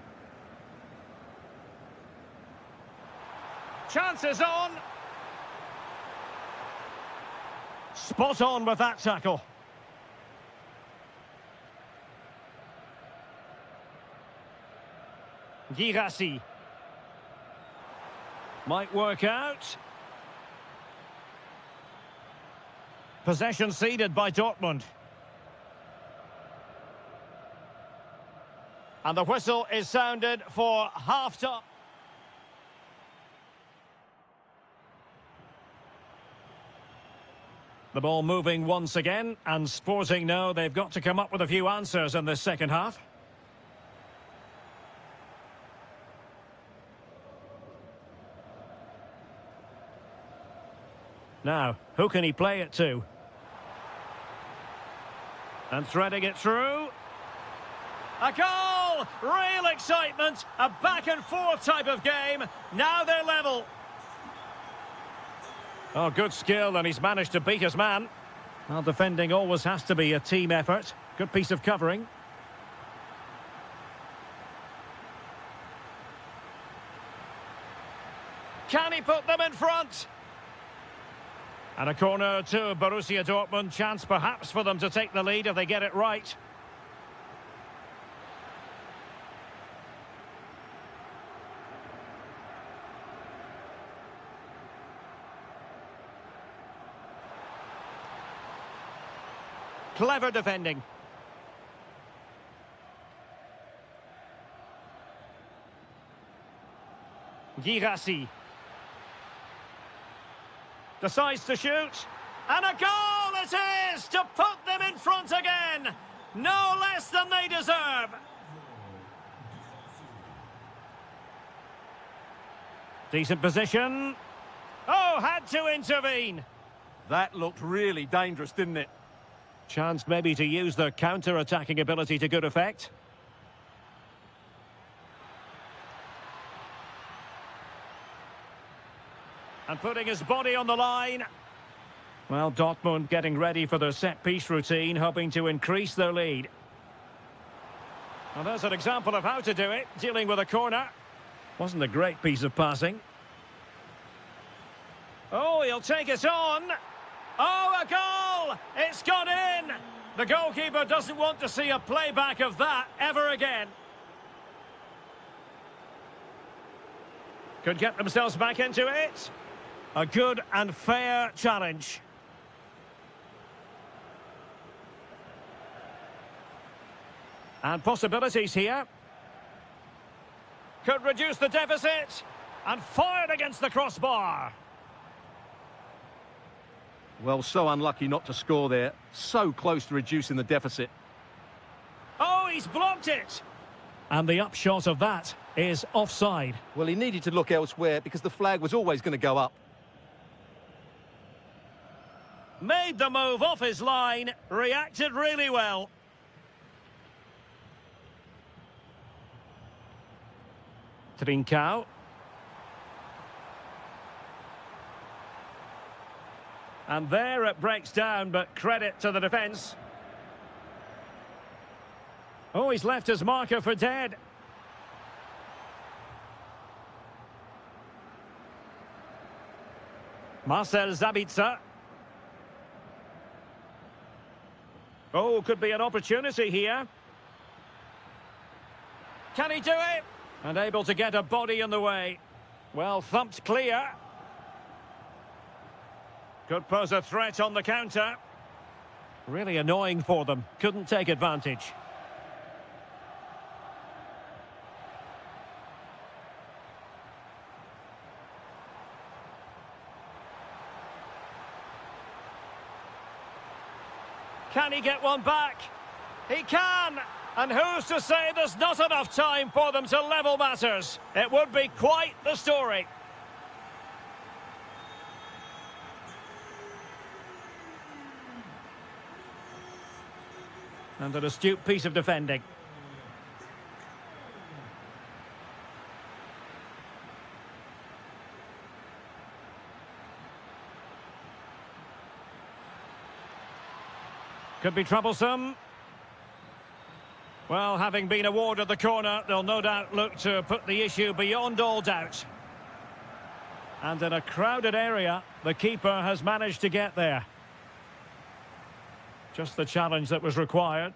Chances on! Spot on with that tackle. Girassi. Might work out. Possession ceded by Dortmund. And the whistle is sounded for half-time. The ball moving once again, and Sporting know they've got to come up with a few answers in this second half. Now, who can he play it to? And threading it through. A goal! Real excitement. A back-and-forth type of game. Now they're level. Oh, good skill, and he's managed to beat his man. Well, defending always has to be a team effort. Good piece of covering. Can he put them in front? And a corner to Borussia Dortmund. Chance perhaps for them to take the lead if they get it right. Clever defending. Girassi. Decides to shoot. And a goal it is to put them in front again. No less than they deserve. Decent position. Oh, had to intervene. That looked really dangerous, didn't it? Chance maybe to use the counter-attacking ability to good effect. And putting his body on the line. Well, Dortmund getting ready for their set-piece routine, hoping to increase their lead. Well, there's an example of how to do it, dealing with a corner. Wasn't a great piece of passing. Oh, he'll take it on. Oh, a goal! It's gone in! The goalkeeper doesn't want to see a playback of that ever again. Could get themselves back into it. A good and fair challenge. And possibilities here. Could reduce the deficit. And fired against the crossbar. Well, so unlucky not to score there. So close to reducing the deficit. Oh, he's blocked it! And the upshot of that is offside. Well, he needed to look elsewhere because the flag was always going to go up. Made the move off his line, reacted really well. Trincao. And there it breaks down, but credit to the defence. Oh, he's left his marker for dead. Marcel Sabitzer. Oh, could be an opportunity here. Can he do it? And able to get a body in the way. Well, thumped clear. Could pose a threat on the counter. Really annoying for them. Couldn't take advantage. Can he get one back? He can! And who's to say there's not enough time for them to level matters? It would be quite the story. And an astute piece of defending. Could be troublesome. Well, having been awarded the corner, they'll no doubt look to put the issue beyond all doubt. And in a crowded area, the keeper has managed to get there. Just the challenge that was required.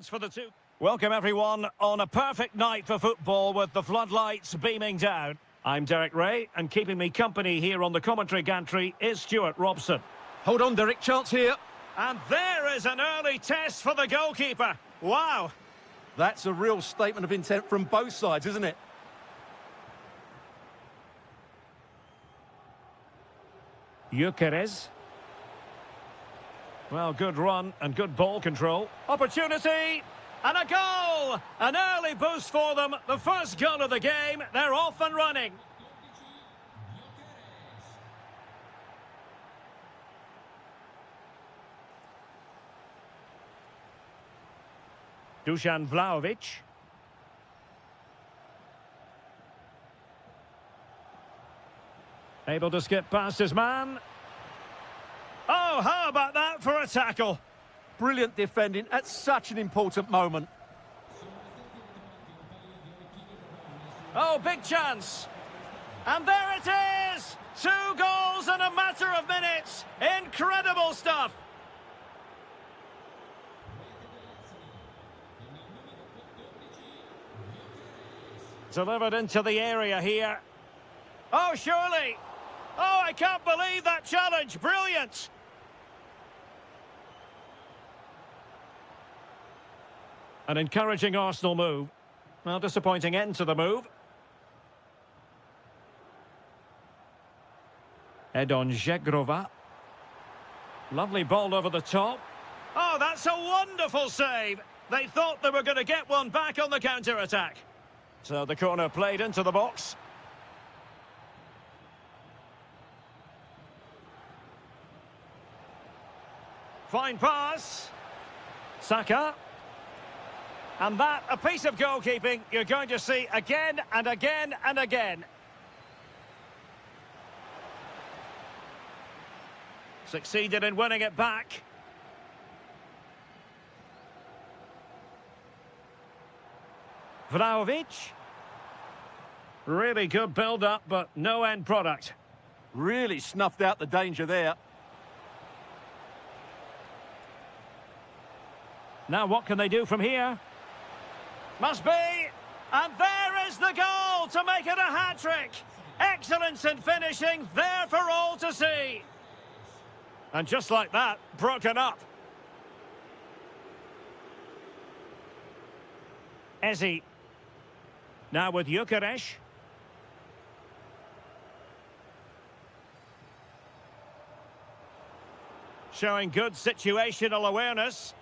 chance for the two. Welcome everyone on a perfect night for football with the floodlights beaming down. I'm Derek Ray, and keeping me company here on the commentary gantry is Stuart Robson. Hold on, Derek, chance here. And there is an early test for the goalkeeper. Wow. That's a real statement of intent from both sides, isn't it? Gyökeres. Well, good run and good ball control. Opportunity and a goal! An early boost for them. The first goal of the game. They're off and running. Dusan Vlahovic. Able to skip past his man. Oh, how about that for a tackle? Brilliant defending at such an important moment. Oh, big chance. And there it is! 2 goals in a matter of minutes. Incredible stuff. Delivered into the area here. Oh, surely. Oh, I can't believe that challenge. Brilliant. An encouraging Arsenal move. Well, disappointing end to the move. Edon Žegrova. Lovely ball over the top. Oh, that's a wonderful save. They thought they were going to get one back on the counter-attack. So the corner played into the box. Fine pass. Saka. And that, a piece of goalkeeping you're going to see again and again and again. Succeeded in winning it back. Vlahovic. Really good build-up, but no end product. Really snuffed out the danger there. Now what can they do from here? Must be! And there is the goal to make it a hat-trick! Excellence in finishing, there for all to see! And just like that, broken up. Eze. Now with Gyökeres. Showing good situational awareness.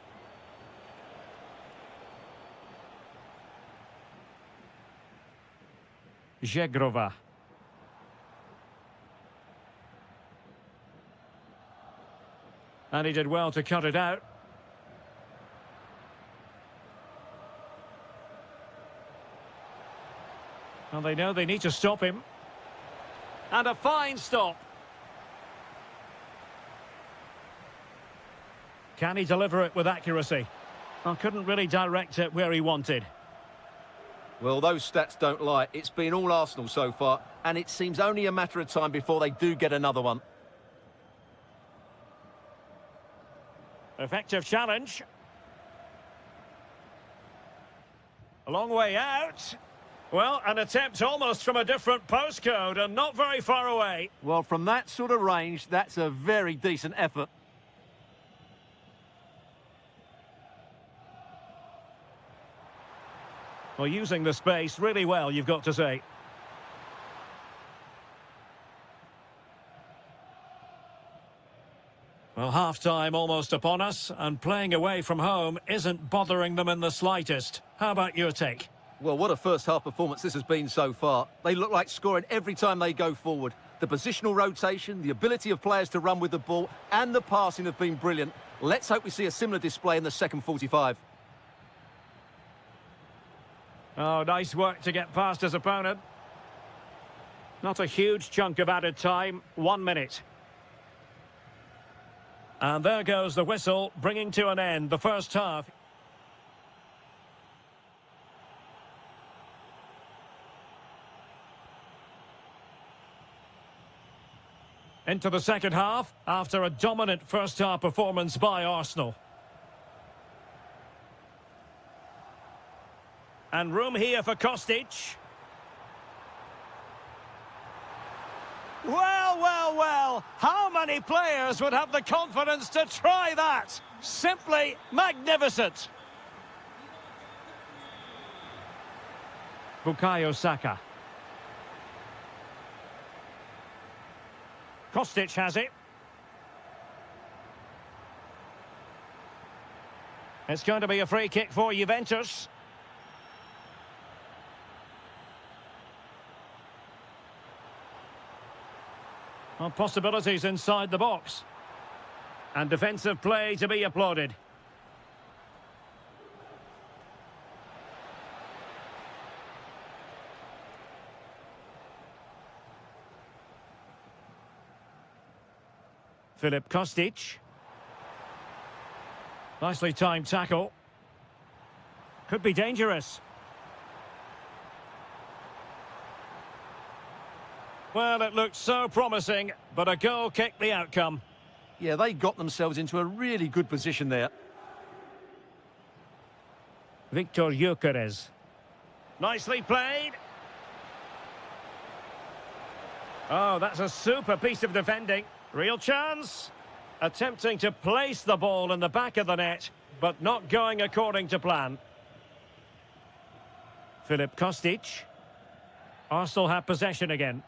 Žegrova. And he did well to cut it out. Well, they know they need to stop him. And a fine stop. Can he deliver it with accuracy? Well, couldn't really direct it where he wanted. Well, those stats don't lie. It's been all Arsenal so far, and it seems only a matter of time before they do get another one. Effective challenge. A long way out. Well, an attempt almost from a different postcode and not very far away. Well, from that sort of range, that's a very decent effort. Well, using the space really well, you've got to say. Well, half-time almost upon us, and playing away from home isn't bothering them in the slightest. How about your take? Well, what a first-half performance this has been so far. They look like scoring every time they go forward. The positional rotation, the ability of players to run with the ball, and the passing have been brilliant. Let's hope we see a similar display in the second 45. Oh, nice work to get past his opponent. Not a huge chunk of added time, 1 minute. And there goes the whistle, bringing to an end the first half. Into the second half, after a dominant first half performance by Arsenal. And room here for Kostic. Well, well, well. How many players would have the confidence to try that? Simply magnificent. Bukayo Saka. Kostic has it. It's going to be a free kick for Juventus. Well, possibilities inside the box. And defensive play to be applauded. Filip Kostic. Nicely timed tackle. Could be dangerous. Well, it looked so promising, but a goal kicked the outcome. Yeah, they got themselves into a really good position there. Victor Gyökeres. Nicely played. Oh, that's a super piece of defending. Real chance. Attempting to place the ball in the back of the net, but not going according to plan. Filip Kostic. Arsenal have possession again.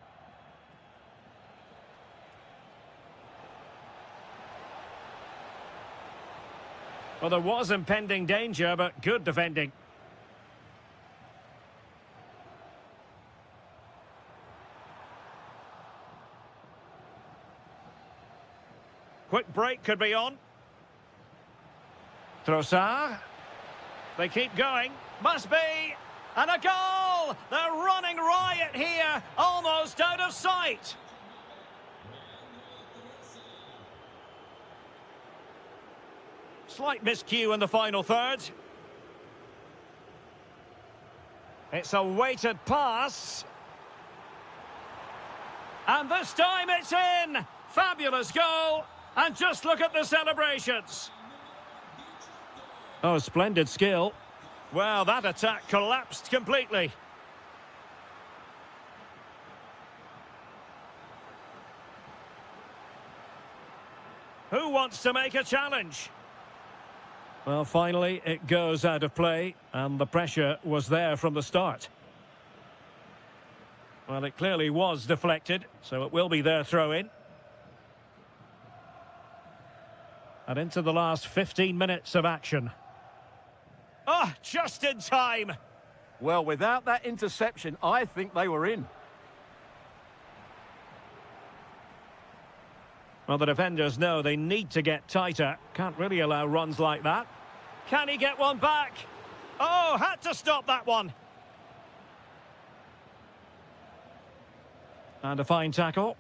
Well, there was impending danger, but good defending. Quick break could be on. Trossard. They keep going. Must be. And a goal! They're running riot here, almost out of sight. Slight miscue in the final third. It's a weighted pass. And this time it's in! Fabulous goal! And just look at the celebrations. Oh, splendid skill. Well, that attack collapsed completely. Who wants to make a challenge? Well, finally, it goes out of play, and the pressure was there from the start. Well, it clearly was deflected, so it will be their throw-in. And into the last 15 minutes of action. Oh, just in time. Well, without that interception, I think they were in. Well, the defenders know they need to get tighter. Can't really allow runs like that. Can he get one back? Oh, had to stop that one. And a fine tackle.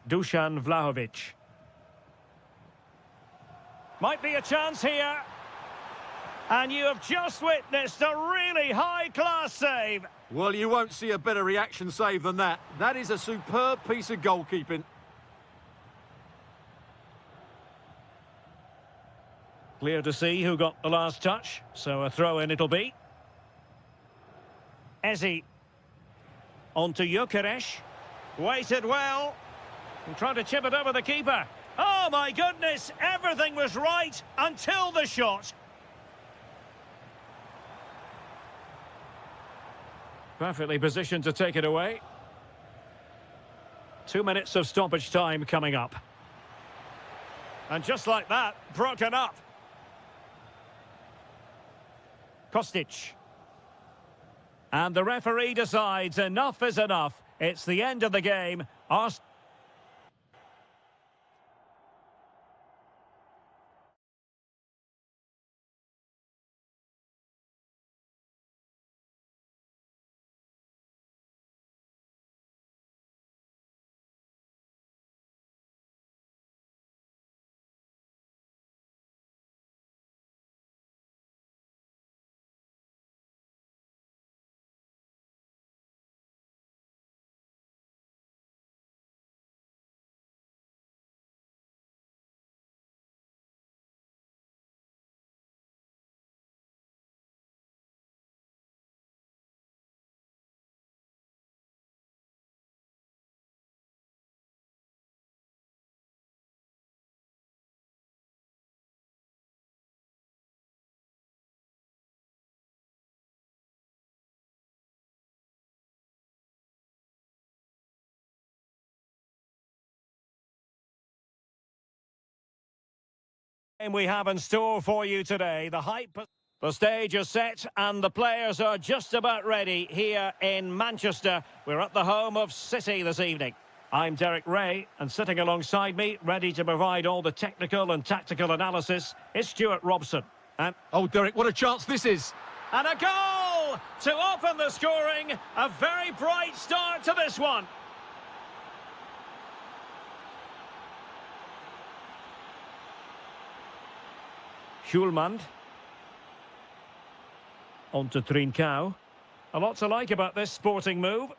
Dusan Vlahovic. Might be a chance here. And you have just witnessed a really high-class save. Well, you won't see a better reaction save than that. That is a superb piece of goalkeeping. Clear to see who got the last touch, so a throw-in it'll be. Ezi. On to Gyökeres. Waited well. And trying to chip it over the keeper. Oh, my goodness! Everything was right until the shot. Perfectly positioned to take it away. 2 minutes of stoppage time coming up. And just like that, broken up. Kostic. And the referee decides enough is enough. It's the end of the game. Arsenal And we have in store for you today the hype. The stage is set and the players are just about ready here in Manchester. We're at the home of City this evening. I'm Derek Ray, and sitting alongside me, ready to provide all the technical and tactical analysis, is Stuart Robson. And Oh, Derek, what a chance this is. And a goal to open the scoring. A very bright start to this one. Hjulmand. On to Trincao. A lot to like about this sporting move.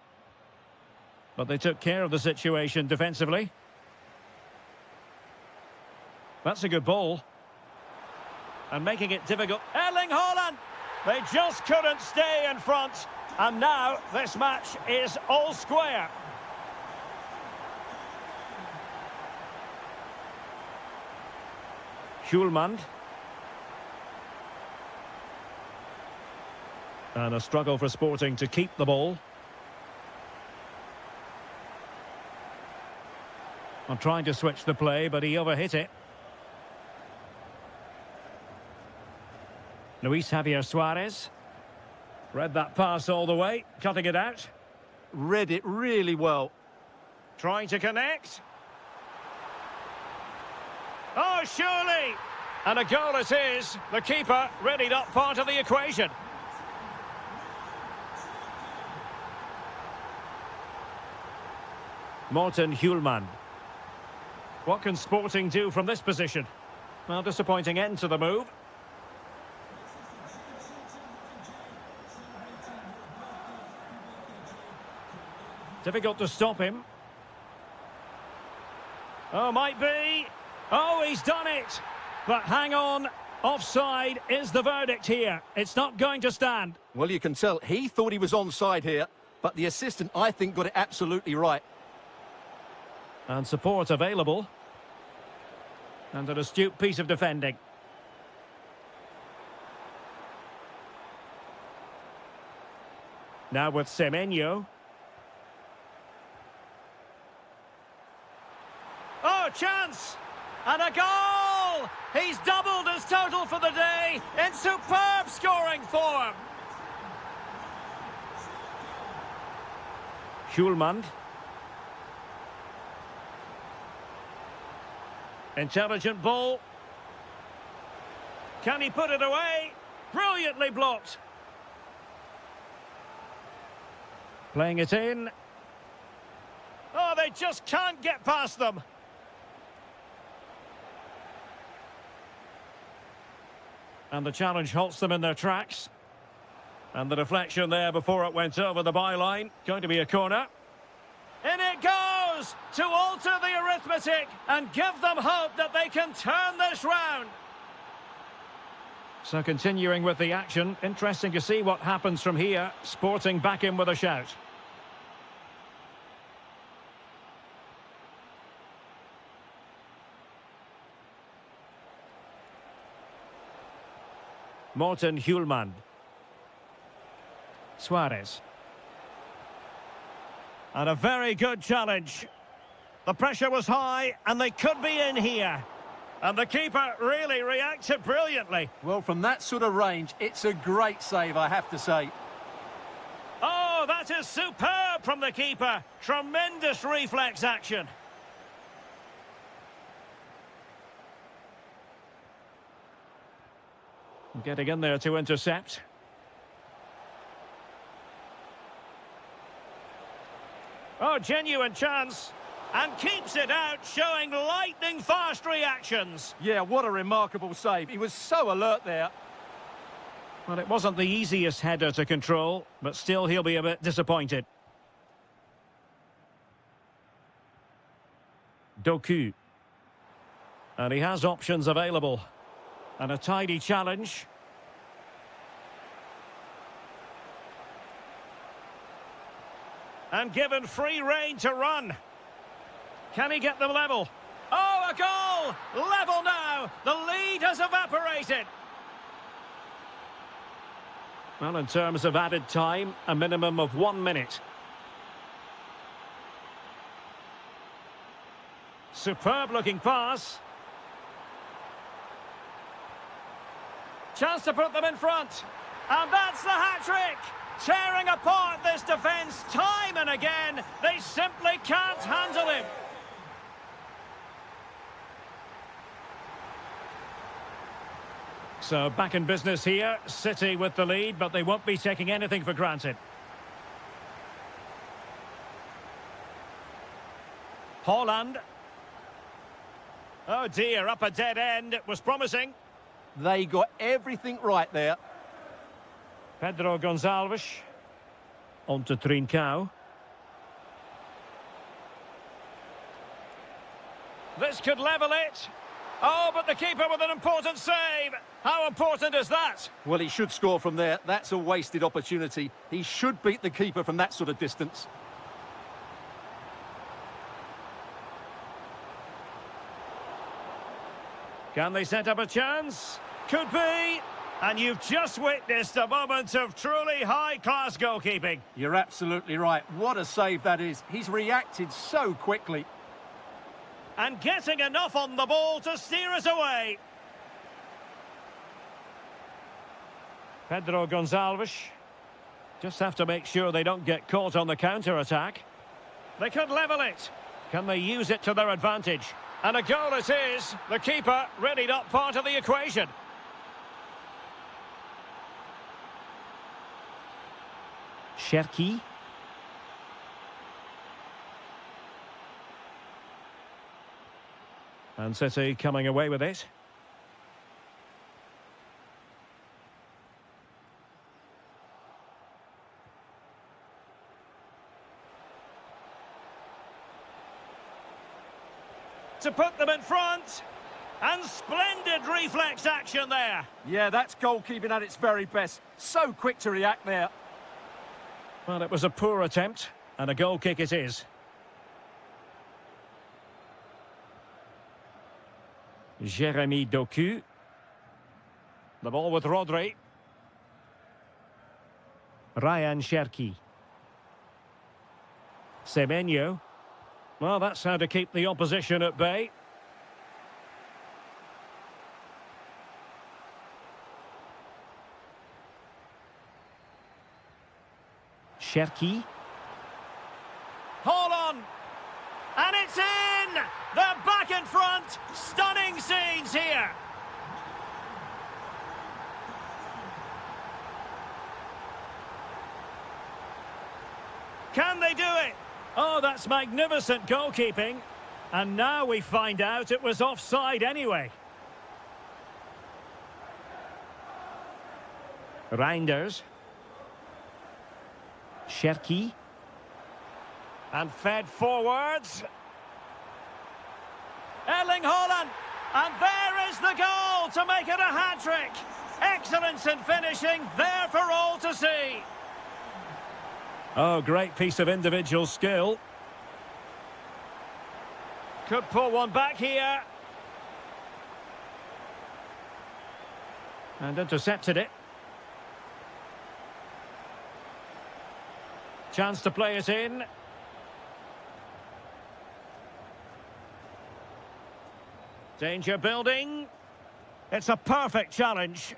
But they took care of the situation defensively. That's a good ball. And making it difficult. Erling Haaland! They just couldn't stay in front. And now this match is all square. Hjulmand. And a struggle for Sporting to keep the ball. I'm trying to switch the play, but he overhit it. Luis Javier Suarez. Read that pass all the way, cutting it out. Read it really well. Trying to connect. Oh, surely! And a goal it is. The keeper really not part of the equation. Morten Hjulmand. What can Sporting do from this position? Well, disappointing end to the move. Difficult to stop him. Oh, might be. Oh, he's done it. But hang on. Offside is the verdict here. It's not going to stand. Well, you can tell he thought he was onside here, but the assistant, I think, got it absolutely right. And support available. And an astute piece of defending. Now with Semenyo. Oh, chance! And a goal! He's doubled his total for the day in superb scoring form. Hjulmand. Intelligent ball. Can he put it away? Brilliantly blocked. Playing it in. Oh, they just can't get past them. And the challenge halts them in their tracks. And the deflection there before it went over the byline. Going to be a corner. In it goes to alter the arithmetic and give them hope that they can turn this round. So continuing with the action, interesting to see what happens from here. Sporting back in with a shout. Morten Hjulmand. Suarez. And a very good challenge. The pressure was high and they could be in here. And the keeper really reacted brilliantly. Well, from that sort of range, it's a great save, I have to say. Oh, that is superb from the keeper. Tremendous reflex action. Getting in there to intercept. Oh, genuine chance. And keeps it out, showing lightning-fast reactions. Yeah, what a remarkable save. He was so alert there. Well, it wasn't the easiest header to control, but still he'll be a bit disappointed. Doku. And he has options available. And a tidy challenge. And given free rein to run. Can he get them level? Oh, a goal! Level now! The lead has evaporated. Well, in terms of added time, a minimum of 1 minute. Superb looking pass. Chance to put them in front. And that's the hat-trick! Tearing apart this defence time and again. They simply can't handle him. So back in business here. City with the lead, but they won't be taking anything for granted. Haaland. Oh dear, up a dead end. It was promising. They got everything right there. Pedro Gonçalves. On to Trincao. This could level it. Oh, but the keeper with an important save. How important is that? Well, he should score from there. That's a wasted opportunity. He should beat the keeper from that sort of distance. Can they set up a chance? Could be. And you've just witnessed a moment of truly high-class goalkeeping. You're absolutely right. What a save that is. He's reacted so quickly. And getting enough on the ball to steer us away. Pedro Gonçalves. Just have to make sure they don't get caught on the counter-attack. They could level it. Can they use it to their advantage? And a goal it is. The keeper really not part of the equation. Cherki. And City coming away with it. To put them in front. And splendid reflex action there. Yeah, that's goalkeeping at its very best. So quick to react there. Well, it was a poor attempt, and a goal kick it is. Jeremy Doku. The ball with Rodri. Ryan Cherki. Semenyo. Well, that's how to keep the opposition at bay. Cherki. Hold on. And it's in! They're back in front. Stunning scenes here. Can they do it? Oh, that's magnificent goalkeeping. And now we find out it was offside anyway. Reinders. Cherki. And fed forwards. Erling Haaland. And there is the goal to make it a hat-trick. Excellence in finishing, there for all to see. Oh, great piece of individual skill. Could pull one back here. And intercepted it. Chance to play it in. Danger building. It's a perfect challenge.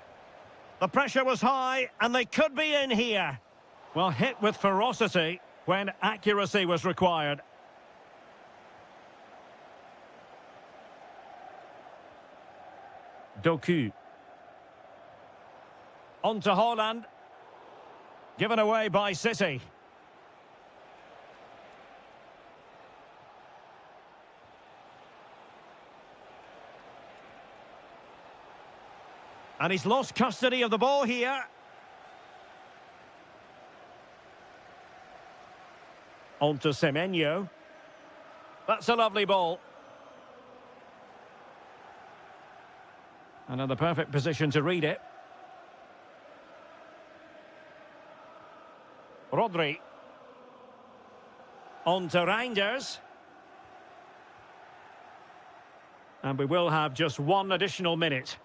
The pressure was high, and they could be in here. Well, hit with ferocity when accuracy was required. Doku. On to Haaland. Given away by City. And he's lost custody of the ball here. On to Semenyo. That's a lovely ball. Another perfect position to read it. Rodri. On to Reinders. And we will have just one additional minute.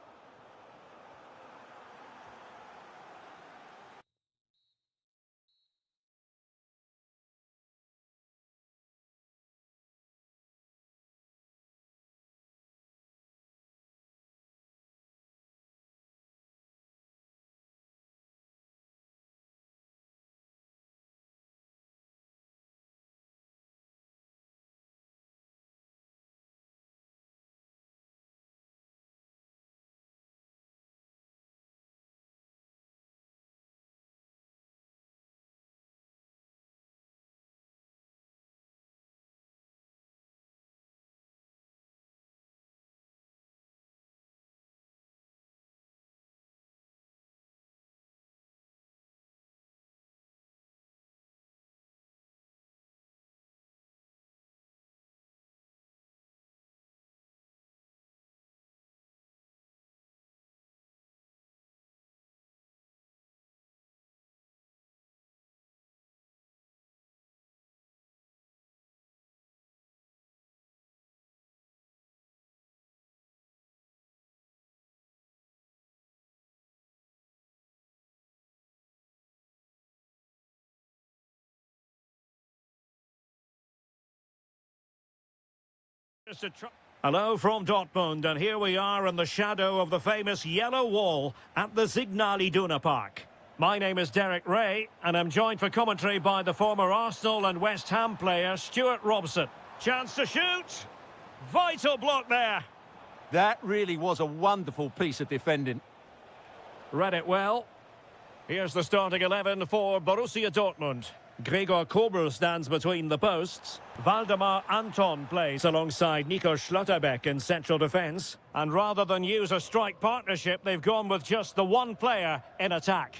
Hello from Dortmund, and here we are in the shadow of the famous yellow wall at the Signal Iduna Park. My name is Derek Ray, and I'm joined for commentary by the former Arsenal and West Ham player Stuart Robson. Chance to shoot! Vital block there! That really was a wonderful piece of defending. Read it well. Here's the starting 11 for Borussia Dortmund. Gregor Kobel stands between the posts. Waldemar Anton plays alongside Nico Schlotterbeck in central defence. And rather than use a strike partnership, they've gone with just the one player in attack.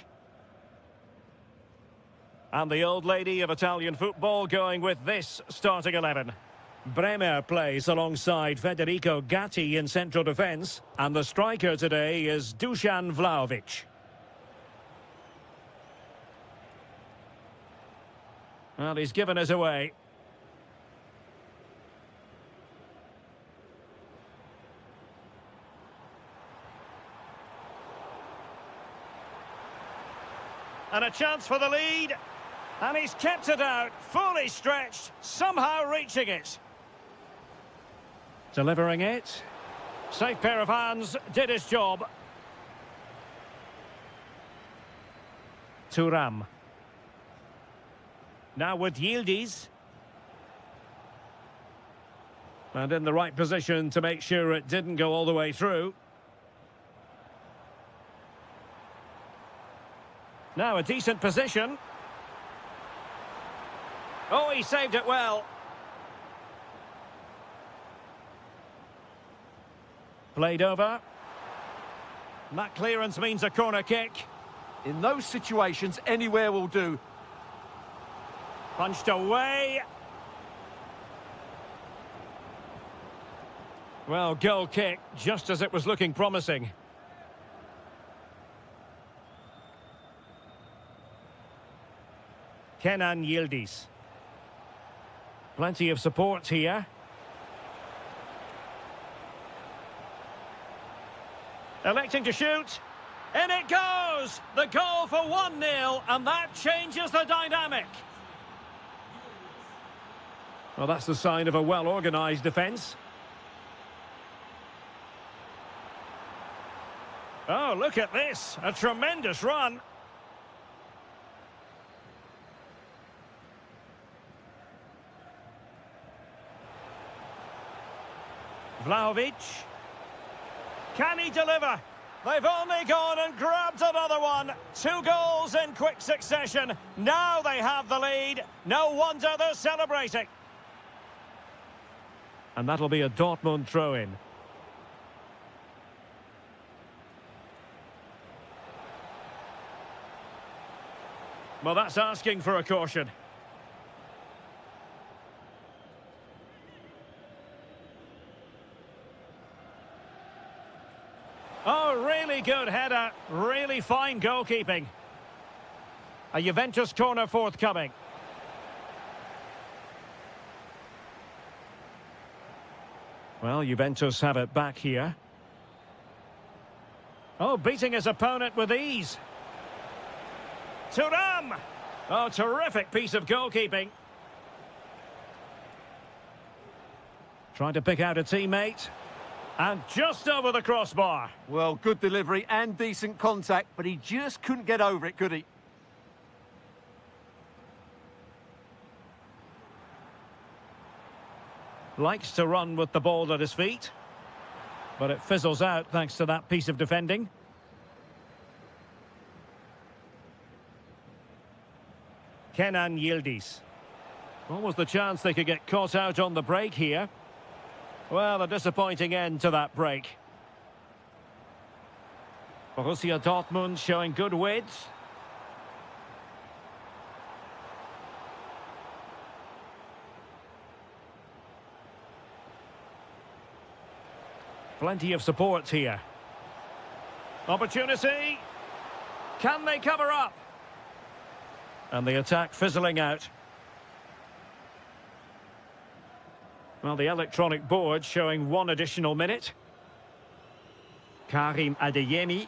And the old lady of Italian football going with this starting 11. Bremer plays alongside Federico Gatti in central defence. And the striker today is Dusan Vlahovic. Well, he's given us away. And a chance for the lead. And he's kept it out, fully stretched, somehow reaching it. Delivering it. Safe pair of hands, did his job. Thuram. Now with Yildiz. And in the right position to make sure it didn't go all the way through. Now a decent position. Oh, he saved it well. Played over. And that clearance means a corner kick. In those situations, anywhere will do. Punched away. Well, goal kick, just as it was looking promising. Kenan Yildiz. Plenty of support here. Electing to shoot. In it goes! The goal for 1-0, and that changes the dynamic. Well, that's the sign of a well-organised defence. Oh, look at this. A tremendous run. Vlahovic. Can he deliver? They've only gone and grabbed another one. 2 goals in quick succession. Now they have the lead. No wonder they're celebrating. And that'll be a Dortmund throw-in. Well, that's asking for a caution. Oh, really good header. Really fine goalkeeping. A Juventus corner forthcoming. Well, Juventus have it back here. Oh, beating his opponent with ease. Thuram! Oh, terrific piece of goalkeeping. Trying to pick out a teammate. And just over the crossbar. Well, good delivery and decent contact, but he just couldn't get over it, could he? Likes to run with the ball at his feet. But it fizzles out thanks to that piece of defending. Kenan Yildiz. What was the chance they could get caught out on the break here? Well, a disappointing end to that break. Borussia Dortmund showing good width. Plenty of support here. Opportunity. Can they cover up? And the attack fizzling out. Well, the electronic board showing 1 additional minute. Karim Adeyemi.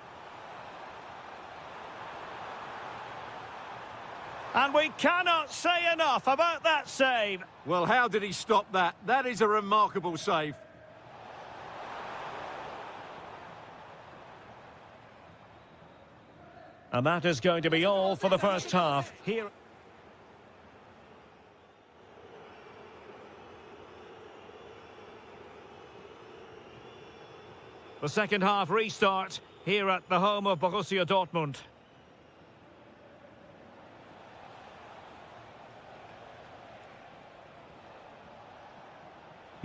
And we cannot say enough about that save. Well, how did he stop that? That is a remarkable save. And that is going to be all for the first half. Here. The second half restart here at the home of Borussia Dortmund.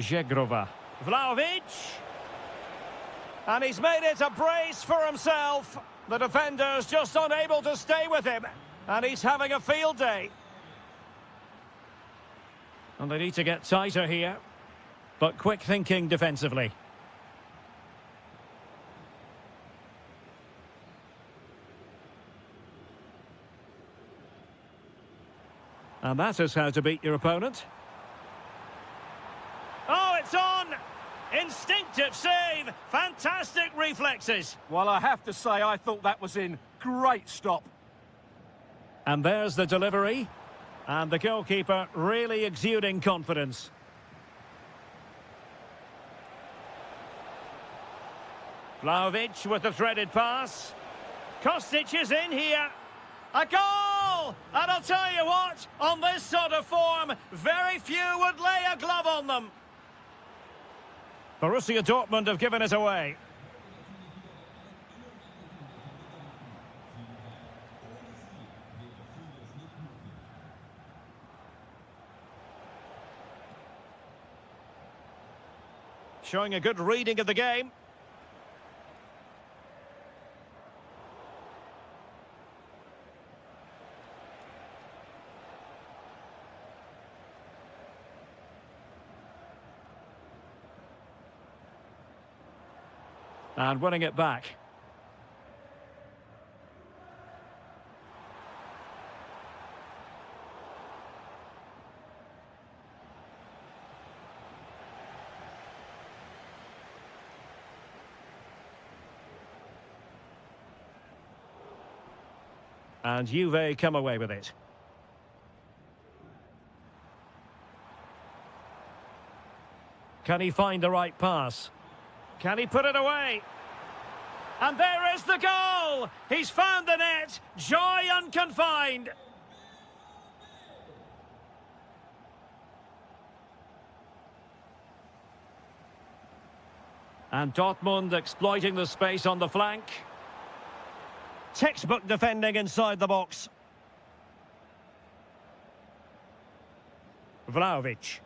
Zegrova. Vlahovic. And he's made it a brace for himself. The defender's just unable to stay with him. And he's having a field day. And they need to get tighter here. But quick thinking defensively. And that is how to beat your opponent. Oh, it's on! Instinctive save! Fantastic reflexes! Well, I have to say, I thought that was in. Great stop. And there's the delivery. And the goalkeeper really exuding confidence. Vlahovic with the threaded pass. Kostic is in here. A goal! And I'll tell you what, on this sort of form, very few would lay a glove on them. Borussia Dortmund have given it away. Showing a good reading of the game. And winning it back. And Juve come away with it. Can he find the right pass? Can he put it away? And there is the goal! He's found the net! Joy unconfined! And Dortmund exploiting the space on the flank. Textbook defending inside the box. Vlahovic.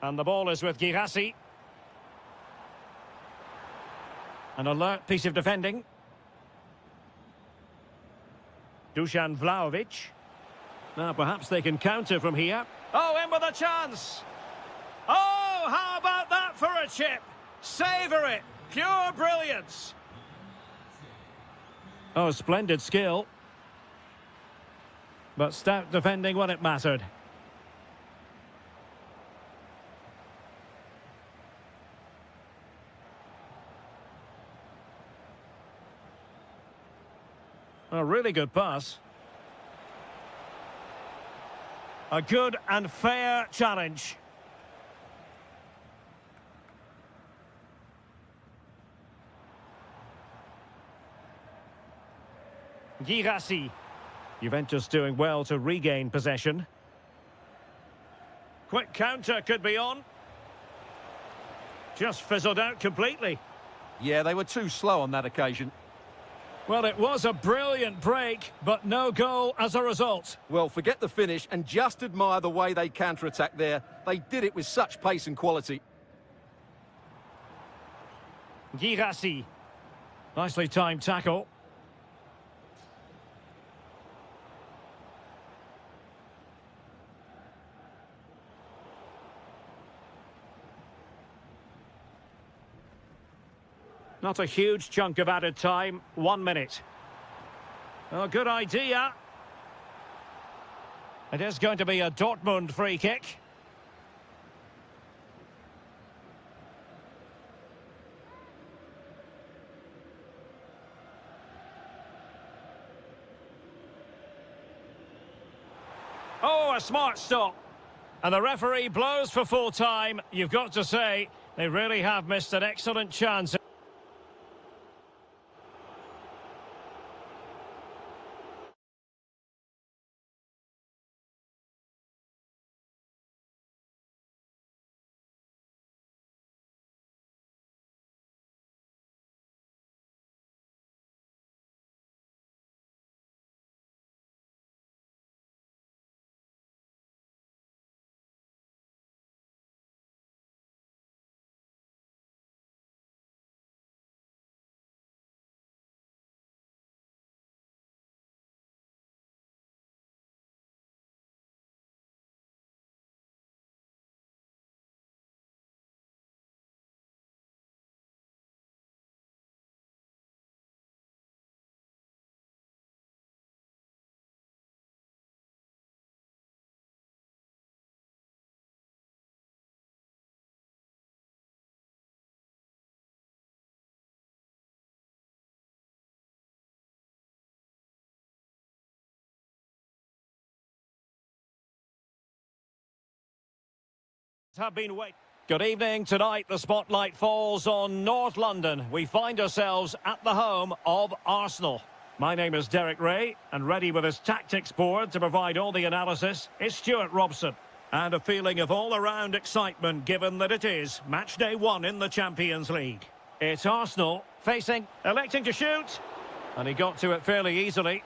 And the ball is with Girassi. An alert piece of defending. Dusan Vlahovic. Now perhaps they can counter from here. Oh, in with a chance! Oh, how about that for a chip? Savour it! Pure brilliance! Oh, splendid skill. But stout defending when it mattered. A really good pass. A good and fair challenge. Girassi. Juventus doing well to regain possession. Quick counter could be on. Just fizzled out completely. Yeah, they were too slow on that occasion. Well, it was a brilliant break, but no goal as a result. Well, forget the finish and just admire the way they counter-attacked there. They did it with such pace and quality. Girassi. Nicely timed tackle. Not a huge chunk of added time. 1 minute. Oh, good idea. It is going to be a Dortmund free kick. Oh, a smart stop. And the referee blows for full time. You've got to say, they really have missed an excellent chance. Have been waiting. Good evening. Tonight the spotlight falls on North London. We find ourselves at the home of Arsenal. My name is Derek Ray, and ready with his tactics board to provide all the analysis is Stuart Robson. And a feeling of all-around excitement given that it is match day 1 in the Champions League. It's Arsenal electing to shoot, and he got to it fairly easily.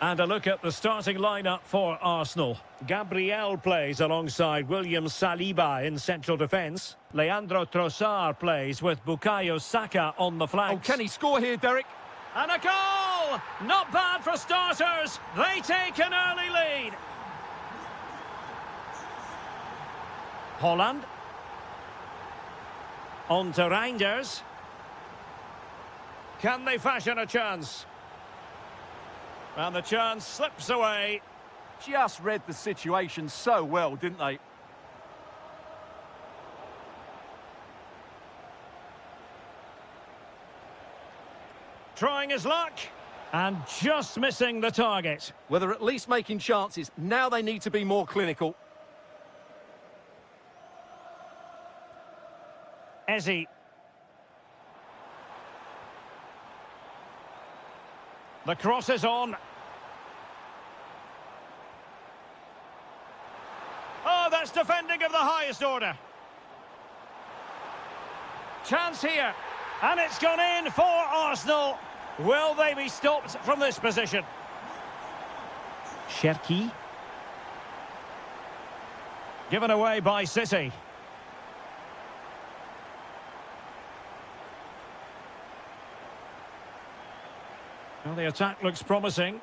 And a look at the starting lineup for Arsenal. Gabriel plays alongside William Saliba in central defence. Leandro Trossard plays with Bukayo Saka on the flanks. Oh, can he score here, Derek? And a goal! Not bad for starters. They take an early lead. Holland. On to Reinders. Can they fashion a chance? And the chance slips away. Just read the situation so well, didn't they? Trying his luck. And just missing the target. Well, they're at least making chances. Now they need to be more clinical. Ezzy. The cross is on. Oh, that's defending of the highest order. Chance here. And it's gone in for Arsenal. Will they be stopped from this position? Cherki. Given away by City. Well, the attack looks promising.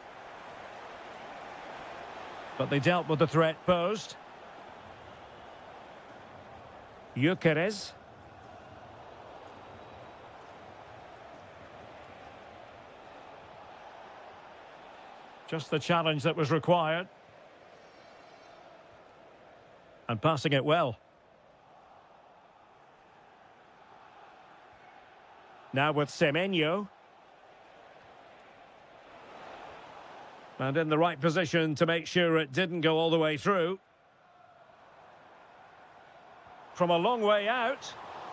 But they dealt with the threat posed. Gyökeres. Just the challenge that was required. And passing it well. Now with Semenyo. And in the right position to make sure it didn't go all the way through. From a long way out.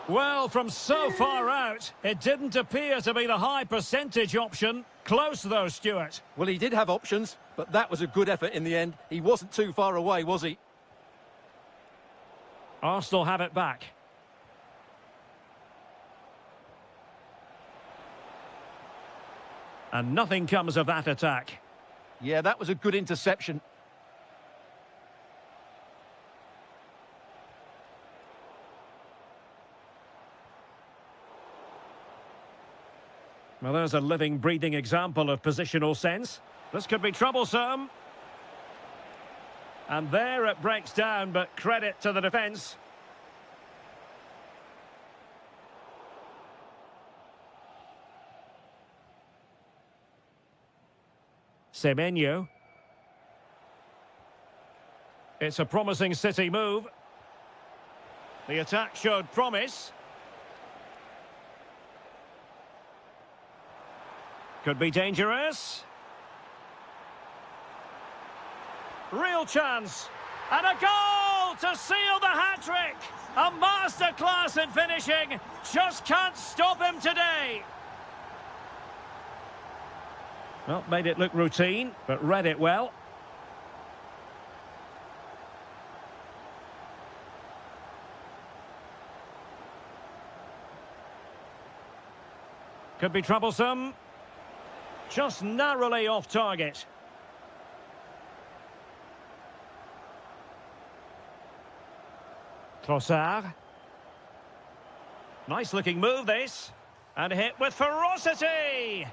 Well, from so far out, it didn't appear to be the high percentage option. Close though, Stuart. Well, he did have options, but that was a good effort in the end. He wasn't too far away, was he? Arsenal have it back. And nothing comes of that attack. Yeah, that was a good interception. Well, there's a living, breathing example of positional sense. This could be troublesome. And there it breaks down, but credit to the defence. Semenyo. It's a promising City move. The attack showed promise. Could be dangerous. Real chance. And a goal to seal the hat-trick. A masterclass in finishing. Just can't stop him today. Well, made it look routine, but read it well. Could be troublesome. Just narrowly off target. Trossard. Nice looking move this. And hit with ferocity.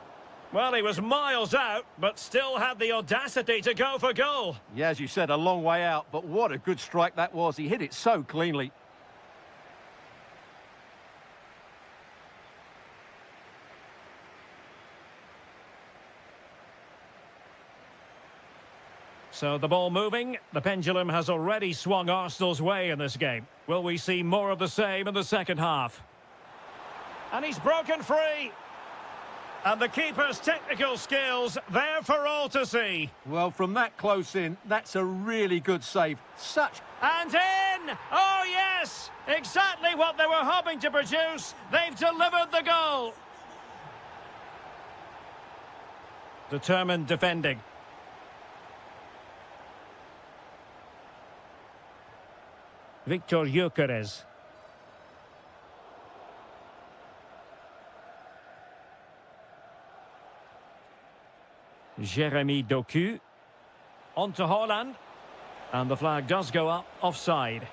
Well, he was miles out, but still had the audacity to go for goal. Yeah, as you said, a long way out, but what a good strike that was. He hit it so cleanly. So the ball moving, the pendulum has already swung Arsenal's way in this game. Will we see more of the same in the second half? And he's broken free. And the keeper's technical skills there for all to see. Well, from that close in, that's a really good save. Such... And in! Oh, yes! Exactly what they were hoping to produce. They've delivered the goal. Determined defending. Victor Gyökeres. Jeremy Doku. On to Haaland. And the flag does go up, offside.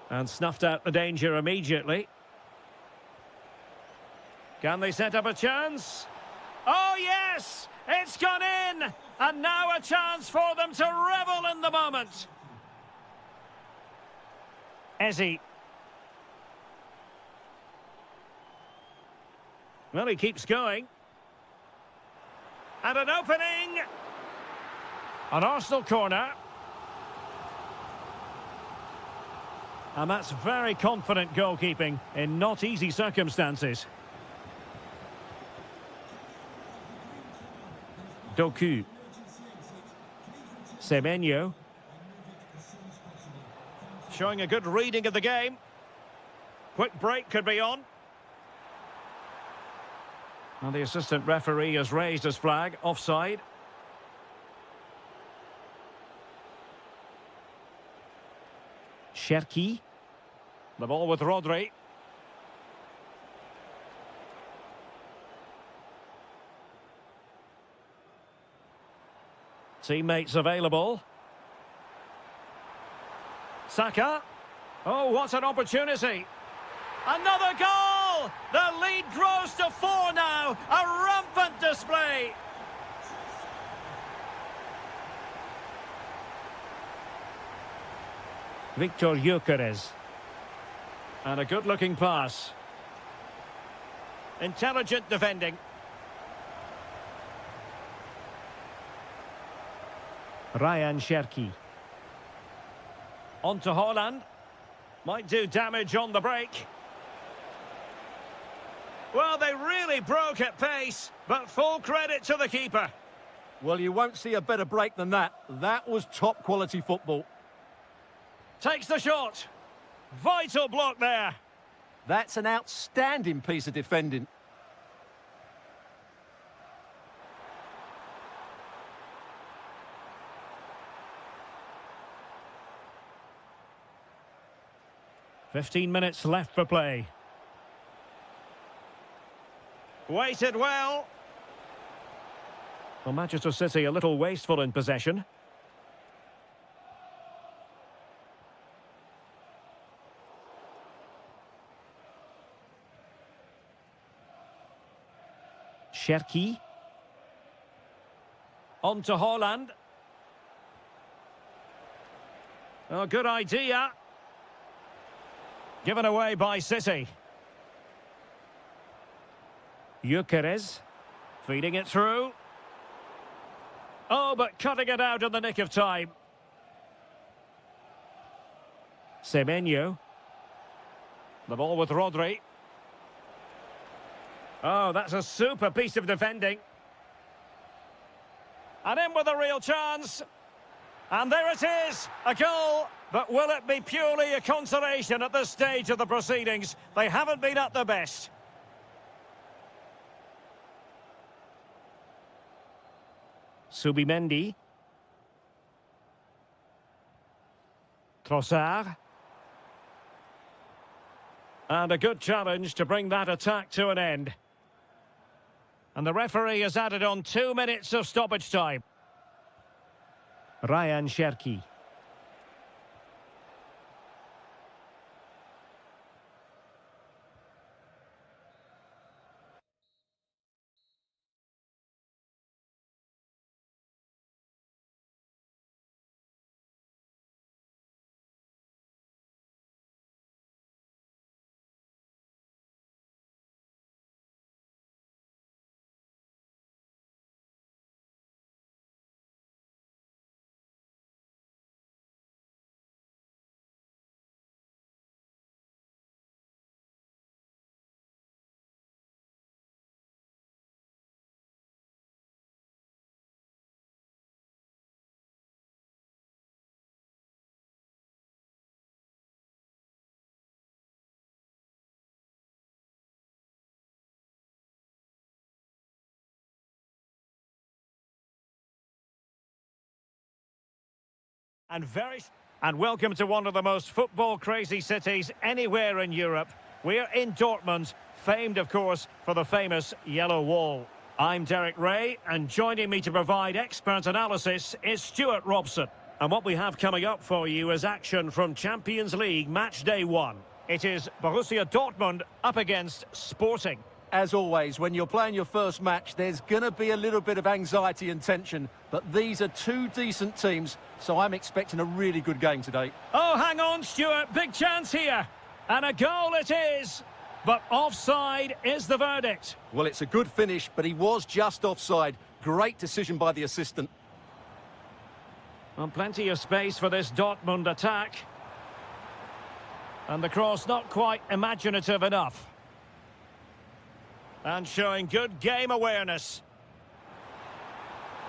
And snuffed out the danger immediately. Can they set up a chance? Oh, yes! It's gone in! And now a chance for them to revel in the moment. Ezzy. Well, he keeps going. And an opening. An Arsenal corner. And that's very confident goalkeeping in not easy circumstances. Doku. Semenyo. Showing a good reading of the game. Quick break could be on. And the assistant referee has raised his flag, offside. Cherki. The ball with Rodri. Teammates available. Saka. Oh, what an opportunity. Another goal! The lead grows to 4 now. A rampant display. Victor Gyökeres. And a good-looking pass. Intelligent defending. Ryan Cherki. On to Haaland. Might do damage on the break. Well, they really broke at pace, but full credit to the keeper. Well, you won't see a better break than that. That was top-quality football. Takes the shot. Vital block there. That's an outstanding piece of defending. "15 minutes left for play. Waited well. Well, Manchester City a little wasteful in possession. Cherki. On to Haaland. Oh, good idea. Given away by City. Gyökeres. Feeding it through. Oh, but cutting it out in the nick of time. Semenyo. The ball with Rodri. Oh, that's a super piece of defending. And in with a real chance. And there it is, a goal. But will it be purely a consolation at this stage of the proceedings? They haven't been at their best. Subimendi. Trossard. And a good challenge to bring that attack to an end. And the referee has added on 2 minutes of stoppage time. Ryan Cherki. And welcome to one of the most football-crazy cities anywhere in Europe. We're in Dortmund, famed, of course, for the famous Yellow Wall. I'm Derek Ray, and joining me to provide expert analysis is Stuart Robson. And what we have coming up for you is action from Champions League Match Day 1. It is Borussia Dortmund up against Sporting. As always, when you're playing your first match, there's going to be a little bit of anxiety and tension, but these are two decent teams, so I'm expecting a really good game today. Oh, hang on, Stuart. Big chance here. And a goal it is. But offside is the verdict. Well, it's a good finish, but he was just offside. Great decision by the assistant. Well, plenty of space for this Dortmund attack. And the cross not quite imaginative enough. And showing good game awareness.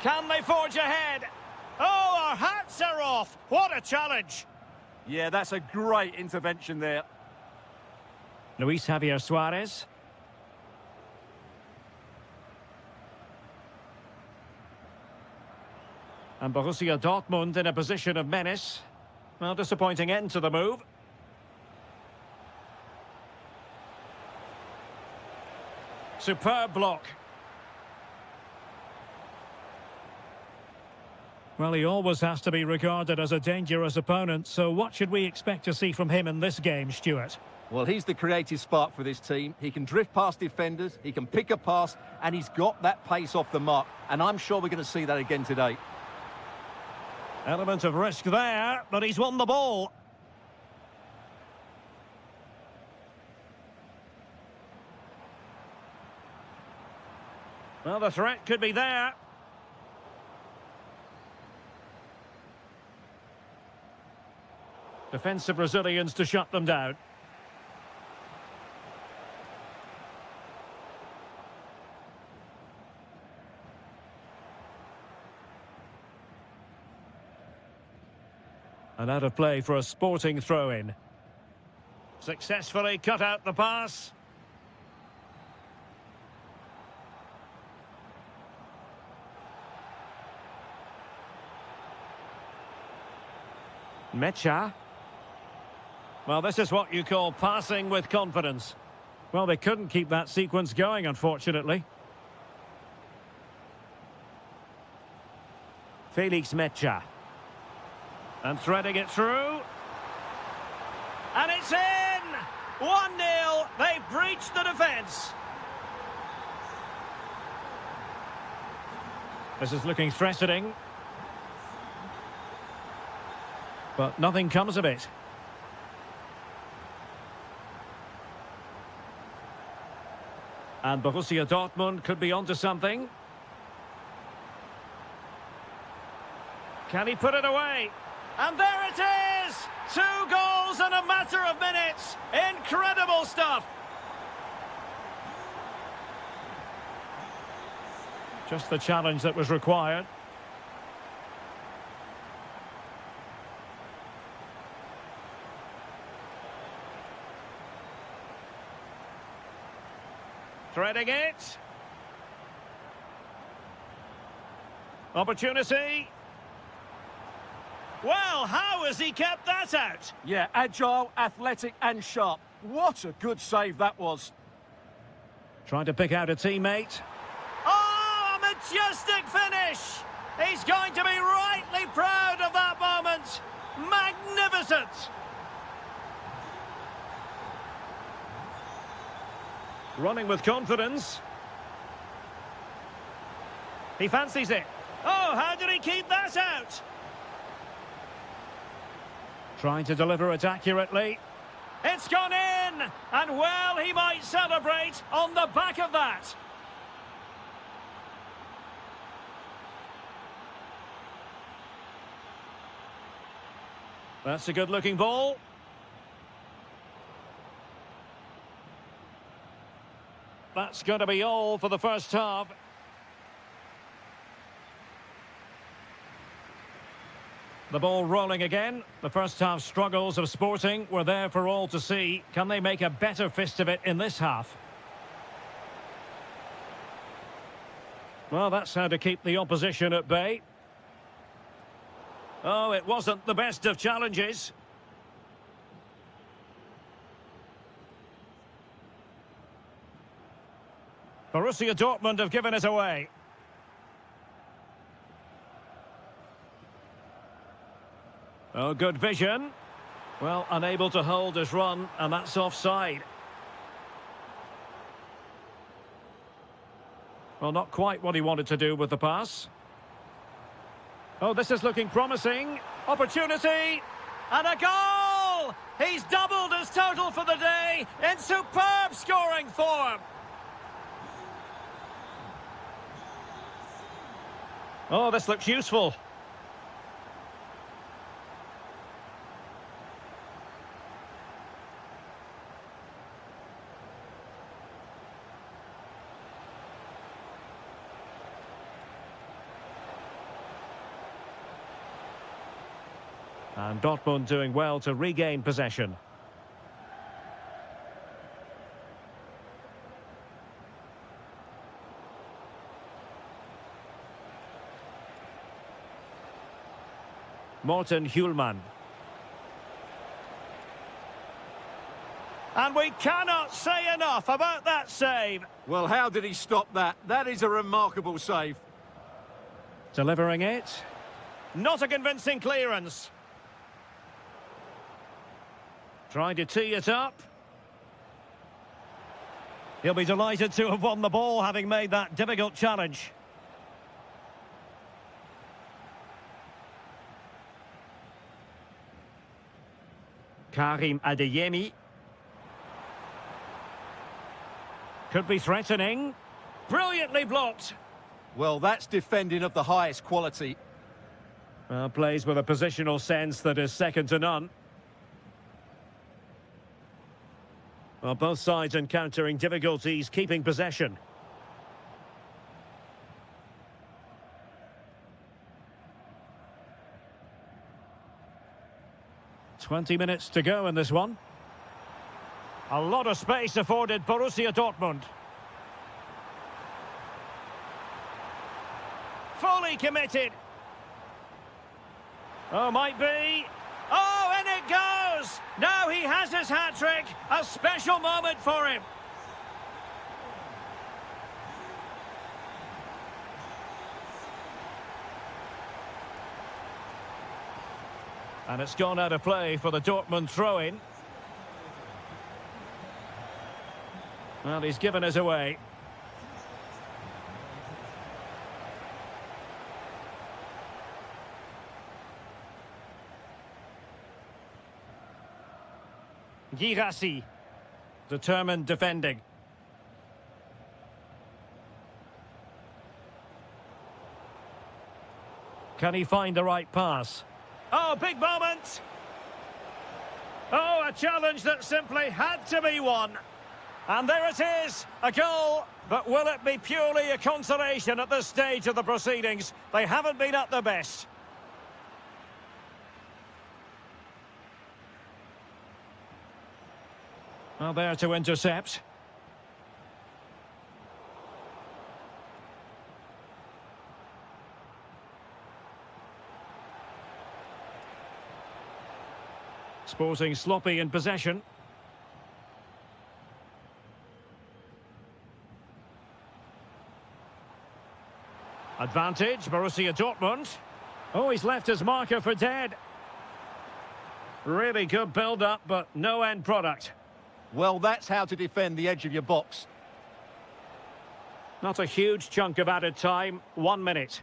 Can they forge ahead? Oh, our hats are off. What a challenge. Yeah, that's a great intervention there. Luis Javier Suarez. And Borussia Dortmund in a position of menace. Well, disappointing end to the move. Superb block. Well, he always has to be regarded as a dangerous opponent, so what should we expect to see from him in this game, Stuart? Well, he's the creative spark for this team. He can drift past defenders, he can pick a pass, and he's got that pace off the mark. And I'm sure we're going to see that again today. Element of risk there, but he's won the ball. Well, the threat could be there. Defensive Brazilians to shut them down. And out of play for a Sporting throw-in. Successfully cut out the pass. Mecha. Well, this is what you call passing with confidence. Well, they couldn't keep that sequence going, unfortunately. Felix Mecha. And threading it through. And it's in! 1-0. They've breached the defence. This is looking threatening. But nothing comes of it. And Borussia Dortmund could be onto something. Can he put it away? And there it is! 2 goals in a matter of minutes. Incredible stuff. Just the challenge that was required. Threading it. Opportunity. Well, how has he kept that out? Yeah, agile, athletic and sharp. What a good save that was. Trying to pick out a teammate. Oh, a majestic finish! He's going to be rightly proud of that moment. Magnificent! Running with confidence. He fancies it. Oh, how did he keep that out? Trying to deliver it accurately. It's gone in! And well, he might celebrate on the back of that. That's a good-looking ball. That's going to be all for the first half. The ball rolling again. The first half struggles of Sporting were there for all to see. Can they make a better fist of it in this half? Well, that's how to keep the opposition at bay. Oh, it wasn't the best of challenges. Borussia Dortmund have given it away. Oh, good vision. Well, unable to hold his run, and that's offside. Well, not quite what he wanted to do with the pass. Oh, this is looking promising. Opportunity! And a goal! He's doubled his total for the day in superb scoring form. Oh, this looks useful. And Dortmund doing well to regain possession. Morten Hjulman. And we cannot say enough about that save. Well, how did he stop that? That is a remarkable save. Delivering it. Not a convincing clearance. Trying to tee it up. He'll be delighted to have won the ball, having made that difficult challenge. Karim Adeyemi. Could be threatening. Brilliantly blocked. Well, that's defending of the highest quality. Well, plays with a positional sense that is second to none. Well, both sides encountering difficulties keeping possession. "20 minutes to go in this one. A lot of space afforded Borussia Dortmund. Fully committed. Oh, might be. Oh, and it goes! Now he has his hat-trick. A special moment for him. And it's gone out of play for the Dortmund throw-in. Well, he's given us away. Girassi, determined defending. Can he find the right pass? Oh, big moment! Oh, a challenge that simply had to be won. And there it is, a goal. But will it be purely a consolation at this stage of the proceedings? They haven't been at their best. Well, there to intercept. Sporting sloppy in possession. Advantage, Borussia Dortmund. Oh, he's left his marker for dead. Really good build-up, but no end product. Well, that's how to defend the edge of your box. Not a huge chunk of added time, 1 minute.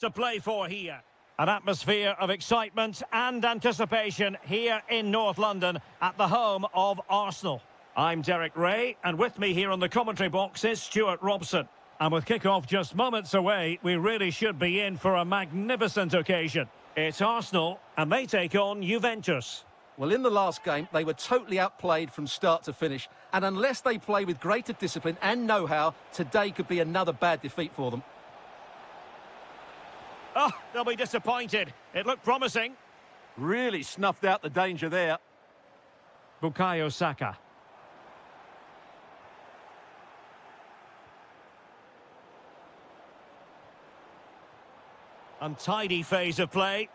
To play for here. An atmosphere of excitement and anticipation here in North London at the home of Arsenal. I'm Derek Ray, and with me here on the commentary box is Stuart Robson. And with kick-off just moments away, we really should be in for a magnificent occasion. It's Arsenal, and they take on Juventus. Well, in the last game, they were totally outplayed from start to finish. And unless they play with greater discipline and know-how, today could be another bad defeat for them. Oh, they'll be disappointed. It looked promising. Really snuffed out the danger there. Bukayo Saka. Untidy phase of play.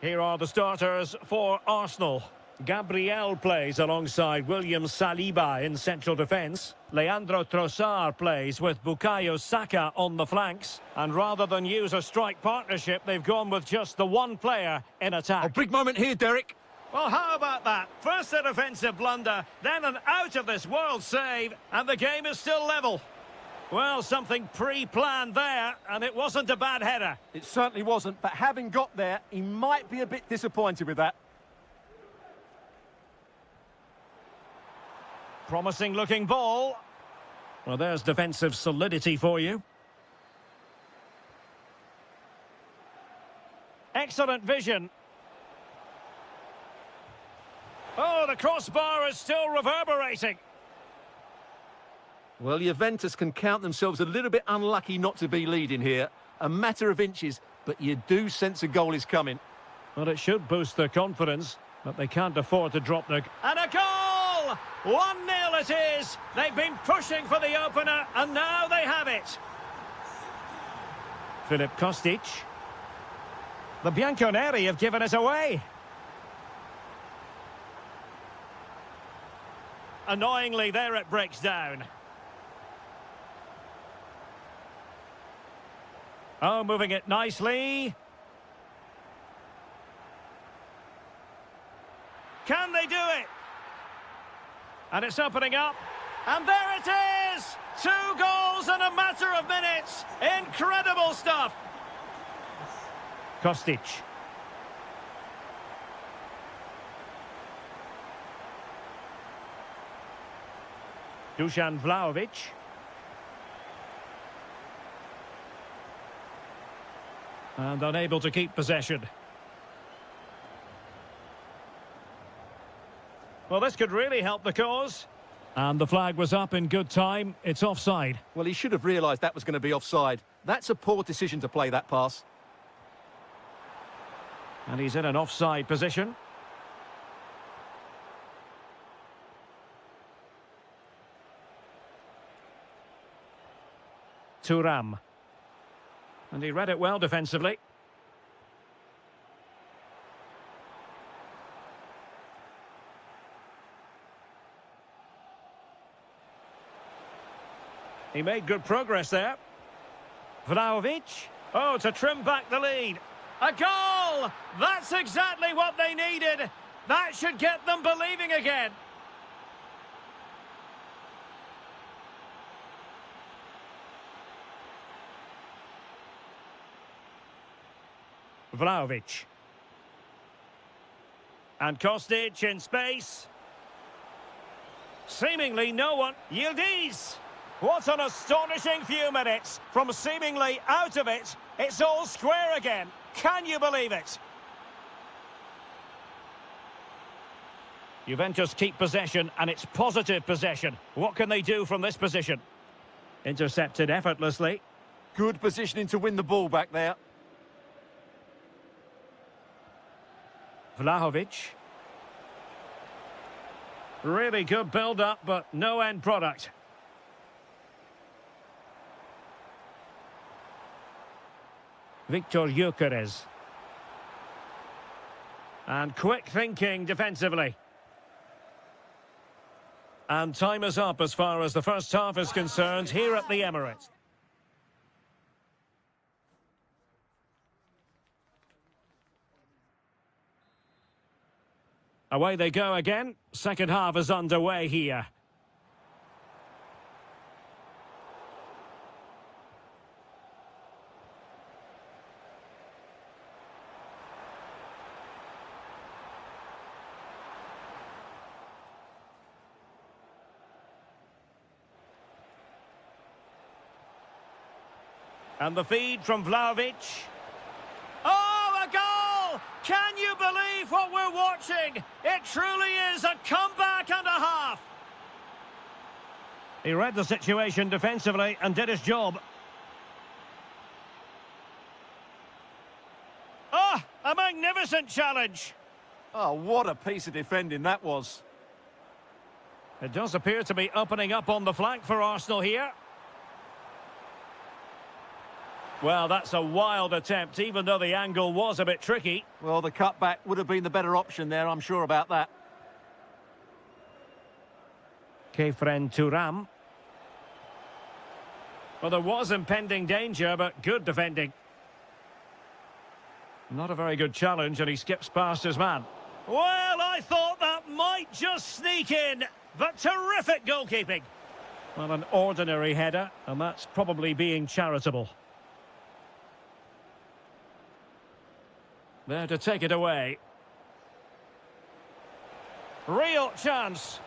Here are the starters for Arsenal. Gabriel plays alongside William Saliba in central defence. Leandro Trossard plays with Bukayo Saka on the flanks. And rather than use a strike partnership, they've gone with just the one player in attack. A big moment here, Derek. Well, how about that? First a defensive blunder, then an out-of-this-world save, and the game is still level. Well, something pre-planned there, and it wasn't a bad header. It certainly wasn't, but having got there, he might be a bit disappointed with that. Promising looking ball. Well, there's defensive solidity for you. Excellent vision. Oh, the crossbar is still reverberating. Well, Juventus can count themselves a little bit unlucky not to be leading here. A matter of inches, but you do sense a goal is coming. Well, it should boost their confidence, but they can't afford to drop their... And a goal! 1-0 it is. They've been pushing for the opener, and now they have it. Filip Kostic. The Bianconeri have given it away. Annoyingly, there it breaks down. Oh, moving it nicely. Can they do it? And it's opening up. And there it is! 2 goals in a matter of minutes. Incredible stuff. Kostic. Dusan Vlahovic. And unable to keep possession. Well, this could really help the cause. And the flag was up in good time. It's offside. Well, he should have realised that was going to be offside. That's a poor decision to play that pass. And he's in an offside position. Thuram. And he read it well defensively. He made good progress there. Vlahovic. Oh, to trim back the lead. A goal! That's exactly what they needed. That should get them believing again. Vlahovic. And Kostic in space. Seemingly no one. Yildiz. What an astonishing few minutes. From seemingly out of it, it's all square again. Can you believe it? Juventus keep possession, and it's positive possession. What can they do from this position? Intercepted effortlessly. Good positioning to win the ball back there. Vlahovic. Really good build-up, but no end product. Victor Gyökeres. And quick thinking defensively. And time is up as far as the first half is concerned here at the Emirates. Away they go again. Second half is underway here. And the feed from Vlahovic. Oh, a goal! Can you believe what we're watching? It truly is a comeback and a half. He read the situation defensively and did his job. Ah, a magnificent challenge. Oh, what a piece of defending that was. It does appear to be opening up on the flank for Arsenal here. Well, that's a wild attempt, even though the angle was a bit tricky. Well, the cutback would have been the better option there, I'm sure about that. Kefren Thuram. Well, there was impending danger, but good defending. Not a very good challenge, and he skips past his man. Well, I thought that might just sneak in, but terrific goalkeeping. Well, an ordinary header, and that's probably being charitable. There to take it away. Real chance.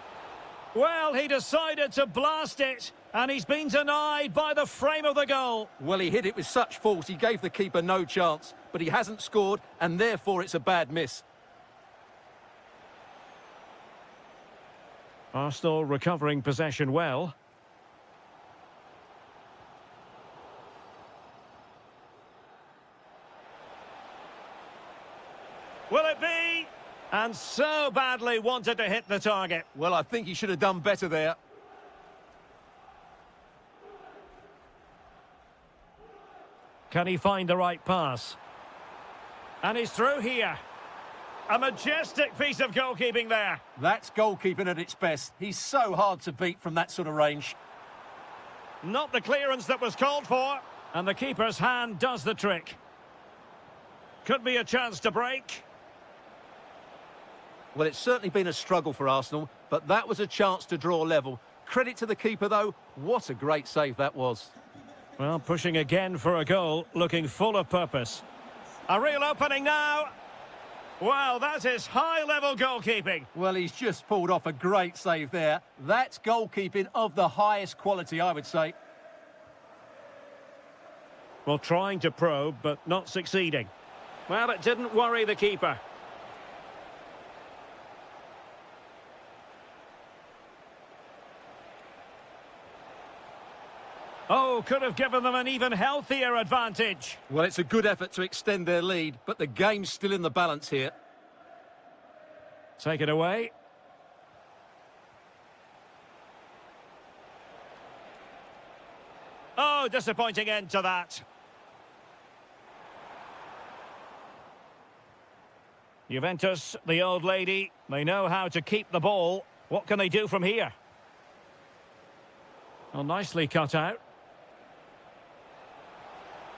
Well, he decided to blast it, and he's been denied by the frame of the goal. Well, he hit it with such force, he gave the keeper no chance, but he hasn't scored, and therefore it's a bad miss. Arsenal recovering possession well. Will it be? And so badly wanted to hit the target. Well, I think he should have done better there. Can he find the right pass? And he's through here. A majestic piece of goalkeeping there. That's goalkeeping at its best. He's so hard to beat from that sort of range. Not the clearance that was called for. And the keeper's hand does the trick. Could be a chance to break. Well, it's certainly been a struggle for Arsenal, but that was a chance to draw level. Credit to the keeper, though. What a great save that was. Well, pushing again for a goal, looking full of purpose. A real opening now. Wow, that is high-level goalkeeping. Well, he's just pulled off a great save there. That's goalkeeping of the highest quality, I would say. Well, trying to probe, but not succeeding. Well, it didn't worry the keeper. Oh, could have given them an even healthier advantage. Well, it's a good effort to extend their lead, but the game's still in the balance here. Take it away. Oh, Oh, disappointing end to that. Juventus, the old lady, they know how to keep the ball. What can they do from here? Well, nicely cut out.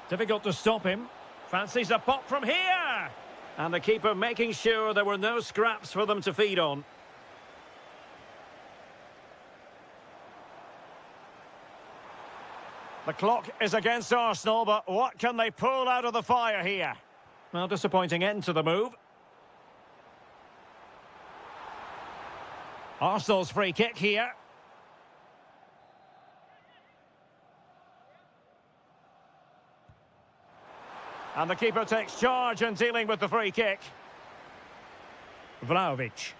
Difficult to stop him. Fancies a pop from here. And the keeper making sure there were no scraps for them to feed on. The clock is against Arsenal, but what can they pull out of the fire here? Well, disappointing end to the move. Arsenal's free kick here. And the keeper takes charge in dealing with the free kick. Vlahovic.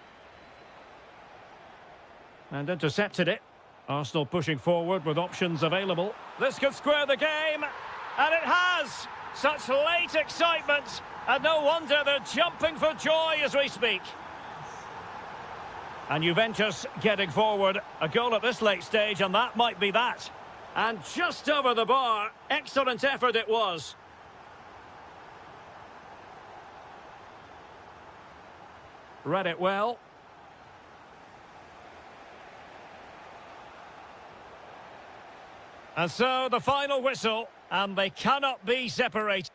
And intercepted it. Arsenal pushing forward with options available. This could square the game. And it has! Such late excitement. And no wonder they're jumping for joy as we speak. And Juventus getting forward. A goal at this late stage, and that might be that. And just over the bar. Excellent effort it was. Read it well. And so the final whistle, and they cannot be separated.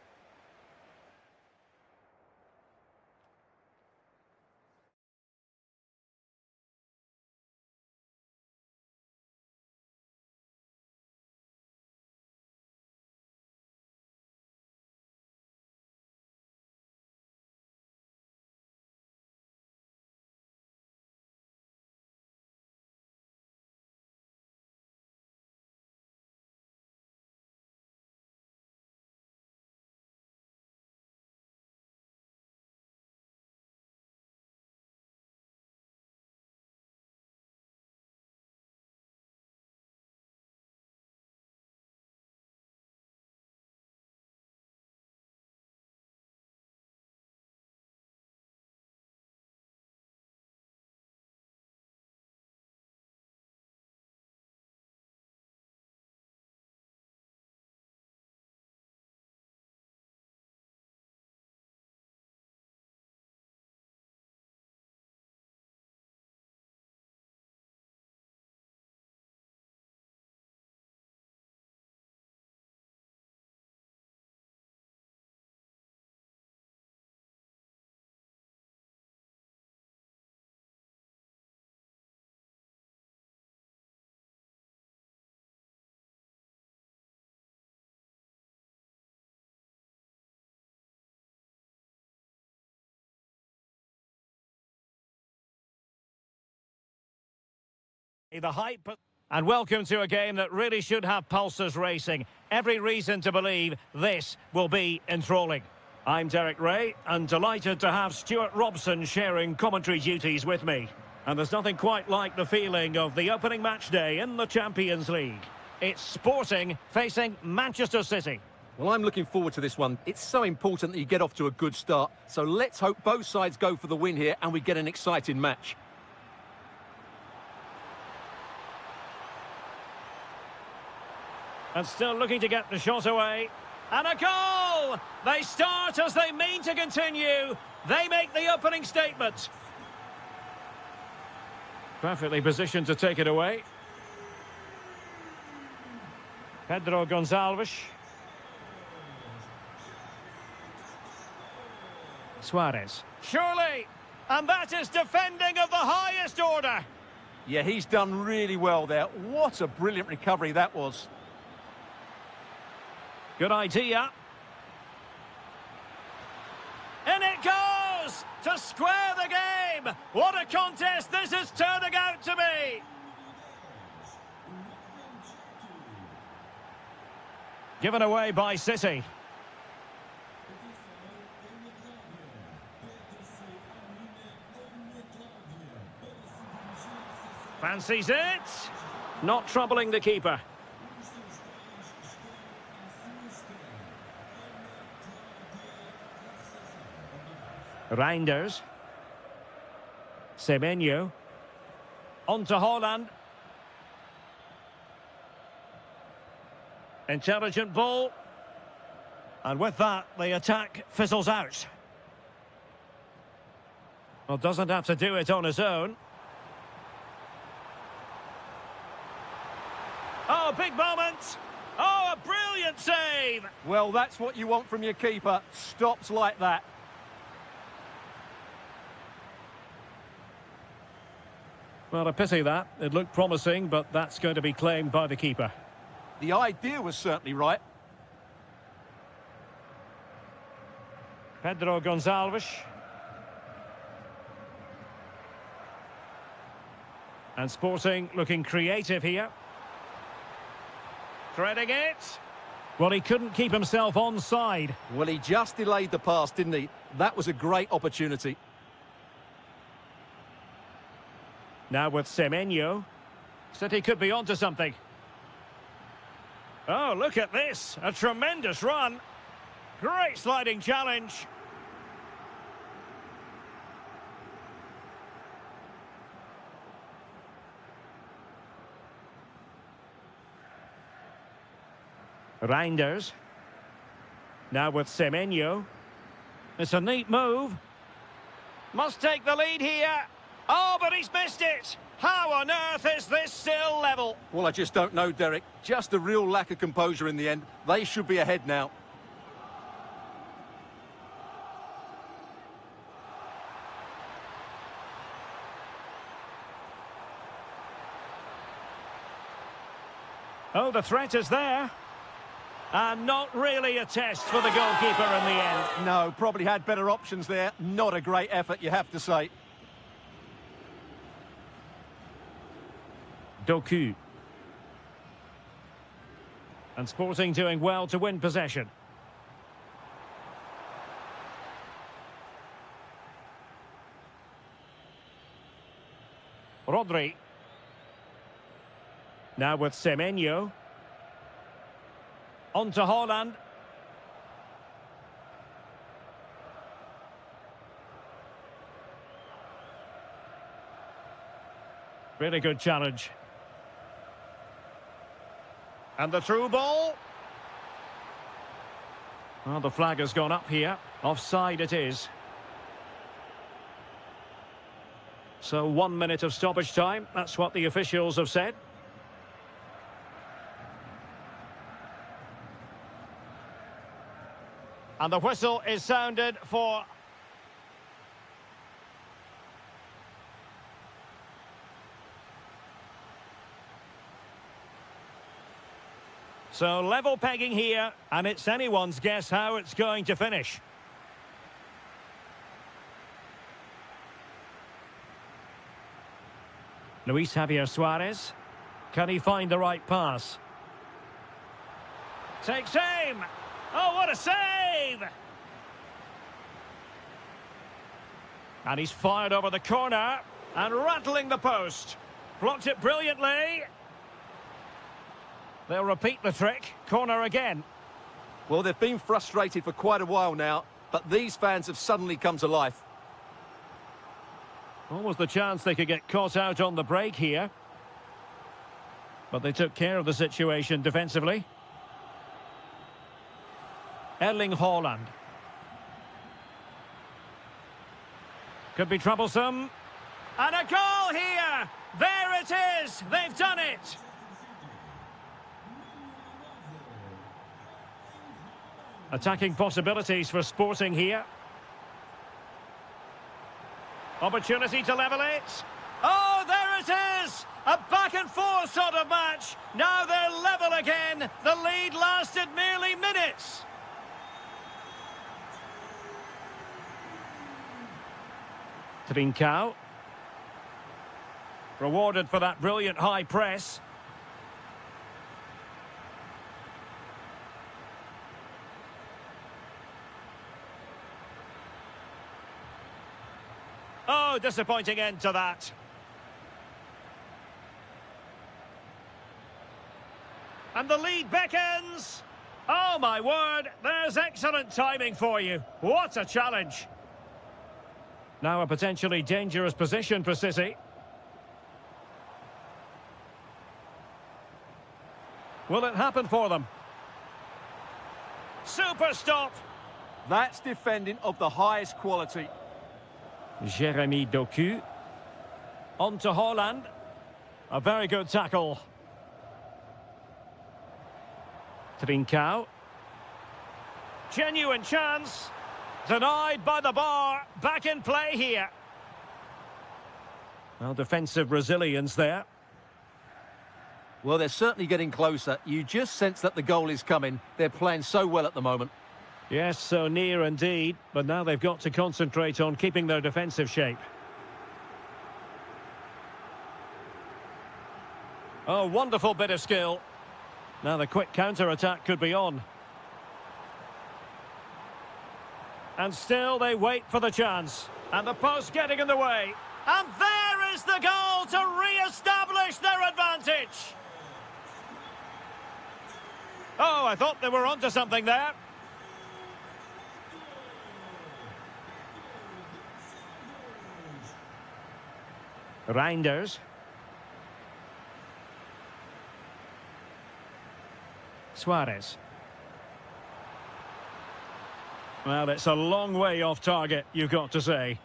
The hype, and welcome to a game that really should have pulses racing. Every reason to believe this will be enthralling. I'm Derek Ray, and delighted to have Stuart Robson sharing commentary duties with me. And there's nothing quite like the feeling of the opening match day in the Champions League. It's Sporting facing Manchester City. Well, I'm looking forward to this one. It's so important that you get off to a good start. So let's hope both sides go for the win here and we get an exciting match. And still looking to get the shot away. And a goal! They start as they mean to continue. They make the opening statement. Perfectly positioned to take it away. Pedro Gonçalves. Suarez. Surely! And that is defending of the highest order. Yeah, he's done really well there. What a brilliant recovery that was. Good idea. In it goes! To square the game! What a contest this is turning out to be! Given away by City. Fancies it. Not troubling the keeper. Reinders. Semenyo. On to Holland. Intelligent ball. And with that, the attack fizzles out. Well, doesn't have to do it on his own. Oh, big moment. Oh, a brilliant save. Well, that's what you want from your keeper. Stops like that. Well, a pity that. It looked promising, but that's going to be claimed by the keeper. The idea was certainly right. Pedro Gonçalves. And Sporting looking creative here. Threading it. Well, he couldn't keep himself onside. Well, he just delayed the pass, didn't he? That was a great opportunity. Now with Semenyo. City could be onto something. Oh, look at this. A tremendous run. Great sliding challenge. Reinders. Now with Semenyo. It's a neat move. Must take the lead here. Oh, but he's missed it. How on earth is this still level? Well, I just don't know, Derek. Just a real lack of composure in the end. They should be ahead now. Oh, the threat is there. And not really a test for the goalkeeper in the end. No, probably had better options there. Not a great effort, you have to say. Doku. And Sporting doing well to win possession. Rodri. Now with Semenyo. On to Haaland. Really good challenge. And the through ball. Well, the flag has gone up here. Offside it is. So 1 minute of stoppage time. That's what the officials have said. And the whistle is sounded for... So level pegging here, and it's anyone's guess how it's going to finish. Luis Javier Suarez. Can he find the right pass? Takes aim! Oh, what a save! And he's fired over the corner and rattling the post. Blocked it brilliantly. They'll repeat the trick. Corner again. Well, they've been frustrated for quite a while now, but these fans have suddenly come to life. Almost the chance they could get caught out on the break here. But they took care of the situation defensively. Erling Haaland. Could be troublesome. And a goal here! There it is! They've done it! Attacking possibilities for Sporting here. Opportunity to level it. Oh, there it is! A back and forth sort of match. Now they're level again. The lead lasted merely minutes. Trincao. Rewarded for that brilliant high press. Oh, disappointing end to that. And the lead beckons. Oh, my word, there's excellent timing for you. What a challenge. Now a potentially dangerous position for City. Will it happen for them? Super stop. That's defending of the highest quality. Jeremy Doku. On to Haaland. A very good tackle. Trincao. Genuine chance. Denied by the bar. Back in play here. Well, defensive resilience there. Well, they're certainly getting closer. You just sense that the goal is coming. They're playing so well at the moment. Yes, so near indeed. But now they've got to concentrate on keeping their defensive shape. Oh, wonderful bit of skill. Now the quick counter-attack could be on. And still they wait for the chance. And the post getting in the way. And there is the goal to re-establish their advantage. Oh, I thought they were onto something there. Reinders. Suarez. Well, it's a long way off target, you've got to say.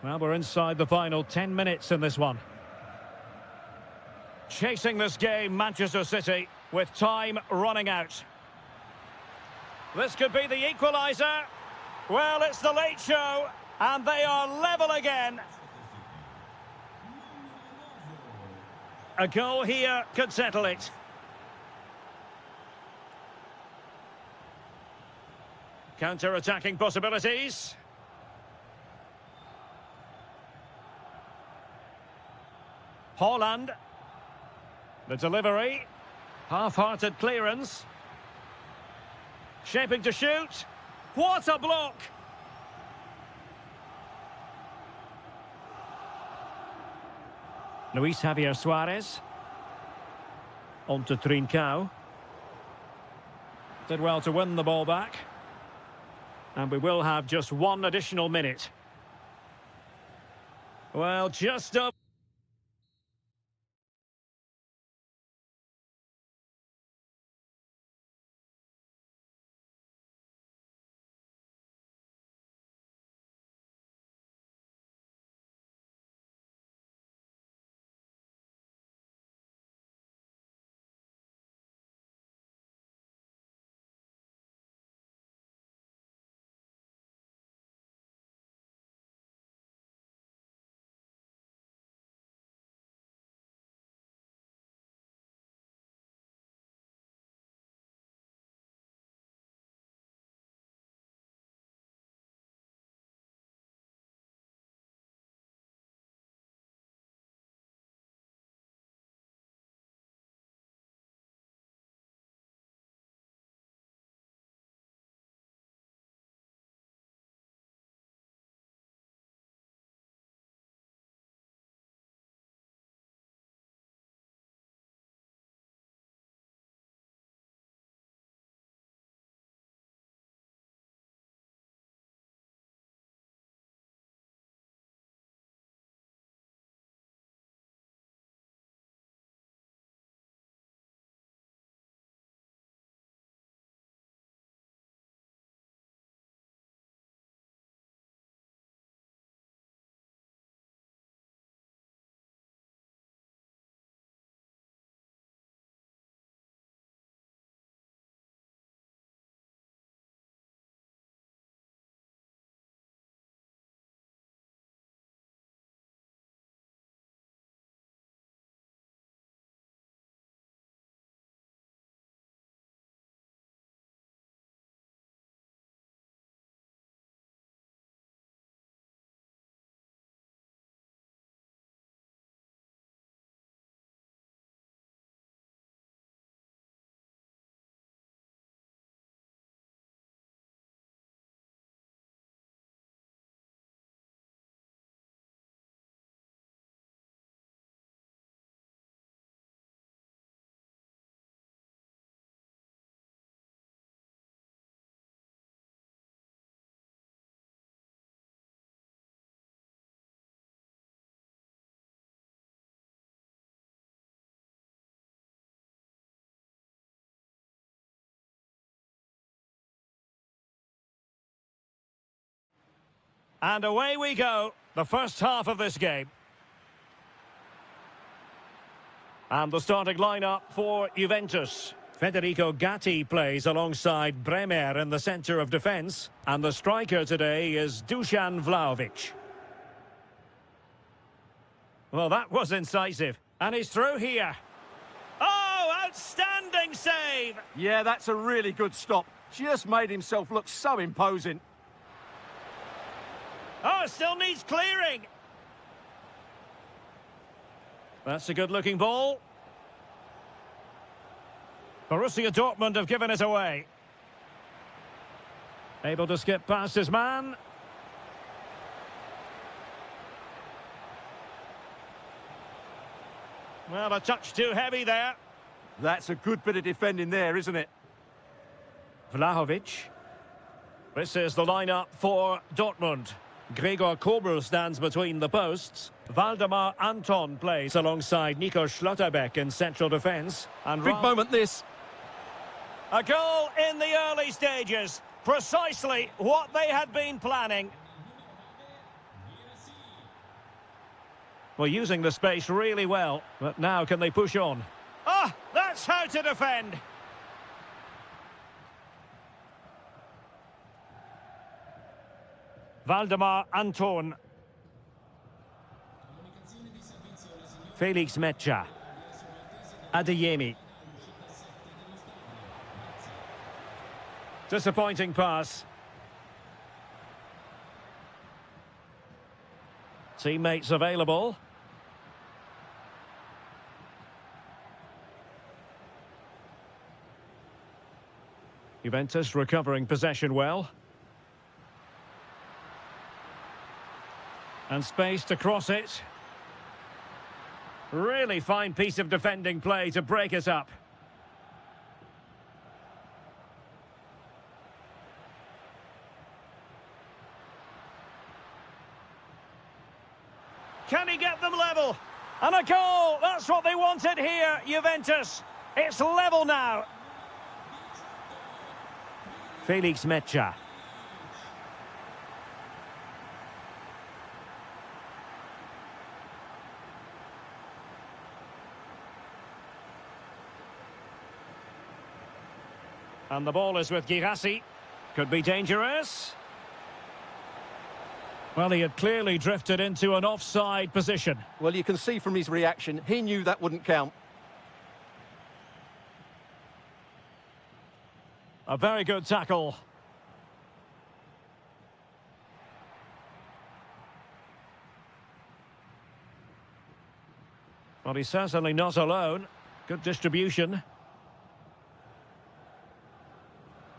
Well, we're inside the final 10 minutes in this one. Chasing this game, Manchester City, with time running out. This could be the equaliser. Well, it's the late show, and they are level again. A goal here could settle it. Counter-attacking possibilities. Haaland. The delivery. Half-hearted clearance. Shaping to shoot. What a block! Luis Javier Suarez. On to Trincao. Did well to win the ball back. And we will have just one additional minute. Well, just up. And away we go, the first half of this game. And the starting lineup for Juventus. Federico Gatti plays alongside Bremer in the centre of defence. And the striker today is Dusan Vlahovic. Well, that was incisive. And he's through here. Oh, outstanding save! Yeah, that's a really good stop. Just made himself look so imposing. Oh, still needs clearing. That's a good-looking ball. Borussia Dortmund have given it away. Able to skip past his man. Well, a touch too heavy there. That's a good bit of defending there, isn't it? Vlahovic. This is the lineup for Dortmund. Gregor Kobel stands between the posts. Waldemar Anton plays alongside Nico Schlotterbeck in central defence. And Big moment this. a goal in the early stages. Precisely what they had been planning. Well, using the space really well. But now can they push on? Ah, that's how to defend. Waldemar Anton. Felix Mecha. Adeyemi. Disappointing pass. Teammates available. Juventus recovering possession well. And space to cross it. Really fine piece of defending play to break it up. Can he get them level? And a goal! That's what they wanted here, Juventus. It's level now. Felix Mecha. And the ball is with Girassi. Could be dangerous. Well, he had clearly drifted into an offside position. Well, you can see from his reaction, he knew that wouldn't count. A very good tackle. Well, he's certainly not alone. Good distribution.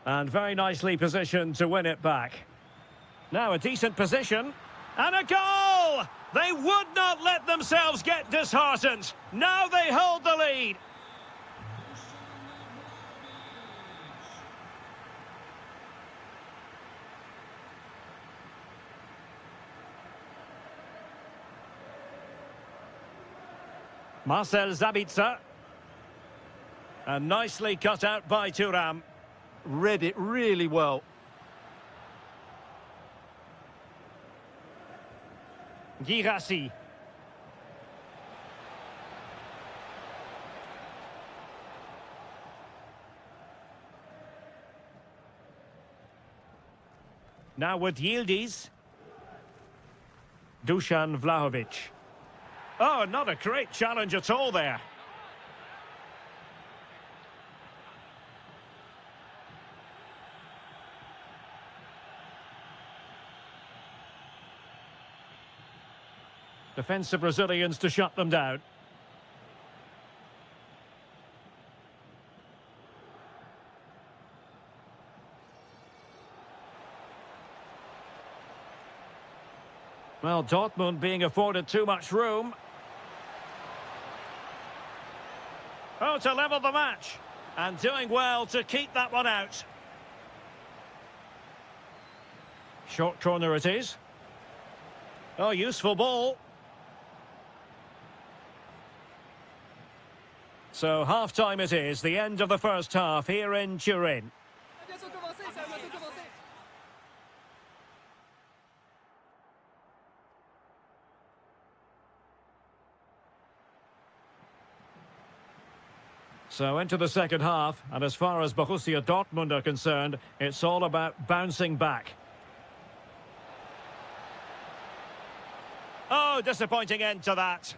And very nicely positioned to win it back. Now a decent position. And a goal! They would not let themselves get disheartened. Now they hold the lead. Marcel Zabitzer. And nicely cut out by Thuram. Read it really well. Girassi. Now with Yildiz. Dusan Vlahovic. Oh, not a great challenge at all there. Defensive Brazilians to shut them down. Well, Dortmund being afforded too much room. Oh, to level the match. And doing well to keep that one out. Short corner it is. Oh, useful ball. So half-time it is, the end of the first half here in Turin. So into the second half, and as far as Borussia Dortmund are concerned, it's all about bouncing back. Oh, disappointing end to that.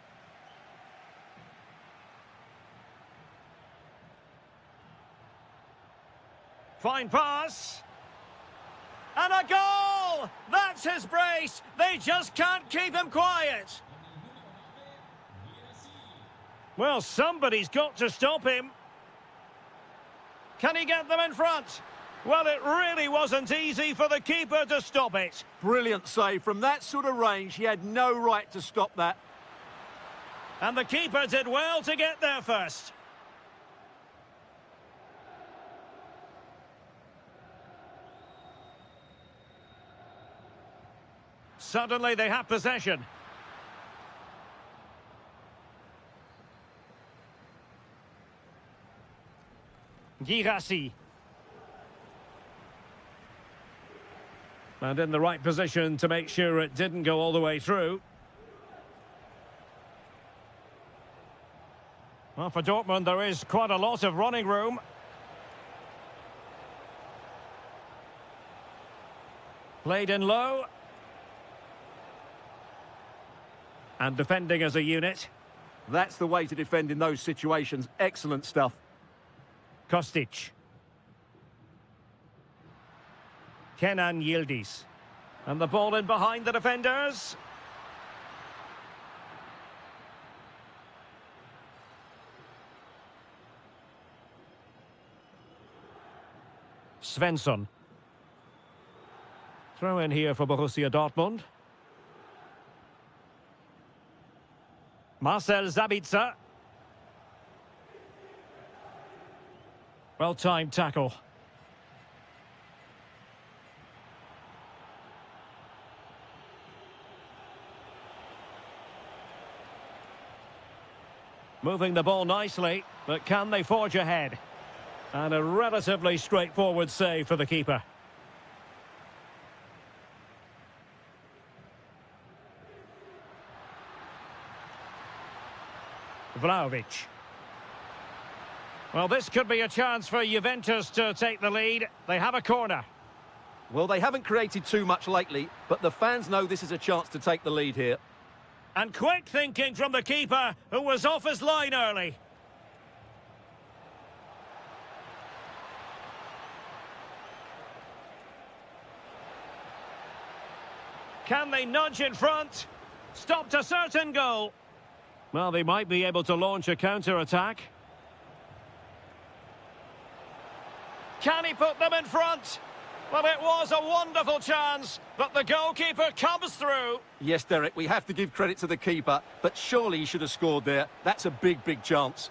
Fine pass. And a goal! That's his brace! They just can't keep him quiet. Well, somebody's got to stop him. Can he get them in front? Well, it really wasn't easy for the keeper to stop it. Brilliant save. From that sort of range, he had no right to stop that. And the keeper did well to get there first. Suddenly they have possession. Girassi. And in the right position to make sure it didn't go all the way through. Well, for Dortmund, there is quite a lot of running room. Played in low. And defending as a unit. That's the way to defend in those situations. Excellent stuff. Kostic. Kenan Yildiz. And the ball in behind the defenders. Svensson. Throw in here for Borussia Dortmund. Marcel Sabitzer. Well-timed tackle. Moving the ball nicely, but can they forge ahead? And a relatively straightforward save for the keeper. Vlahovic. Well, this could be a chance for Juventus to take the lead. They have a corner. Well, they haven't created too much lately, but the fans know this is a chance to take the lead here. And quick thinking from the keeper, who was off his line early. Can they nudge in front? Stopped a certain goal. Well, they might be able to launch a counter-attack. Can he put them in front? Well, it was a wonderful chance, but the goalkeeper comes through. Yes, Derek, we have to give credit to the keeper, but surely he should have scored there. That's a big, big chance.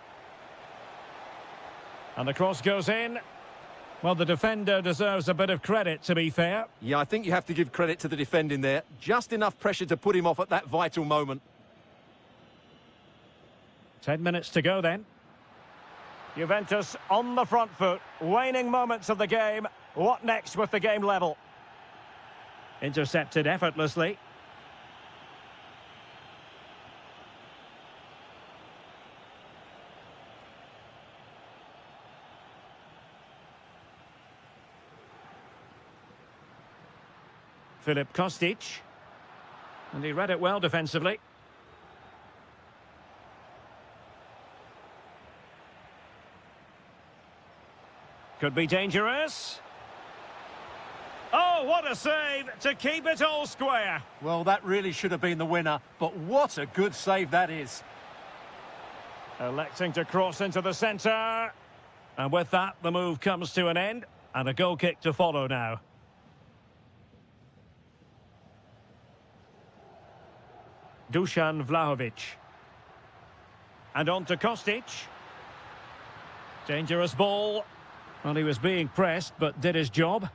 And the cross goes in. Well, the defender deserves a bit of credit, to be fair. Yeah, I think you have to give credit to the defending there. Just enough pressure to put him off at that vital moment. 10 minutes to go then. Juventus on the front foot. Waning moments of the game. What next with the game level? Intercepted effortlessly. Filip Kostic. And he read it well defensively. Could be dangerous. Oh, what a save to keep it all square. Well, that really should have been the winner, but what a good save that is. Electing to cross into the centre. And with that, the move comes to an end. And a goal kick to follow now. Dusan Vlahovic. And on to Kostic. Dangerous ball. Well, he was being pressed, but did his job.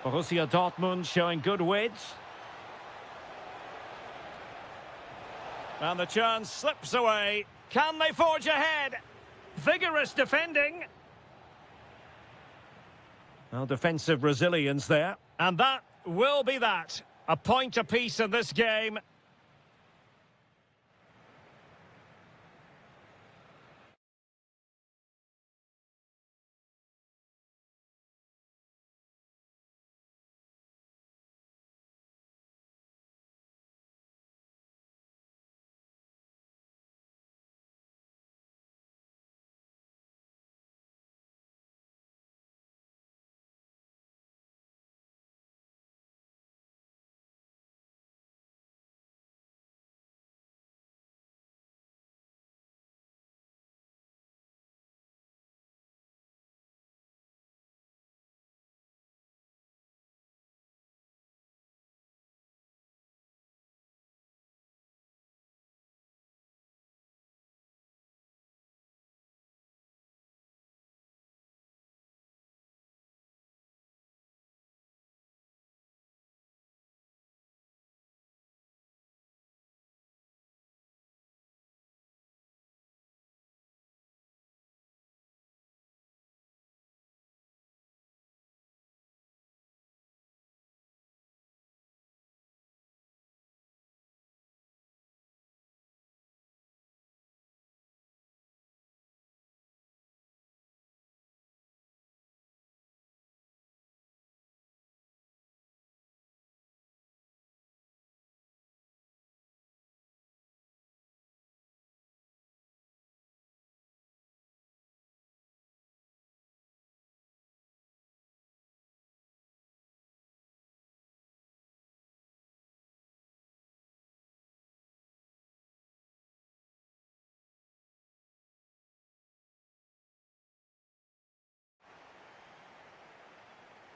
Borussia Dortmund showing good width. And the chance slips away. Can they forge ahead? Vigorous defending. Well, defensive resilience there. And that will be that. A point apiece in this game.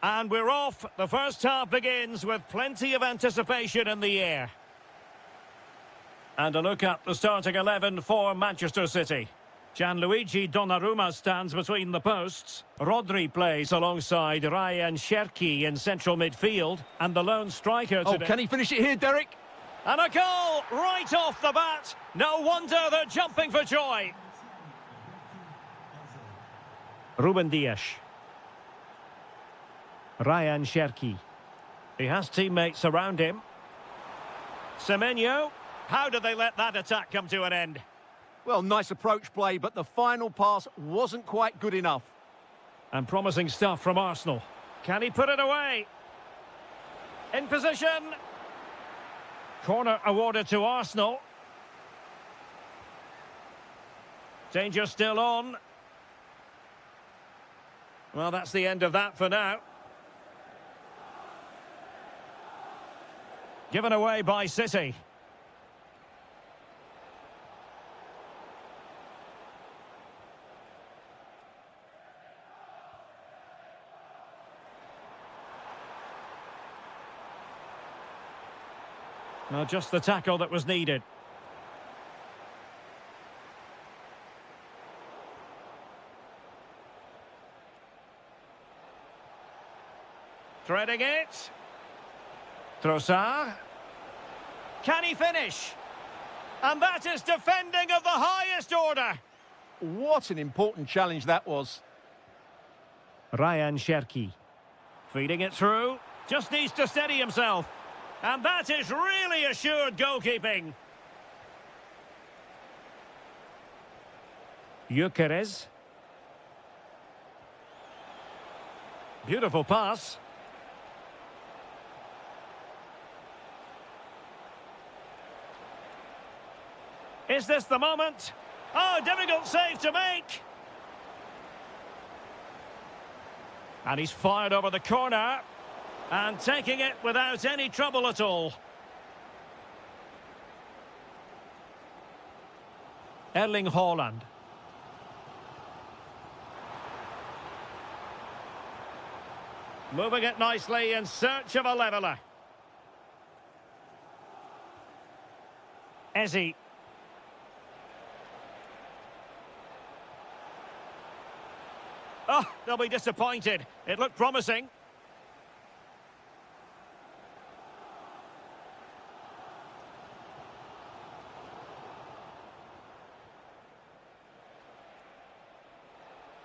And we're off. The first half begins with plenty of anticipation in the air. And a look at the starting 11 for Manchester City. Gianluigi Donnarumma stands between the posts. Rodri plays alongside Ryan Cherki in central midfield. And the lone striker today... Oh, can he finish it here, Derek? And a goal right off the bat. No wonder they're jumping for joy. Ruben Dias. Ryan Cherki. He has teammates around him. Semenyo. How did they let that attack come to an end? Well, nice approach play, but the final pass wasn't quite good enough. And promising stuff from Arsenal. Can he put it away? In position. Corner awarded to Arsenal. Danger still on. Well, that's the end of that for now. Given away by City. Well, just the tackle that was needed. Threading it. Trossard. Can he finish? And that is defending of the highest order. What an important challenge that was. Ryan Cherki. Feeding it through. Just needs to steady himself. And that is really assured goalkeeping. Gyökeres. Beautiful pass. Is this the moment? Oh, difficult save to make. And he's fired over the corner. And taking it without any trouble at all. Erling Haaland. Moving it nicely in search of a leveller. Ezzy. Oh, they'll be disappointed. It looked promising.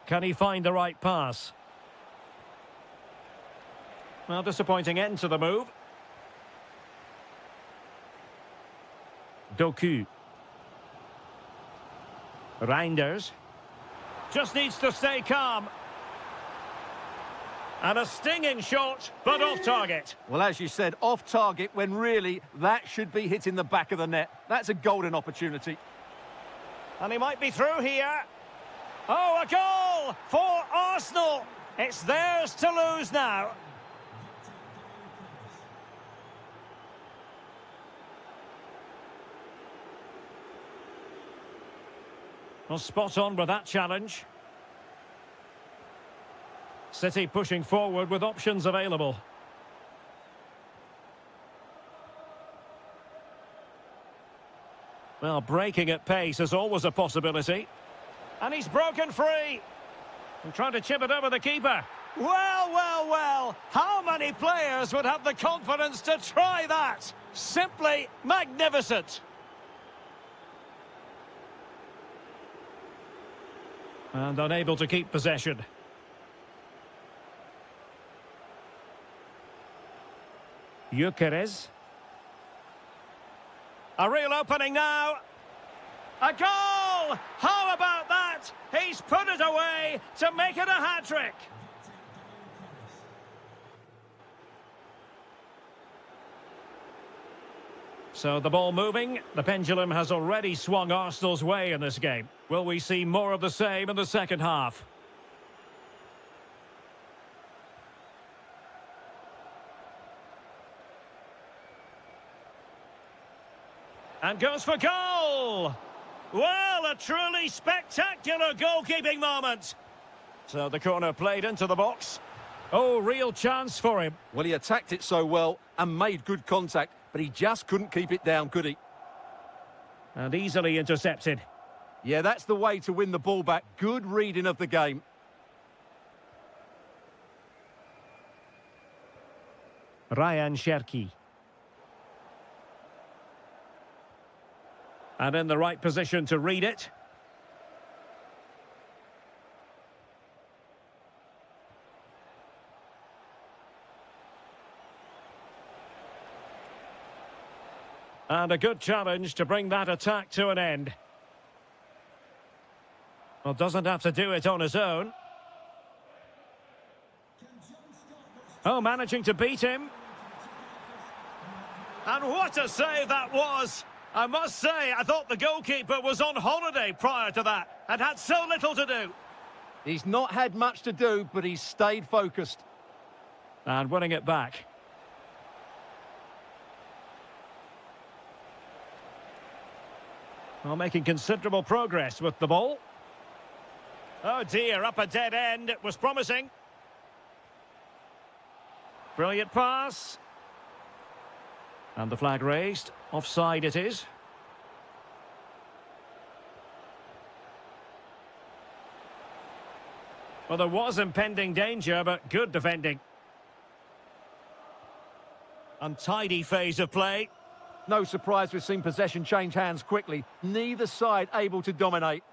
Can he find the right pass? Well, disappointing end to the move. Doku. Reinders. Just needs to stay calm. And a stinging shot, but off target. Well, as you said, off target when really that should be hitting the back of the net. That's a golden opportunity. And he might be through here. Oh, a goal for Arsenal. It's theirs to lose now. Well, spot on with that challenge. City pushing forward with options available. Well, breaking at pace is always a possibility. And he's broken free. And trying to chip it over the keeper. Well, well, well. How many players would have the confidence to try that? Simply magnificent. And unable to keep possession. Gyökeres. A real opening now. A goal! How about that? He's put it away to make it a hat-trick. So the ball moving. The pendulum has already swung Arsenal's way in this game. Will we see more of the same in the second half? And goes for goal! Well, a truly spectacular goalkeeping moment. So the corner played into the box. Oh, real chance for him. Well, he attacked it so well and made good contact, but he just couldn't keep it down, could he? And easily intercepted. Yeah, that's the way to win the ball back. Good reading of the game. Ryan Cherki. And in the right position to read it. And a good challenge to bring that attack to an end. Well, doesn't have to do it on his own. Oh, managing to beat him. And what a save that was! I must say, I thought the goalkeeper was on holiday prior to that and had so little to do. He's not had much to do, but he's stayed focused. And winning it back. Well, making considerable progress with the ball. Oh dear, up a dead end. It was promising. Brilliant pass. And the flag raised. Offside it is. Well, there was impending danger, but good defending. Untidy phase of play. No surprise we've seen possession change hands quickly. Neither side able to dominate.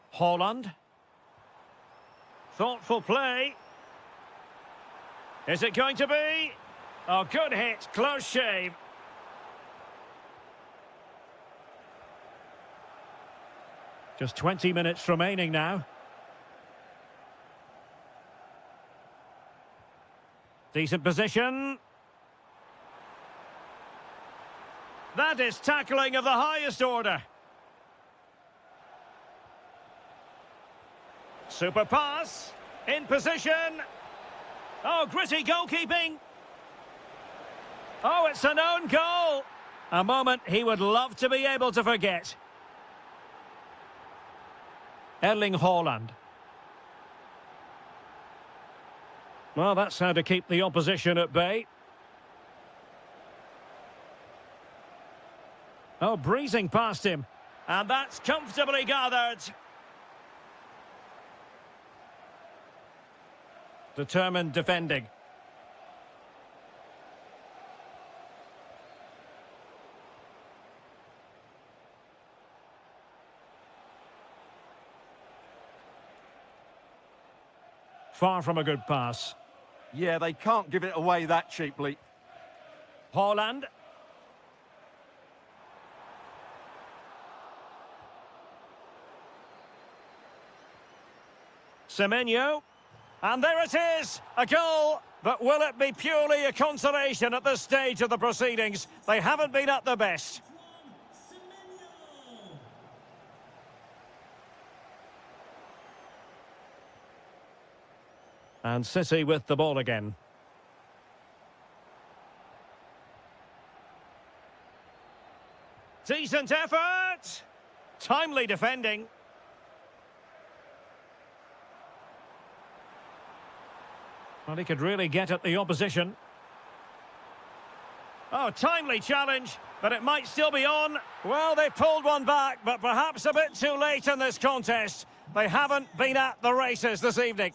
Holland. Thoughtful play. Is it going to be? Oh, good hit. Close shave. Just 20 minutes remaining now. Decent position. That is tackling of the highest order. Super pass. In position. Oh, gritty goalkeeping. Oh, it's an own goal. A moment he would love to be able to forget. Erling Haaland. Well, that's how to keep the opposition at bay. Oh, breezing past him. And that's comfortably gathered. Determined defending. Far from a good pass. Yeah, they can't give it away that cheaply. Haaland. Semenyo. And there it is, a goal. But will it be purely a consolation at this stage of the proceedings? They haven't been at their best. And City with the ball again. Decent effort. Timely defending. Well, he could really get at the opposition. Oh, timely challenge, but it might still be on. Well, they pulled one back, but perhaps a bit too late in this contest. They haven't been at the races this evening.